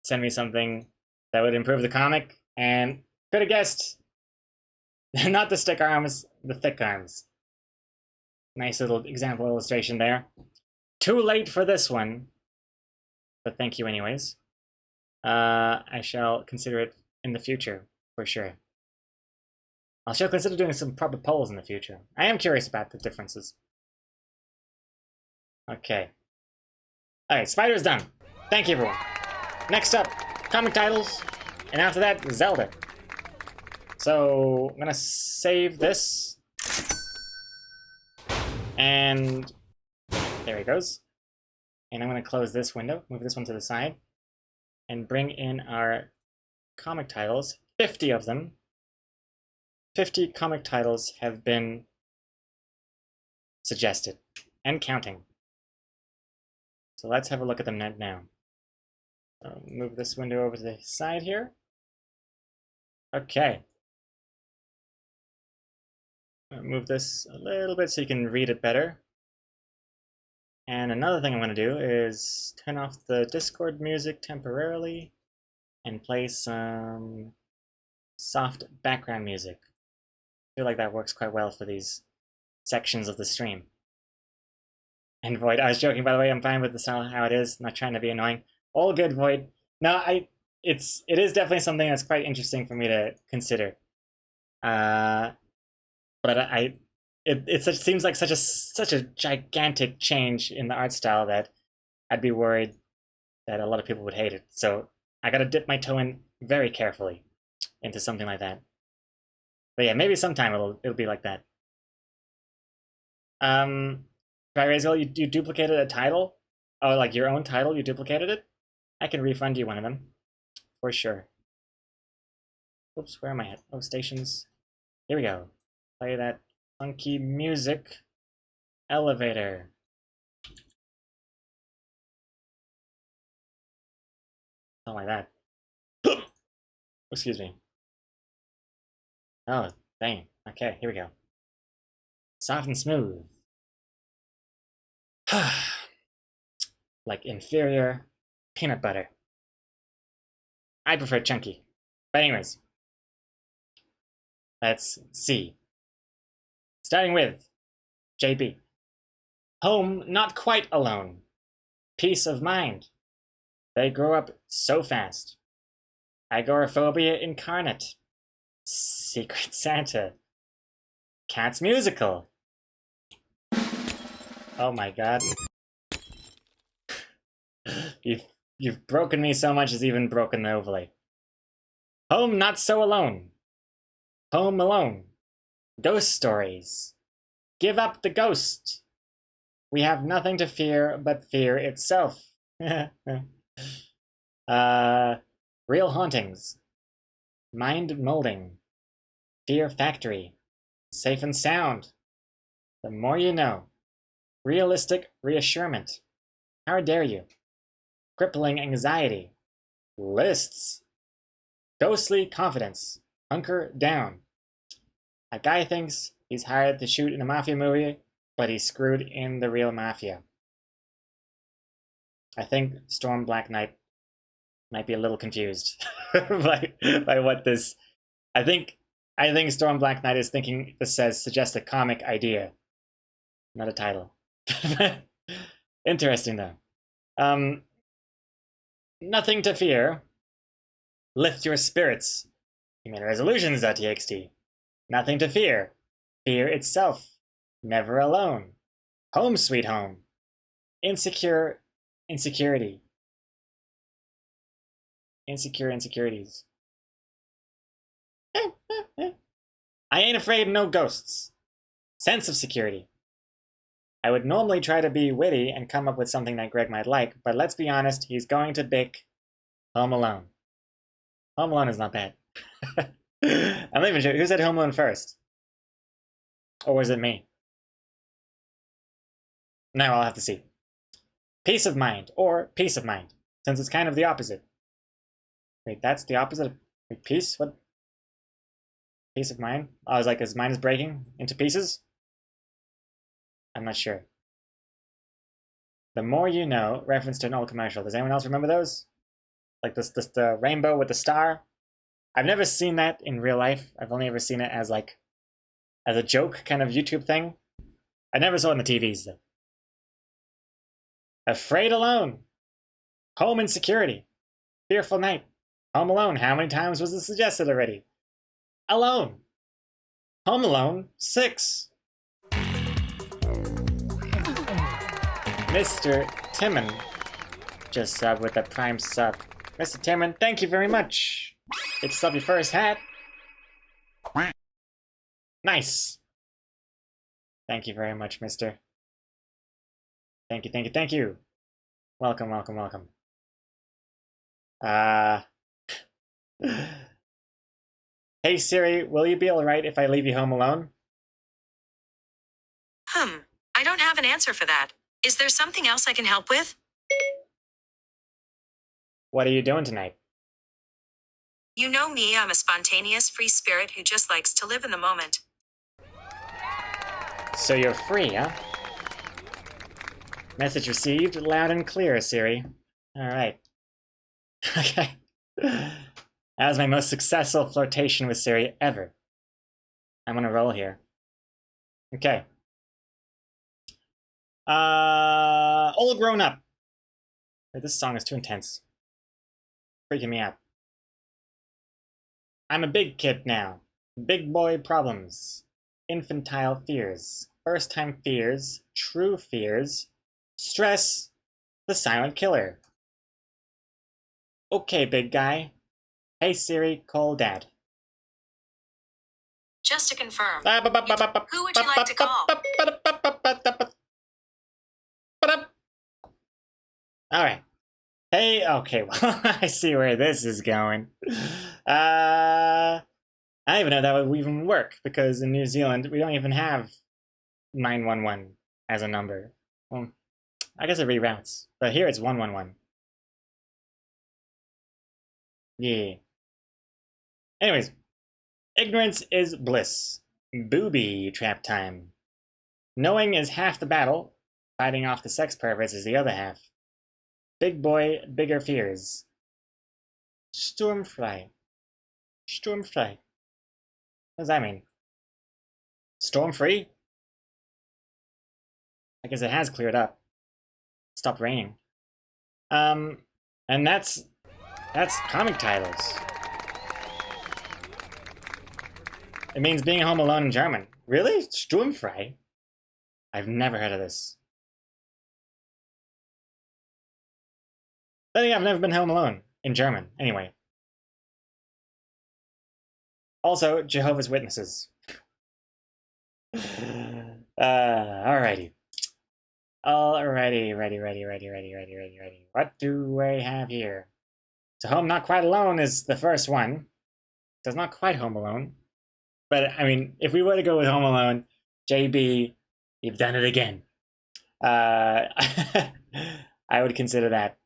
send me something that would improve the comic, and could have guessed, not the stick arms, the thick arms. Nice little example illustration there. Too late for this one, but thank you anyways. I shall consider it in the future, for sure. I shall consider doing some proper polls in the future. I am curious about the differences. Okay. Alright, Spider's done. Thank you, everyone. Next up, comic titles, and after that, Zelda. So, I'm gonna save this. And there it goes. And I'm gonna close this window, move this one to the side, and bring in our comic titles, 50 of them. 50 comic titles have been suggested, and counting. So let's have a look at them now. Move this window over to the side here. Okay. Move this a little bit so you can read it better. And another thing I'm going to do is turn off the Discord music temporarily and play some soft background music. I feel like that works quite well for these sections of the stream. And Void, I was joking, by the way. I'm fine with the style how it is. Not trying to be annoying. All good, Void. No, it is definitely something that's quite interesting for me to consider. But it seems like such a gigantic change in the art style that I'd be worried that a lot of people would hate it. So I gotta dip my toe in very carefully into something like that. But yeah, maybe sometime it'll be like that. Razel, you duplicated a title? Oh, like your own title, you duplicated it? I can refund you one of them. For sure. Oops, where am I at? Oh, stations. Here we go. Play that funky music. Elevator. Something like that. Excuse me. Oh, dang. Okay, here we go. Soft and smooth. Like inferior peanut butter. I prefer chunky. But anyways. Let's see. Starting with JB. Home not quite alone. Peace of mind. They grow up so fast. Agoraphobia incarnate. Secret Santa. Cats musical. Oh my god. You've broken me so much it's even broken the overlay. Home not so alone. Home alone. Ghost stories. Give up the ghost. We have nothing to fear but fear itself. Real hauntings. Mind molding. Fear factory. Safe and sound. The more you know. Realistic reassurement. How dare you? Crippling anxiety. Lists. Ghostly confidence. Hunker down. A guy thinks he's hired to shoot in a mafia movie, but he's screwed in the real mafia. I think Storm Black Knight might be a little confused by what this. I think Storm Black Knight is thinking this suggests a comic idea, not a title. Interesting though. Nothing to fear. Lift your spirits. Human resolutions.txt. Nothing to fear. Fear itself. Never alone. Home sweet home. Insecure insecurity. Insecure insecurities. I ain't afraid of no ghosts. Sense of security. I would normally try to be witty and come up with something that Greg might like, but let's be honest, he's going to pick Home Alone. Home Alone is not bad. I'm not even sure. Who said Home Alone first? Or was it me? Now I'll have to see. Peace of mind, or peace of mind, since it's kind of the opposite. Wait, that's the opposite of wait, peace? What? Peace of mind? I was like, his mind is breaking into pieces? I'm not sure. The more you know, reference to an old commercial. Does anyone else remember those? Like this the rainbow with the star? I've never seen that in real life. I've only ever seen it as like as a joke kind of YouTube thing. I never saw it on the TVs though. Afraid alone. Home insecurity. Fearful night. Home alone. How many times was this suggested already? Alone. Home Alone 6. Mr. Timon just subbed with a prime sub. Mr. Timon, thank you very much. It's sub your first hat. Nice. Thank you very much, mister. Thank you, thank you, thank you. Welcome, welcome, welcome. Hey Siri, will you be alright if I leave you home alone? I don't have an answer for that. Is there something else I can help with? What are you doing tonight? You know me, I'm a spontaneous, free spirit who just likes to live in the moment. So you're free, huh? Message received, loud and clear, Siri. Alright. Okay. That was my most successful flirtation with Siri ever. I'm on a roll here. Okay. All grown up. This song is too intense. Freaking me out. I'm a big kid now. Big boy problems. Infantile fears. First time fears. True fears. Stress. The silent killer. Okay, big guy. Hey Siri, call Dad. Just to confirm, who would you like to call? Alright. Hey, okay, well, I see where this is going. I don't even know if that would even work, because in New Zealand, we don't even have 911 as a number. Well, I guess it reroutes, but here it's 111. Yeah. Anyways, ignorance is bliss. Booby trap time. Knowing is half the battle. Fighting off the sex perverts is the other half. Big boy, bigger fears. Sturmfrei. Sturmfrei. What does that mean? Storm free? I guess it has cleared up. Stopped raining. And that's comic titles. It means being home alone in German. Really? Sturmfrei? I've never heard of this. I think I've never been home alone in German, anyway. Also, Jehovah's Witnesses. Alrighty. Alrighty, ready. What do I have here? So Home Not Quite Alone is the first one. So it's not quite Home Alone. But, I mean, if we were to go with Home Alone, JB, you've done it again. I would consider that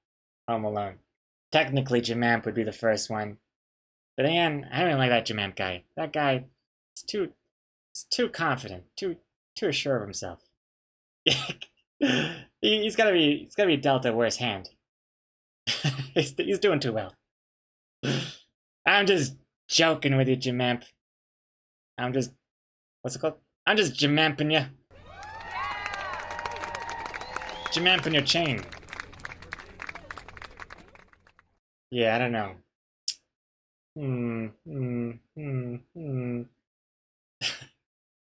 Home Alone. Technically, Jamamp would be the first one. But again, I don't really like that Jamamp guy. That guy is too confident, too assured of himself. he's gotta be dealt a worse hand. he's doing too well. I'm just joking with you, Jamamp. I'm just, what's it called? I'm just Jamamping you. Jamamping your chain. Yeah, I don't know.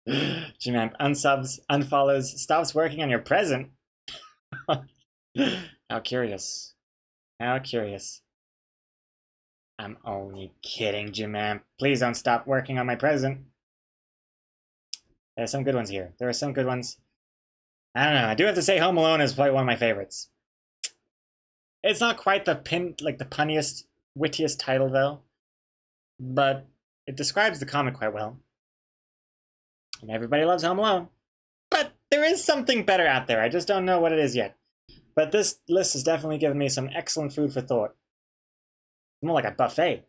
Jamamp unsubs, unfollows, stops working on your present. How curious. How curious. I'm only kidding, Jamamp. Please don't stop working on my present. There are some good ones here. There are some good ones. I don't know. I do have to say Home Alone is probably one of my favorites. It's not quite the punniest, wittiest title, though. But it describes the comic quite well. And everybody loves Home Alone. But there is something better out there. I just don't know what it is yet. But this list has definitely given me some excellent food for thought. More like a buffet.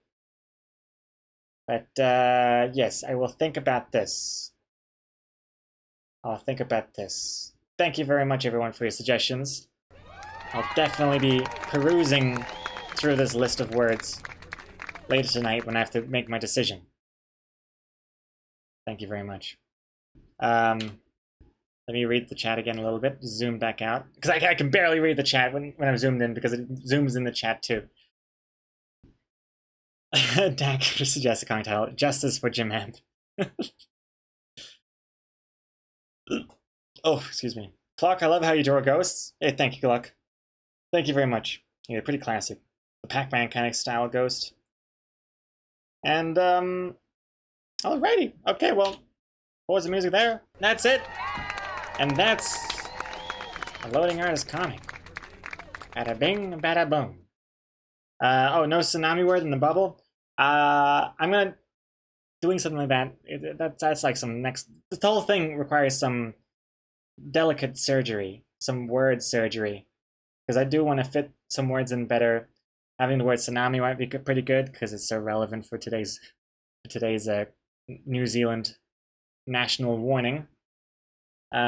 But yes, I will think about this. I'll think about this. Thank you very much, everyone, for your suggestions. I'll definitely be perusing through this list of words later tonight when I have to make my decision. Thank you very much. Let me read the chat again a little bit. Zoom back out. Because I can barely read the chat when I'm zoomed in because it zooms in the chat too. Dak suggests a comic title. Justice for Jim Hand. Oh, excuse me. Clock, I love how you draw ghosts. Hey, thank you, Clock. Thank you very much. You're pretty classic. The Pac-Man kind of style ghost. And, alrighty. Okay, well, what was the music there? That's it. And that's a Loading Artist comic. Bada bing, bada boom. Oh, no tsunami word in the bubble. I'm gonna doing something like that. That's like some next. This whole thing requires some delicate surgery, some word surgery, because I do want to fit some words in better. Having the word tsunami might be pretty good because it's so relevant for today's New Zealand national warning. But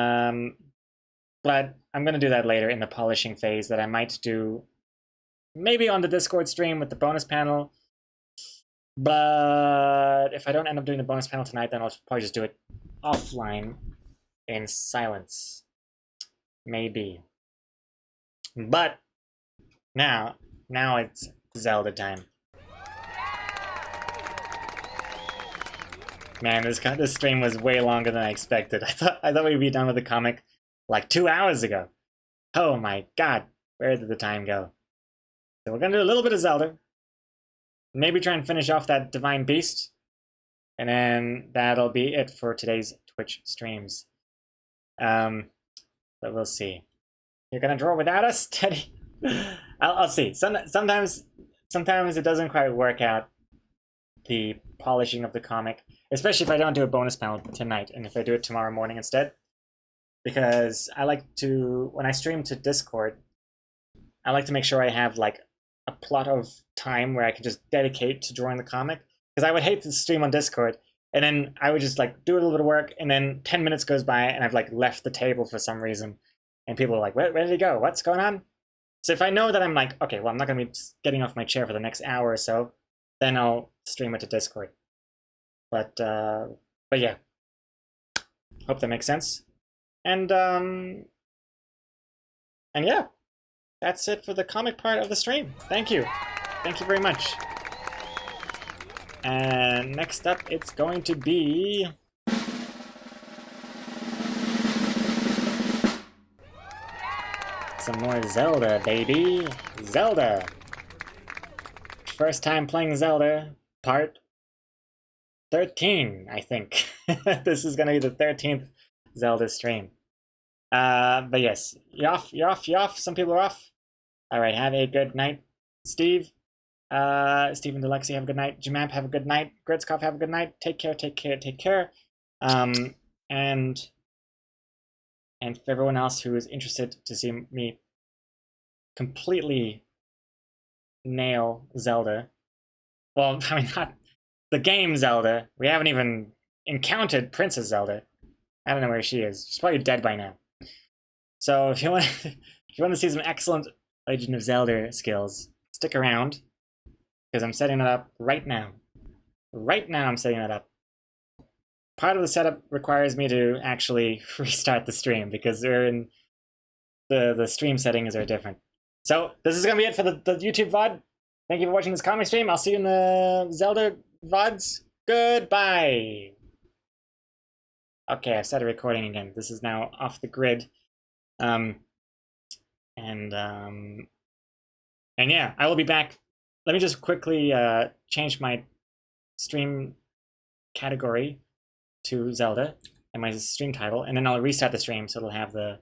I'm gonna do that later in the polishing phase. That I might do. Maybe on the Discord stream with the bonus panel. But if I don't end up doing the bonus panel tonight, then I'll probably just do it offline in silence. Maybe. But now it's Zelda time. Man, this stream was way longer than I expected. I thought we'd be done with the comic like 2 hours ago. Oh my god, where did the time go? So we're gonna do a little bit of Zelda. Maybe try and finish off that Divine Beast. And then that'll be it for today's Twitch streams. But we'll see. You're gonna draw without us, Teddy? I'll see. Sometimes it doesn't quite work out, the polishing of the comic. Especially if I don't do a bonus panel tonight, and if I do it tomorrow morning instead. Because I like to, when I stream to Discord, I like to make sure I have like a plot of time where I can just dedicate to drawing the comic. Because I would hate to stream on Discord, and then I would just like do a little bit of work, and then 10 minutes goes by, and I've like left the table for some reason. And people are like, where did he go? What's going on? So if I know that I'm like, okay, well, I'm not going to be getting off my chair for the next hour or so, then I'll stream it to Discord. But yeah. Hope that makes sense. And yeah. That's it for the comic part of the stream. Thank you. Thank you very much. And next up, it's going to be... some more Zelda, baby. Zelda. First time playing Zelda, part 13, I think. This is gonna be the 13th Zelda stream. But yes, you off. Some people are off. All right, have a good night, Steve. Stephen Delexi, have a good night. Jamamp, have a good night. Gritzkov, have a good night. Take care. And for everyone else who is interested to see me completely nail Zelda, well, I mean, not the game Zelda. We haven't even encountered Princess Zelda. I don't know where she is. She's probably dead by now. So if you want to see some excellent Legend of Zelda skills, stick around, because I'm setting it up right now. Right now I'm setting it up. Part of the setup requires me to actually restart the stream because they're in the stream settings are different. So this is gonna be it for the YouTube VOD. Thank you for watching this comic stream. I'll see you in the Zelda VODs. Goodbye. Okay, I've started recording again. This is now off the grid. And yeah, I will be back. Let me just quickly change my stream category to Zelda and my stream title, and then I'll restart the stream so it'll have the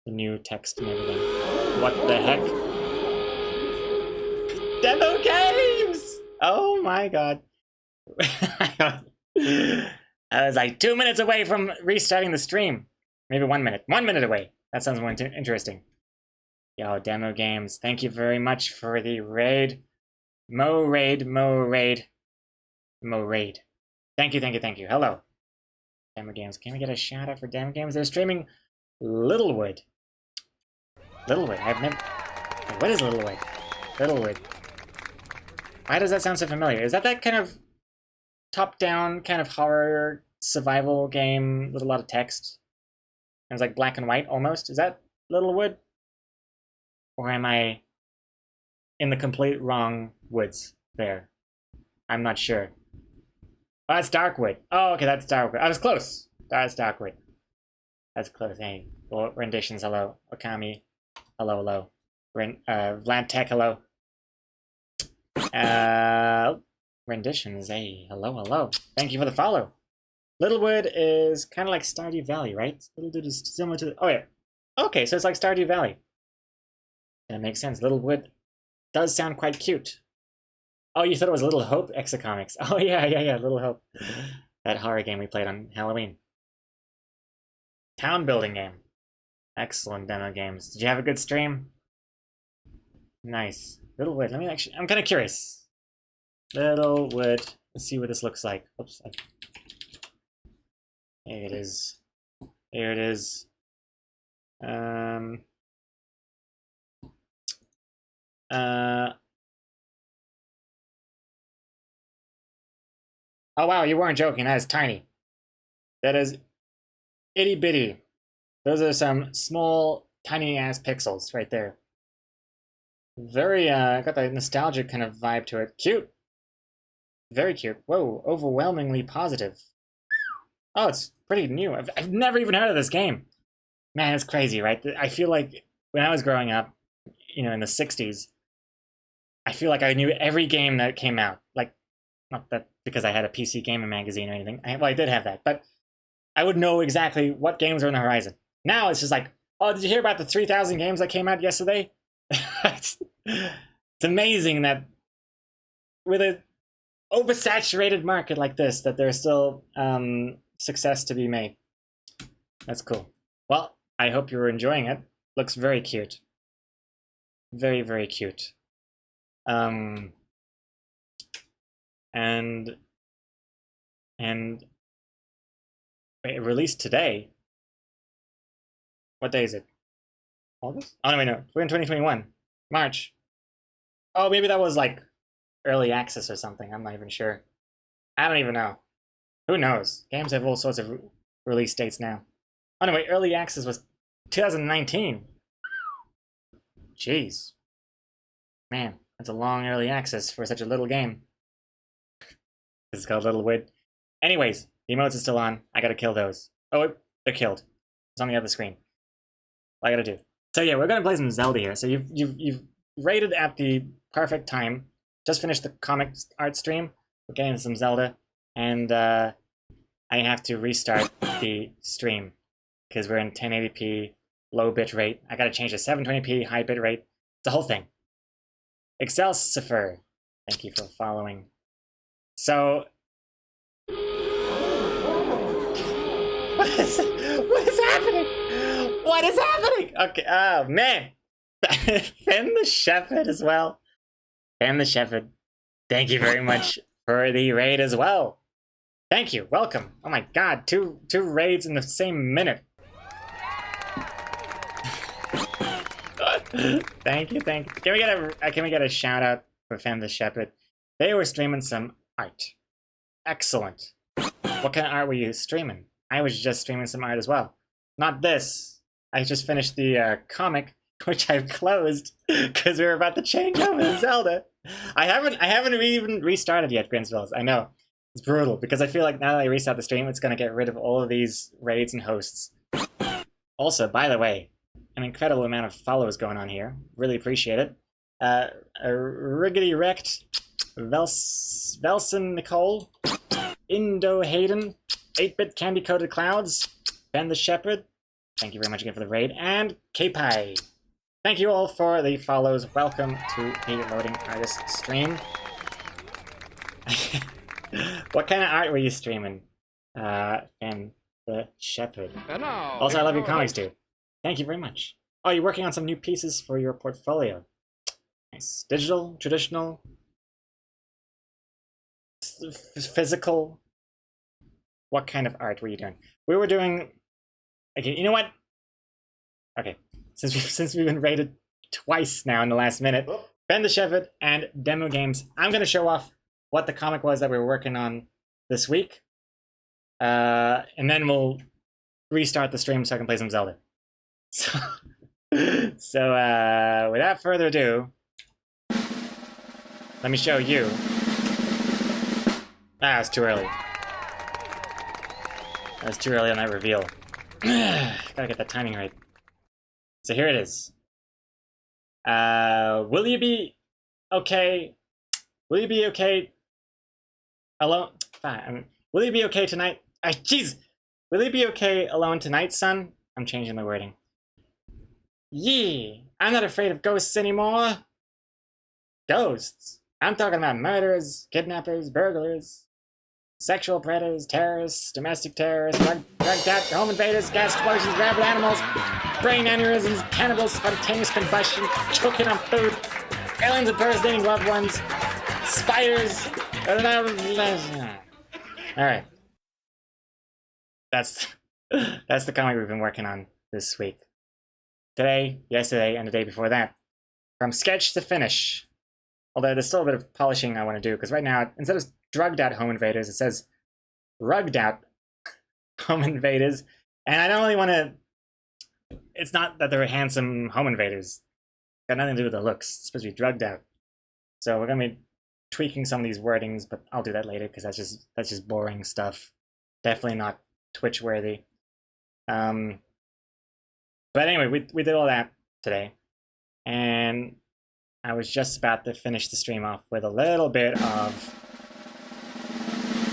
new text and everything. What the heck? Demo games! Oh my god. I was like 2 minutes away from restarting the stream. Maybe 1 minute. 1 minute away. That sounds more interesting. Yo, Demo Games, thank you very much for the raid. Mo raid. Thank you. Hello. Demo Games. Can we get a shout out for Demo Games? They're streaming Littlewood. I've never... What is Littlewood? Littlewood. Why does that sound so familiar? Is that kind of top-down kind of horror survival game with a lot of text? And it's like black and white almost. Is that Littlewood? Or am I in the complete wrong woods there? I'm not sure. Oh, that's Darkwood. Oh, okay, that's Darkwood. I was close. That's Darkwood. That's close. Hey, well, renditions, hello. Okami, hello. Vlantek, hello. Renditions, hey, hello. Thank you for the follow. Littlewood is kind of like Stardew Valley, right? Littlewood is similar to... Oh, yeah. Okay, so it's like Stardew Valley. That makes sense. Littlewood does sound quite cute. Oh, you thought it was Little Hope Exocomics. Oh, yeah, Little Hope. That horror game we played on Halloween. Town building game. Excellent Demo Games. Did you have a good stream? Nice. Littlewood, let me actually... I'm kind of curious. Littlewood. Let's see what this looks like. Oops. Here it is. Oh wow, you weren't joking. That is tiny. That is itty bitty. Those are some small, tiny ass pixels right there. Very got that nostalgic kind of vibe to it. Cute. Very cute. Whoa, overwhelmingly positive. Oh, it's pretty new. I've never even heard of this game. Man, it's crazy, right? I feel like when I was growing up, you know, in the 60s, I feel like I knew every game that came out. Like, not that because I had a PC gaming magazine or anything. Well, I did have that, but I would know exactly what games are on the horizon. Now it's just like, oh, did you hear about the 3,000 games that came out yesterday? It's amazing that with an oversaturated market like this, that there's still success to be made. That's cool. Well, I hope you're enjoying it. Looks very cute. Very, very cute. And wait, it released today. What day is it? August? Oh no, wait, no. We're in 2021. March. Oh, maybe that was like early access or something. I'm not even sure. I don't even know. Who knows? Games have all sorts of release dates now. Oh no, wait, early access was 2019. Jeez. Man, that's a long early access for such a little game. This is called Littlewood. Anyways, the emotes are still on. I gotta kill those. Oh, wait, they're killed. It's on the other screen. What I gotta do. So yeah, we're gonna play some Zelda here. So you've rated at the perfect time. Just finished the comic art stream. We're getting some Zelda, and I have to restart the stream because we're in 1080p low bit rate. I gotta change to 720p high bit rate. It's the whole thing. Excelsifer, thank you for following. So, what is happening? What is happening? Okay, oh man. Finn the Shepherd as well. Finn the Shepherd, thank you very much for the raid as well. Thank you, welcome. Oh my god, two raids in the same minute. Thank you. Can we get a shout out for Finn the Shepherd? They were streaming some art. Excellent. What kind of art were you streaming? I was just streaming some art as well. Not this. I just finished the comic, which I've closed because we were about to change over to Zelda. I haven't even restarted yet, Grinsvilles. I know. It's brutal because I feel like now that I restart the stream, it's going to get rid of all of these raids and hosts. Also, by the way, an incredible amount of follows going on here. Really appreciate it. Riggedy Wrecked, Velson Nicole, Indo Hayden, 8-Bit Candy Coated Clouds, Ben the Shepherd, thank you very much again for the raid, and K-Pie. Thank you all for the follows. Welcome to the Loading Artist stream. What kind of art were you streaming, and the Shepherd. And now, Also, I here's love your your comics, host. dude. Thank you very much. Oh, you're working on some new pieces for your portfolio. Nice. Digital, traditional, physical. What kind of art were you doing? We were doing. Okay, you know what? Okay, since we've been rated twice now in the last minute, Ben the Shepherd and Demo Games. I'm gonna show off what the comic was that we were working on this week, and then we'll restart the stream so I can play some Zelda. So, without further ado, let me show you. Ah, it's too early. That's too early on that reveal. Gotta get that timing right. So here it is. Will you be okay? Will you be okay alone? Fine. Will you be okay tonight? Jeez. Will you be okay alone tonight, son? I'm changing the wording. Yee, I'm not afraid of ghosts anymore. Ghosts? I'm talking about murderers, kidnappers, burglars, sexual predators, terrorists, domestic terrorists, drugged out, home invaders, gas explosions, rabid animals, brain aneurysms, cannibals, spontaneous combustion, choking on food, aliens impersonating loved ones, spiders. Alright. That's the comic we've been working on this week. Today, yesterday, and the day before that. From sketch to finish. Although there's still a bit of polishing I want to do, because right now, instead of drugged out home invaders, it says rugged out home invaders. And I don't really want to... It's not that they're handsome home invaders. Got nothing to do with the looks. It's supposed to be drugged out. So we're going to be tweaking some of these wordings, but I'll do that later, because that's just boring stuff. Definitely not Twitch worthy. But anyway, we did all that today, and I was just about to finish the stream off with a little bit of...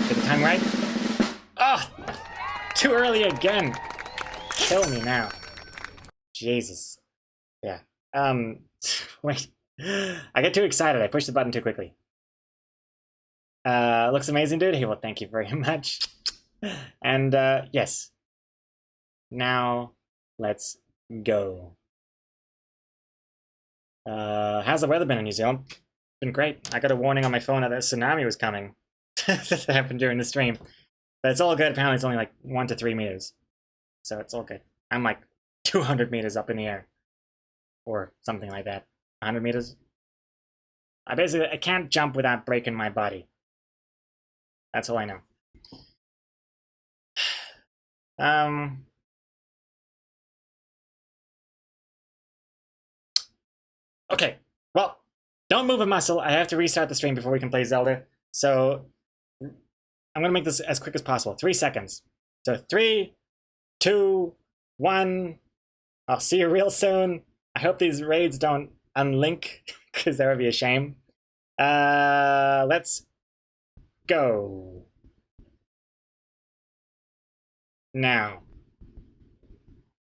Did the time right? Oh! Too early again! Kill me now. Jesus. Yeah. Wait. I get too excited. I pushed the button too quickly. Looks amazing, dude. Hey, well, thank you very much. And, yes. Now, let's go. How's the weather been in New Zealand? It's been great. I got a warning on my phone that a tsunami was coming. That happened during the stream. But it's all good. Apparently it's only like 1 to 3 meters. So it's all good. I'm like 200 meters up in the air. Or something like that. 100 meters? I can't jump without breaking my body. That's all I know. Okay, well, don't move a muscle. I have to restart the stream before we can play Zelda. So I'm gonna make this as quick as possible. 3 seconds. So 3, 2, 1. I'll see you real soon. I hope these raids don't unlink, because that would be a shame. Let's go. Now.